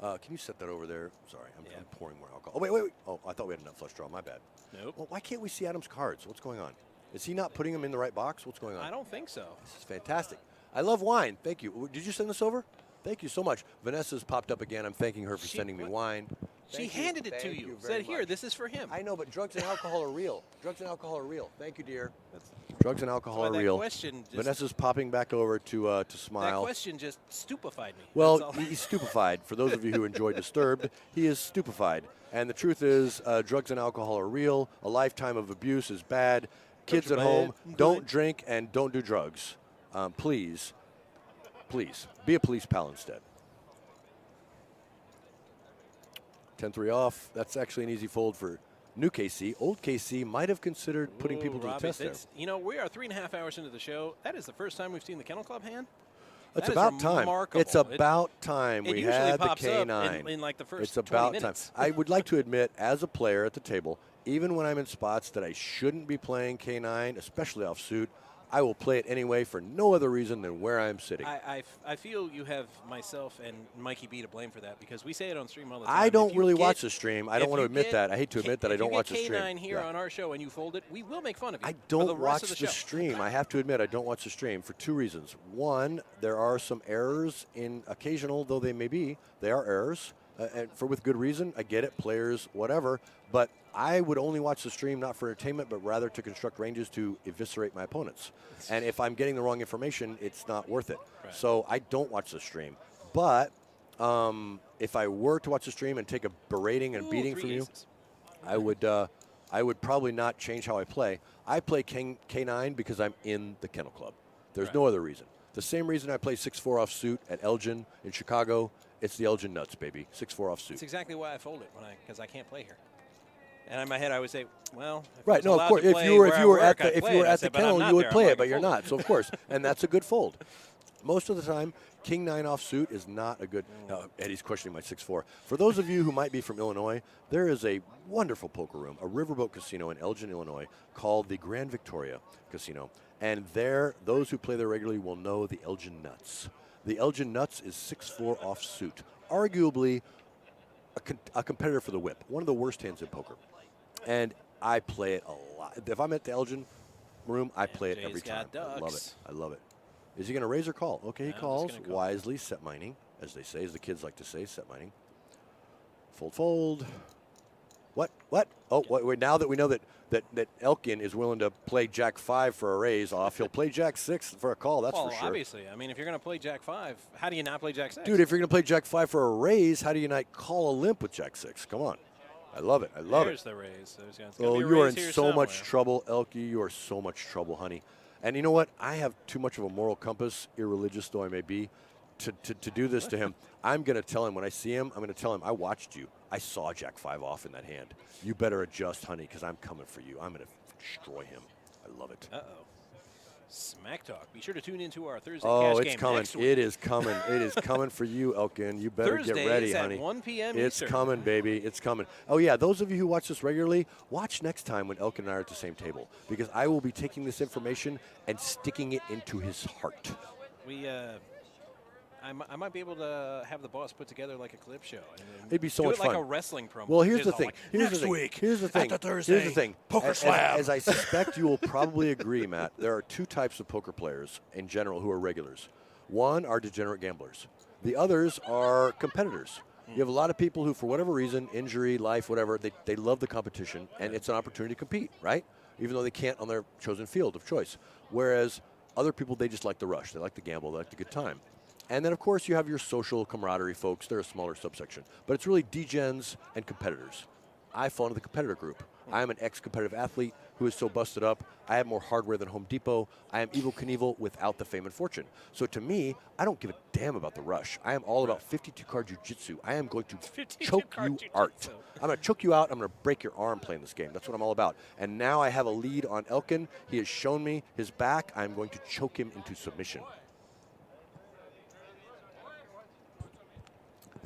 Can you set that over there? Sorry, I'm pouring more alcohol. Oh, wait. Oh, I thought we had a nut flush draw. My bad. Nope. Well, why can't we see Adam's cards? What's going on? Is he not putting them in the right box? What's going on? I don't think so. This is fantastic. I love wine. Thank you. Did you send this over? Thank you so much. Vanessa's popped up again. I'm thanking her for sending me wine. She handed it to you. very Said, here, much. this is for him. I know, but drugs and alcohol are real. Drugs and alcohol are real. Thank you, dear. Drugs and alcohol That's are why that real. question just- Vanessa's popping back over to smile. That question just stupefied me. Well, That's all. he's stupefied. For those of you who enjoy Disturbed, he is stupefied. And the truth is, drugs and alcohol are real. A lifetime of abuse is bad. Kids at home, don't drink and don't do drugs. Please, be a police pal instead. 10-3 off. That's actually an easy fold for new KC. Old KC might have considered putting people to the Robbie, test there. you know, we are 3.5 hours into the show. That is the first time we've seen the Kennel Club hand. It's That is about time. remarkable. It's about time it we usually had the pops up K9. in like the first It's 20 about minutes. time. I would like to admit, as a player at the table, even when I'm in spots that I shouldn't be playing K9, especially offsuit, I will play it anyway for no other reason than where I'm sitting. I feel you have myself and Mikey B to blame for that because we say it on stream all the time. I don't If you really get- watch the stream. I don't if want to you admit get that. I hate to admit that I don't watch the If stream. you get K9 here Yeah. on our show and you fold it, we will make fun of you. I for don't the watch rest of the show. stream. I have to admit, I don't watch the stream for two reasons. One, there are some errors in occasional, though they may be. They are errors, and with good reason. I get it, players, whatever. But I would only watch the stream not for entertainment, but rather to construct ranges to eviscerate my opponents. And if I'm getting the wrong information, it's not worth it. Right. So I don't watch the stream. But if I were to watch the stream and take a berating and beating 3 from you, aces. I would probably not change how I play. I play K9 because I'm in the Kennel Club. There's no other reason. The same reason I play 6-4 offsuit at Elgin in Chicago. It's the Elgin Nuts, baby. 6-4 offsuit. That's exactly why I fold it because I can't play here. And in my head, I would say, well, if I Right, was no, of allowed course. to If play you were where I work, at I'd the play it. I said, but I'm kennel, not you would there. play I'm it, but not you're gonna not. So of course, and that's a good fold. Most of the time, king 9 offsuit is not a good. Eddie's questioning my 6-4. For those of you who might be from Illinois, there is a wonderful poker room, a riverboat casino in Elgin, Illinois, called the Grand Victoria Casino. And there, those who play there regularly will know the Elgin Nuts. The Elgin Nuts is 6-4 offsuit, arguably a competitor for the whip, one of the worst hands in poker. And I play it a lot. If I'm at the Elgin room, I play it every time. I love it. I love it. Is he going to raise or call? Okay, he calls. Wisely, set mining, as they say, as the kids like to say, set mining. Fold, fold. What? Oh, wait, now that we know that Elkin is willing to play Jack 5 for a raise off, he'll play Jack 6 for a call, that's for sure. Well, obviously. I mean, if you're going to play Jack 5, how do you not play Jack 6? Dude, if you're going to play Jack 5 for a raise, how do you not call a limp with Jack 6? Come on. I love it. I love There's it. the raise. Oh, you are in so much trouble, Elkie. You are so much trouble, honey. And you know what? I have too much of a moral compass, irreligious though I may be, to do this to him. I'm going to tell him when I see him, I'm going to tell him, I watched you. I saw Jack 5 off in that hand. You better adjust, honey, because I'm coming for you. I'm going to destroy him. I love it. Uh-oh. Smack Talk. Be sure to tune into our Thursday cash game it's coming. next week. It is coming. It is coming for you, Elkin. You better Thursday get ready, is honey. At 1 p.m. It's Eastern. coming, baby. It's coming. Oh, yeah, those of you who watch this regularly, watch next time when Elkin and I are at the same table, because I will be taking this information and sticking it into his heart. I might be able to have the boss put together like a clip show. And It'd be so do much it like fun. a wrestling promo. Well, here's the Just thing. like, Here's next the thing. week, Here's the thing. at the Thursday Here's the thing. Poker Slam. As I suspect you will probably agree, Matt, there are two types of poker players in general who are regulars. One are degenerate gamblers. The others are competitors. You have a lot of people who, for whatever reason, injury, life, whatever, they love the competition, and it's an opportunity to compete, right? Even though they can't on their chosen field of choice. Whereas other people, they just like the rush. They like the gamble. They like the good time. And then, of course, you have your social camaraderie folks. They're a smaller subsection. But it's really degens and competitors. I fall into the competitor group. I am an ex-competitive athlete who is so busted up. I have more hardware than Home Depot. I am Evel Knievel without the fame and fortune. So to me, I don't give a damn about the rush. I am all about 52-card jiu-jitsu. I am going to choke you out. I'm going to choke you out. I'm going to break your arm playing this game. That's what I'm all about. And now I have a lead on Elkin. He has shown me his back. I'm going to choke him into submission.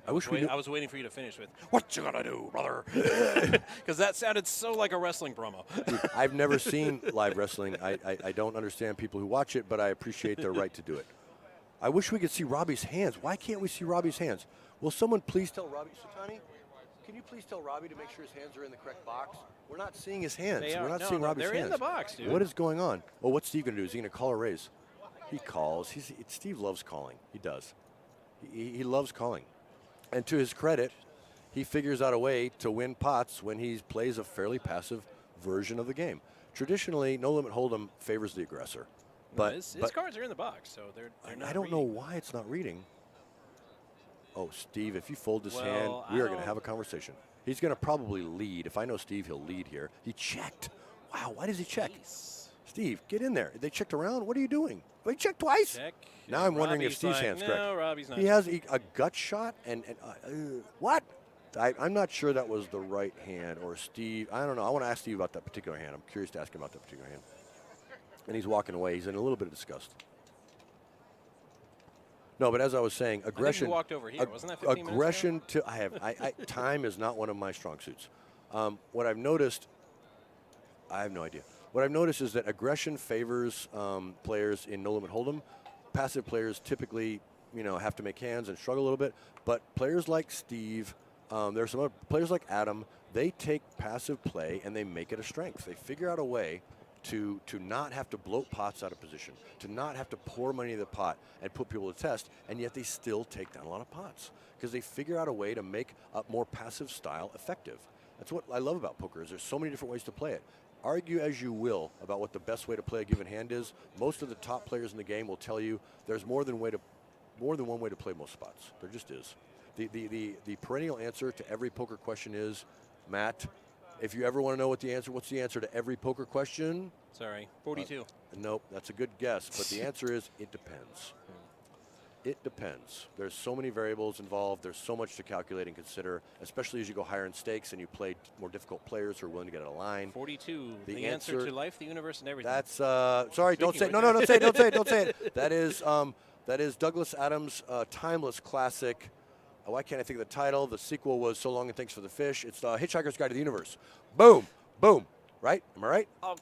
I was waiting for you to finish with, what you gonna do, brother? Because that sounded so like a wrestling promo. Dude, I've never seen live wrestling. I don't understand people who watch it, but I appreciate their right to do it. I wish we could see Robbie's hands. Why can't we see Robbie's hands? Will someone please tell Robbie, Sutani, can you please tell Robbie to make sure his hands are in the correct box? We're not seeing his hands. We're not seeing Robbie's hands. They're in the box, dude. What is going on? Oh, what's Steve going to do? Is he going to call or raise? He calls. Steve loves calling. He does. He loves calling. And to his credit, he figures out a way to win pots when he plays a fairly passive version of the game. Traditionally, No Limit Hold'em favors the aggressor. But his cards are in the box, so they're not I don't know why it's not reading. Oh, Steve, if you fold this hand, we are going to have a conversation. He's going to probably lead. If I know Steve, he'll lead here. He checked. Wow, why does he check? Steve, get in there. They checked around. What are you doing? Well, he checked twice. Check. Now I'm wondering if Steve's hand's correct. No, Robbie's not. He has a gut shot and what? I'm not sure that was the right hand or Steve. I don't know. I want to ask Steve about that particular hand. I'm curious to ask him about that particular hand. And he's walking away. He's in a little bit of disgust. No, but as I was saying, aggression. I think you walked over here. Wasn't that 15 aggression minutes ago? Time is not one of my strong suits. What I've noticed, I have no idea. What I've noticed is that aggression favors players in No Limit Hold'em. Passive players typically, have to make hands and struggle a little bit. But players like Steve, there are some other players like Adam. They take passive play and they make it a strength. They figure out a way to not have to bloat pots out of position, to not have to pour money in the pot and put people to test, and yet they still take down a lot of pots because they figure out a way to make a more passive style effective. That's what I love about poker is there's so many different ways to play it. Argue as you will about what the best way to play a given hand is. Most of the top players in the game will tell you there's more than one way to play most spots. There just is. The perennial answer to every poker question is, Matt, if you ever want to know what's the answer to every poker question? Sorry, 42. Nope, that's a good guess, but the answer is it depends. It depends. There's so many variables involved. There's so much to calculate and consider, especially as you go higher in stakes and you play more difficult players who are willing to get out of line. 42. The answer to life, the universe, and everything. That's sorry. Don't say it. No. Don't say it. Don't say it. Don't say it. That is That is Douglas Adams' timeless classic. Why can't I think of the title? The sequel was So Long and Thanks for the Fish. It's Hitchhiker's Guide to the Universe. Boom, boom. Right? Am I right? I'll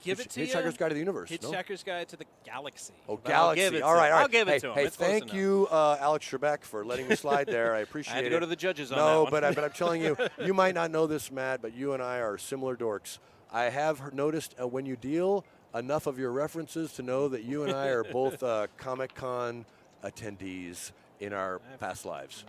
give it to you. Hitchhiker's Guide to the Universe. Hitchhiker's Guide to the Galaxy. Oh, But I'll Galaxy. give it all to right, him. all right. I'll give it to him. Hey, It's close thank enough. you, Alex Trebek, for letting me slide there. I appreciate I had to it. go to the judges on that No, one. but I'm telling you, you might not know this, Matt, but you and I are similar dorks. I have noticed when you deal enough of your references to know that you and I are both Comic-Con attendees in our past lives.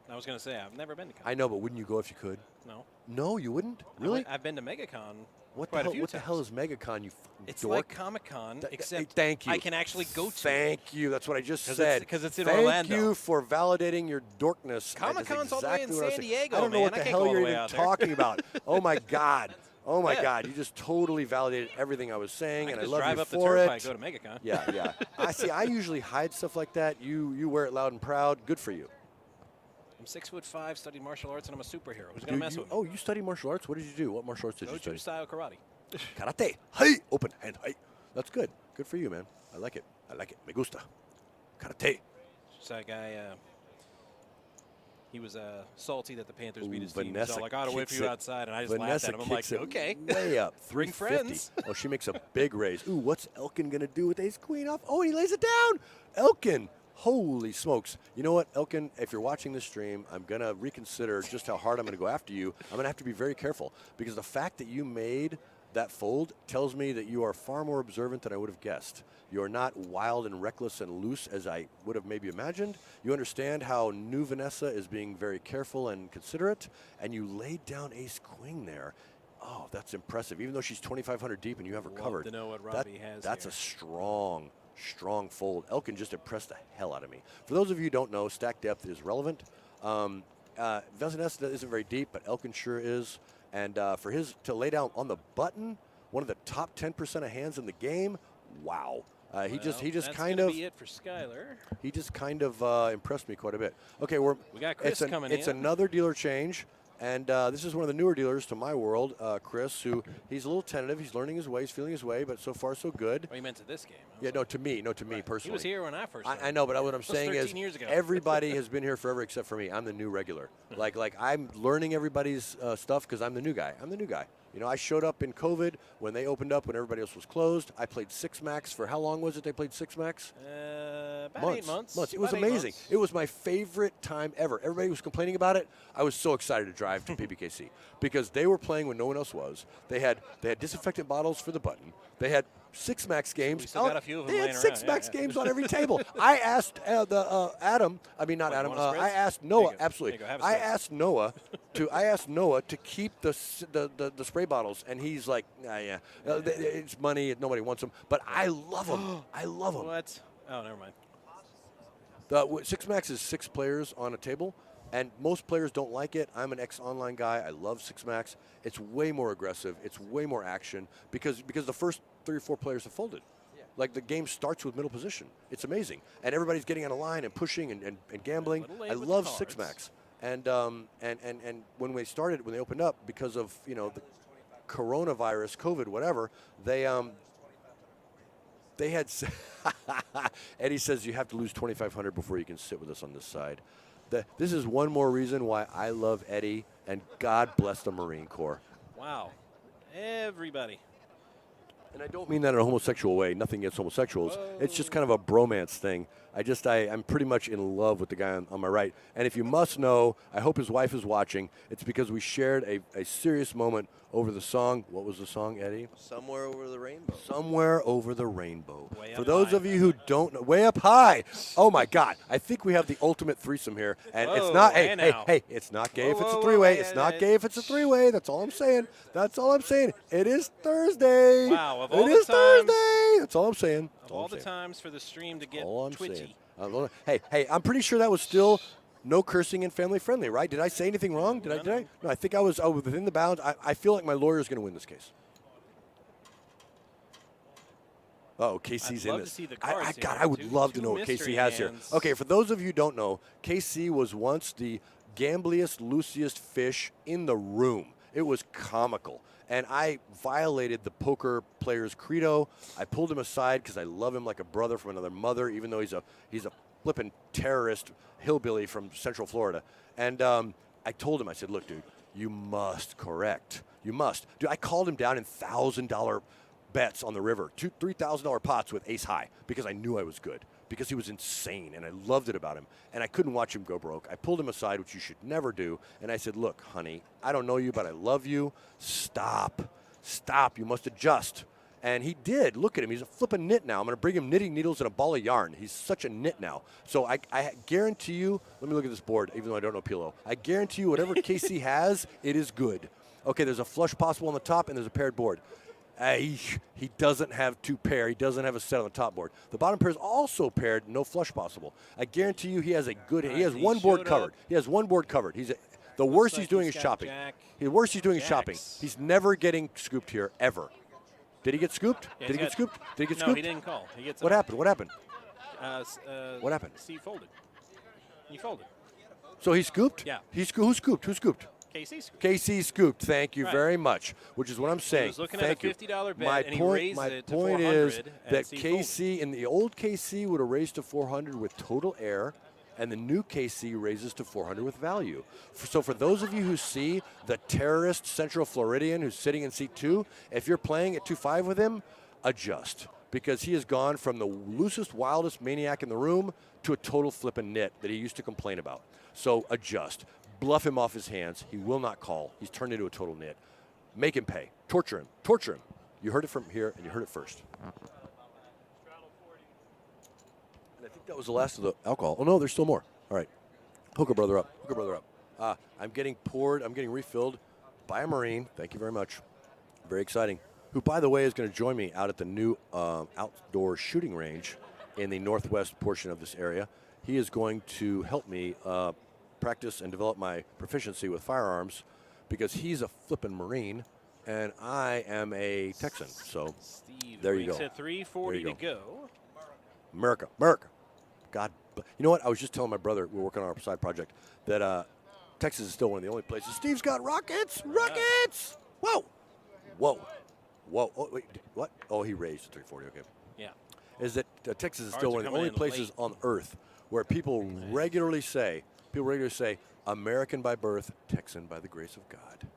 I was going to say, I've never been to Comic-Con. I know, but wouldn't you go if you could? No. No, you wouldn't? Really? I've been to MegaCon What quite the a few hell? What the times. hell is MegaCon? You fucking It's dork. like Comic-Con, except thank you. I can actually go to Thank you. That's what I just 'Cause said. because it's in Thank Orlando. you for validating your dorkness. That is Comic-Con's all the way in exactly what I was San saying. Diego, I don't know man. what I the can't hell go all you're the way even out there. talking about. Oh my God. Oh my Yeah. God. You just totally validated everything I was saying, I and can I just love drive you up the for turnpike, it. go to MegaCon. Yeah, yeah. I usually hide stuff like that. You wear it loud and proud. Good for you. I'm 6'5", studied martial arts, and I'm a superhero. Who's going to mess with me? Oh, you study martial arts? What did you do? What martial arts did you Goju study? style karate. Karate. Hey, open hand. Hey. That's good. Good for you, man. I like it. I like it. Me gusta. Karate. So that guy, he was salty that the Panthers beat his team. He's Vanessa all like, I ought to wait for kicks you it. outside. And I just Vanessa laughed at him. I'm like, kicks it okay. way up. Bring 350. friends. Oh, she makes a big raise. Ooh, what's Elkin going to do with ace queen off? Oh, he lays it down. Elkin. Holy smokes. You know what, Elkin, if you're watching this stream, I'm going to reconsider just how hard I'm going to go after you. I'm going to have to be very careful because the fact that you made that fold tells me that you are far more observant than I would have guessed. You're not wild and reckless and loose as I would have maybe imagined. You understand how new Vanessa is being very careful and considerate, and you laid down ace-queen there. Oh, that's impressive. Even though she's 2,500 deep and you have her Love covered. to know what Robbie has That's here. a strong fold. Elkin just impressed the hell out of me. For those of you who don't know, stack depth is relevant. Vanessa isn't very deep, but Elkin sure is. And for his to lay down on the button, one of the top 10% of hands in the game, wow. He just that's kind gonna of be it for Skyler. he just kind of impressed me quite a bit. Okay, We got Chris coming It's in. another dealer change, and this is one of the newer dealers to my world, Chris. Who he's a little tentative. He's learning his way. He's feeling his way, but so far so good. Oh, you meant to this game. Yeah, no, to me personally. He was here when I first started. I know, but what I'm was saying 13 is years ago. everybody has been here forever except for me. I'm the new regular. like I'm learning everybody's stuff because I'm the new guy. I'm the new guy. You know, I showed up in COVID when they opened up when everybody else was closed. I played 6 max for how long was it they played 6 max? About 8 months. It was About 8 amazing. months. It was my favorite time ever. Everybody was complaining about it. I was so excited to drive to PBKC because they were playing when no one else was. They had disinfectant bottles for the button. They had 6 max games. We still got a few of them They had laying 6 around. max Yeah. games on every table. I asked Adam. I mean, not What, you Adam. want a spritz? I asked There Noah. you go. Absolutely. There you go. Have a I spritz. asked Noah to keep the spray bottles, and he's like, yeah, it's money. Nobody wants them. But I love them. I love them. What? Oh, never mind. The 6 max is 6 players on a table, and most players don't like it. I'm an ex-online guy. I love 6 max. It's way more aggressive. It's way more action because the first 3 or 4 players have folded. Like the game starts with middle position. It's amazing, and everybody's getting on a line and pushing and gambling. Little late I with the love cards. 6 max, and when they opened up because of the coronavirus, COVID, whatever, they had. Eddie says you have to lose 2,500 before you can sit with us on this side. This is one more reason why I love Eddie, and God bless the Marine Corps. Wow. Everybody. And I don't mean that in a homosexual way. Nothing against homosexuals. It's just kind of a bromance thing. I'm pretty much in love with the guy on my right. And if you must know, I hope his wife is watching. It's because we shared a serious moment over the song. What was the song, Eddie? Somewhere over the rainbow. Somewhere Over the Rainbow. Way For up those high. of you who don't know, way up high. Oh my God! I think we have the ultimate threesome here, and it's Whoa, not. hey Hey, now. it's not gay if Whoa, it's a whoa, three-way. whoa, It's hey, not hey. gay if it's a three-way. That's all I'm saying. That's all I'm saying. It is Thursday. Wow, of all It the is times- Thursday. That's all I'm saying. That's Of all I'm the saying. times for the stream to get All I'm twitchy. saying. Hey, I'm pretty sure that was still no cursing and family friendly, right? Did I say anything wrong? Did I? No, I think I was within the bounds. I feel like my lawyer is going to win this case. Oh, KC's I'd in love this. to see the cards God, here. I would Two- love to two know what KC mystery has here. hands. Okay, for those of you who don't know, KC was once the gambliest, loosiest fish in the room. It was comical. And I violated the poker player's credo. I pulled him aside because I love him like a brother from another mother, even though he's a flippin' terrorist hillbilly from Central Florida. And I told him, I said, look, dude, you must correct. You must. Dude, I called him down in $1,000 bets on the river, $3,000 pots with ace high because I knew I was good, because he was insane, and I loved it about him, and I couldn't watch him go broke. I pulled him aside, which you should never do, and I said, look, honey, I don't know you, but I love you. Stop. You must adjust. And he did. Look at him. He's a flippin' knit now. I'm going to bring him knitting needles and a ball of yarn. He's such a knit now. So I guarantee you, let me look at this board, even though I don't know PLO. I guarantee you whatever KC has, it is good. Okay, there's a flush possible on the top, and there's a paired board. He doesn't have two pair. He doesn't have a set on the top board. The bottom pair is also paired, no flush possible. I guarantee you he has a good, he has one board covered. He has one board covered. The worst he's doing is chopping. The worst he's doing is chopping. He's never getting scooped here, ever. Did he get scooped? Yeah, Did he get scooped? Did he get scooped? No, he didn't call. He gets what happened? What happened? What happened? Steve folded. He folded. So he scooped? Yeah. Who scooped? Who scooped? KC scooped. KC scooped. Thank you very much. Which is what I'm saying. He was looking Thank at a $50 bet, my and he point, raised my it to point 400. is that Steve KC in the old KC would have raised to 400 with total air, and the new KC raises to 400 with value. So for those of you who see the terrorist Central Floridian who's sitting in seat 2, if you're playing at 2-5 with him, adjust, because he has gone from the loosest, wildest maniac in the room to a total flippin' nit that he used to complain about. So adjust. Bluff him off his hands. He will not call. He's turned into a total nit. Make him pay. Torture him. Torture him. You heard it from here, and you heard it first. And I think that was the last of the alcohol. Oh, no, there's still more. All right. Hook a brother up. Hook a brother up. I'm getting poured. I'm getting refilled by a Marine. Thank you very much. Very exciting. Who, by the way, is going to join me out at the new outdoor shooting range in the northwest portion of this area. He is going to help me practice and develop my proficiency with firearms, because he's a flippin' Marine and I am a Texan. So Steve, there you go. At 3:40 to go. America. God, you know what? I was just telling my brother, we're working on our side project, that Texas is still one of the only places. Steve's got rockets. Whoa. Oh, wait, what? Oh, he raised to 340. Okay. Yeah. Is that Texas is Cards still are one of the coming only in places late. on Earth where people regularly say, American by birth, Texan by the grace of God.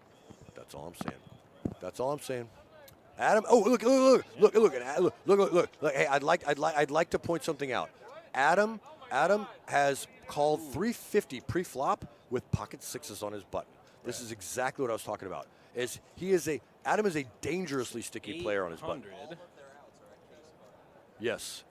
That's all I'm saying. Adam, oh, look. Hey, I'd like to point something out. Adam has called 350 pre-flop with pocket sixes on his button. This is exactly what I was talking about. Adam is a dangerously sticky player on his button. 800. Yes.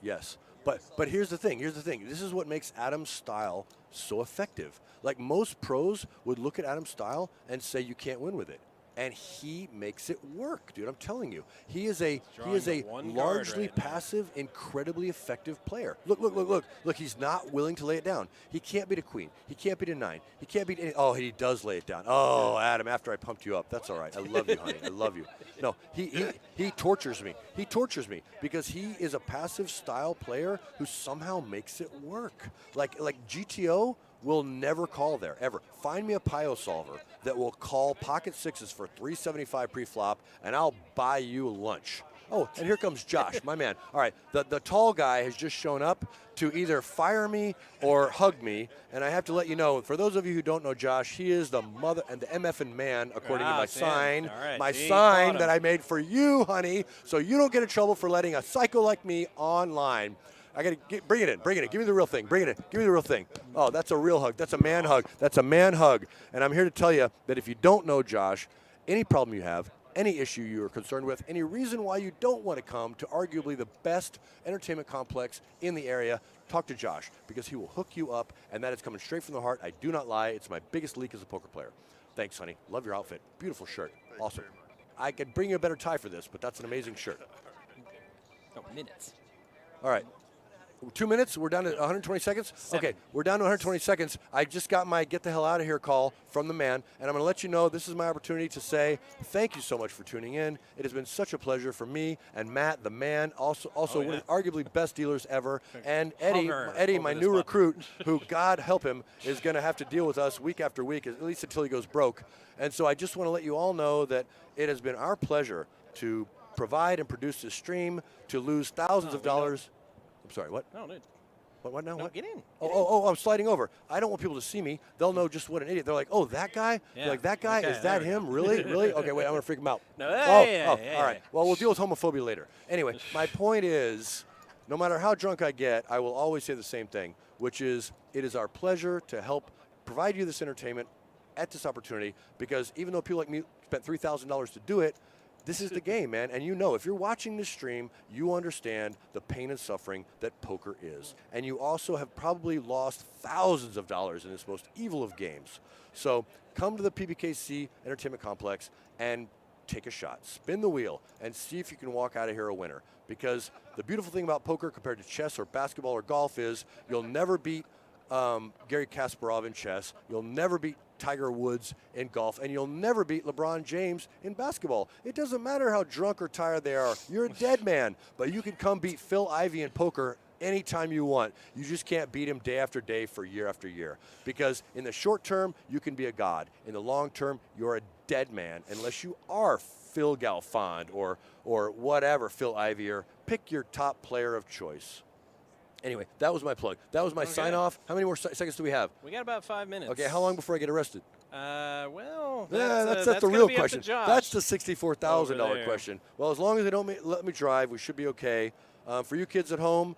But here's the thing. This is what makes Adam's style so effective. Like, most pros would look at Adam's style and say you can't win with it. And he makes it work, dude. I'm telling you. He is a largely passive, incredibly effective player. Look. He's not willing to lay it down. He can't beat a queen. He can't beat a 9. He can't beat any. Oh, he does lay it down. Oh, Adam, after I pumped you up. That's all right. I love you, honey. I love you. No, he tortures me. He tortures me because he is a passive style player who somehow makes it work. Like GTO will never call there, ever. Find me a Pio solver that will call pocket sixes for 375 pre-flop, and I'll buy you lunch. Oh, and here comes Josh, my man. All right, the tall guy has just shown up to either fire me or hug me, and I have to let you know, for those of you who don't know Josh, he is the mother and the MFing man, according to my sign. Right, my sign that I made for you, honey, so you don't get in trouble for letting a psycho like me online. I got to bring it in. Give me the real thing. Give me the real thing. Oh, that's a real hug. That's a man hug. And I'm here to tell you that if you don't know Josh, any problem you have, any issue you are concerned with, any reason why you don't want to come to arguably the best entertainment complex in the area, talk to Josh, because he will hook you up, and that is coming straight from the heart. I do not lie. It's my biggest leak as a poker player. Thanks, honey. Love your outfit. Beautiful shirt. Awesome. I could bring you a better tie for this, but that's an amazing shirt. Oh, minutes. All right. 2 minutes? We're down to 120 seconds? Okay, we're down to 120 seconds. I just got my get the hell out of here call from the man, and I'm going to let you know this is my opportunity to say thank you so much for tuning in. It has been such a pleasure for me and Matt, the man, also one of the arguably best dealers ever, and Eddie, my new recruit, who, God help him, is going to have to deal with us week after week, at least until he goes broke. And so I just want to let you all know that it has been our pleasure to provide and produce this stream, to lose thousands of dollars. I'm sorry, what? No, dude. What now? No, What? get in. Oh, I'm sliding over. I don't want people to see me. They'll know just what an idiot. They're like, oh, that guy? Yeah. They're like, that guy? Okay, Is that there we him? Really? Really? Okay, wait, I'm going to freak him out. No, All right. Well, we'll deal with homophobia later. Anyway, my point is, no matter how drunk I get, I will always say the same thing, which is it is our pleasure to help provide you this entertainment at this opportunity, because even though people like me spent $3,000 to do it, this is the game, man. And you know, if you're watching this stream, you understand the pain and suffering that poker is. And you also have probably lost thousands of dollars in this most evil of games. So come to the PBKC Entertainment Complex and take a shot. Spin the wheel and see if you can walk out of here a winner. Because the beautiful thing about poker compared to chess or basketball or golf is you'll never beat Gary Kasparov in chess. You'll never beat Tiger Woods in golf, and you'll never beat LeBron James in basketball. It doesn't matter how drunk or tired they are. You're a dead man, but you can come beat Phil Ivey in poker anytime you want. You just can't beat him day after day for year after year, because in the short term, you can be a god. In the long term, you're a dead man unless you are Phil Galfond or whatever, Phil Ivey, or pick your top player of choice. Anyway, that was my plug. That was my sign off. How many more seconds do we have? We got about 5 minutes. Okay, how long before I get arrested? Well, that's that's the real question. Josh. That's the $64,000 Over there. question. Well, as long as they don't let me drive, we should be okay. For you kids at home,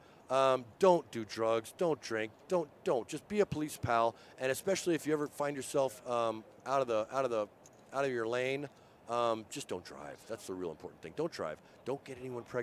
don't do drugs, don't drink, don't. Just be a police pal, and especially if you ever find yourself out of your lane, just don't drive. That's the real important thing. Don't drive. Don't get anyone pregnant.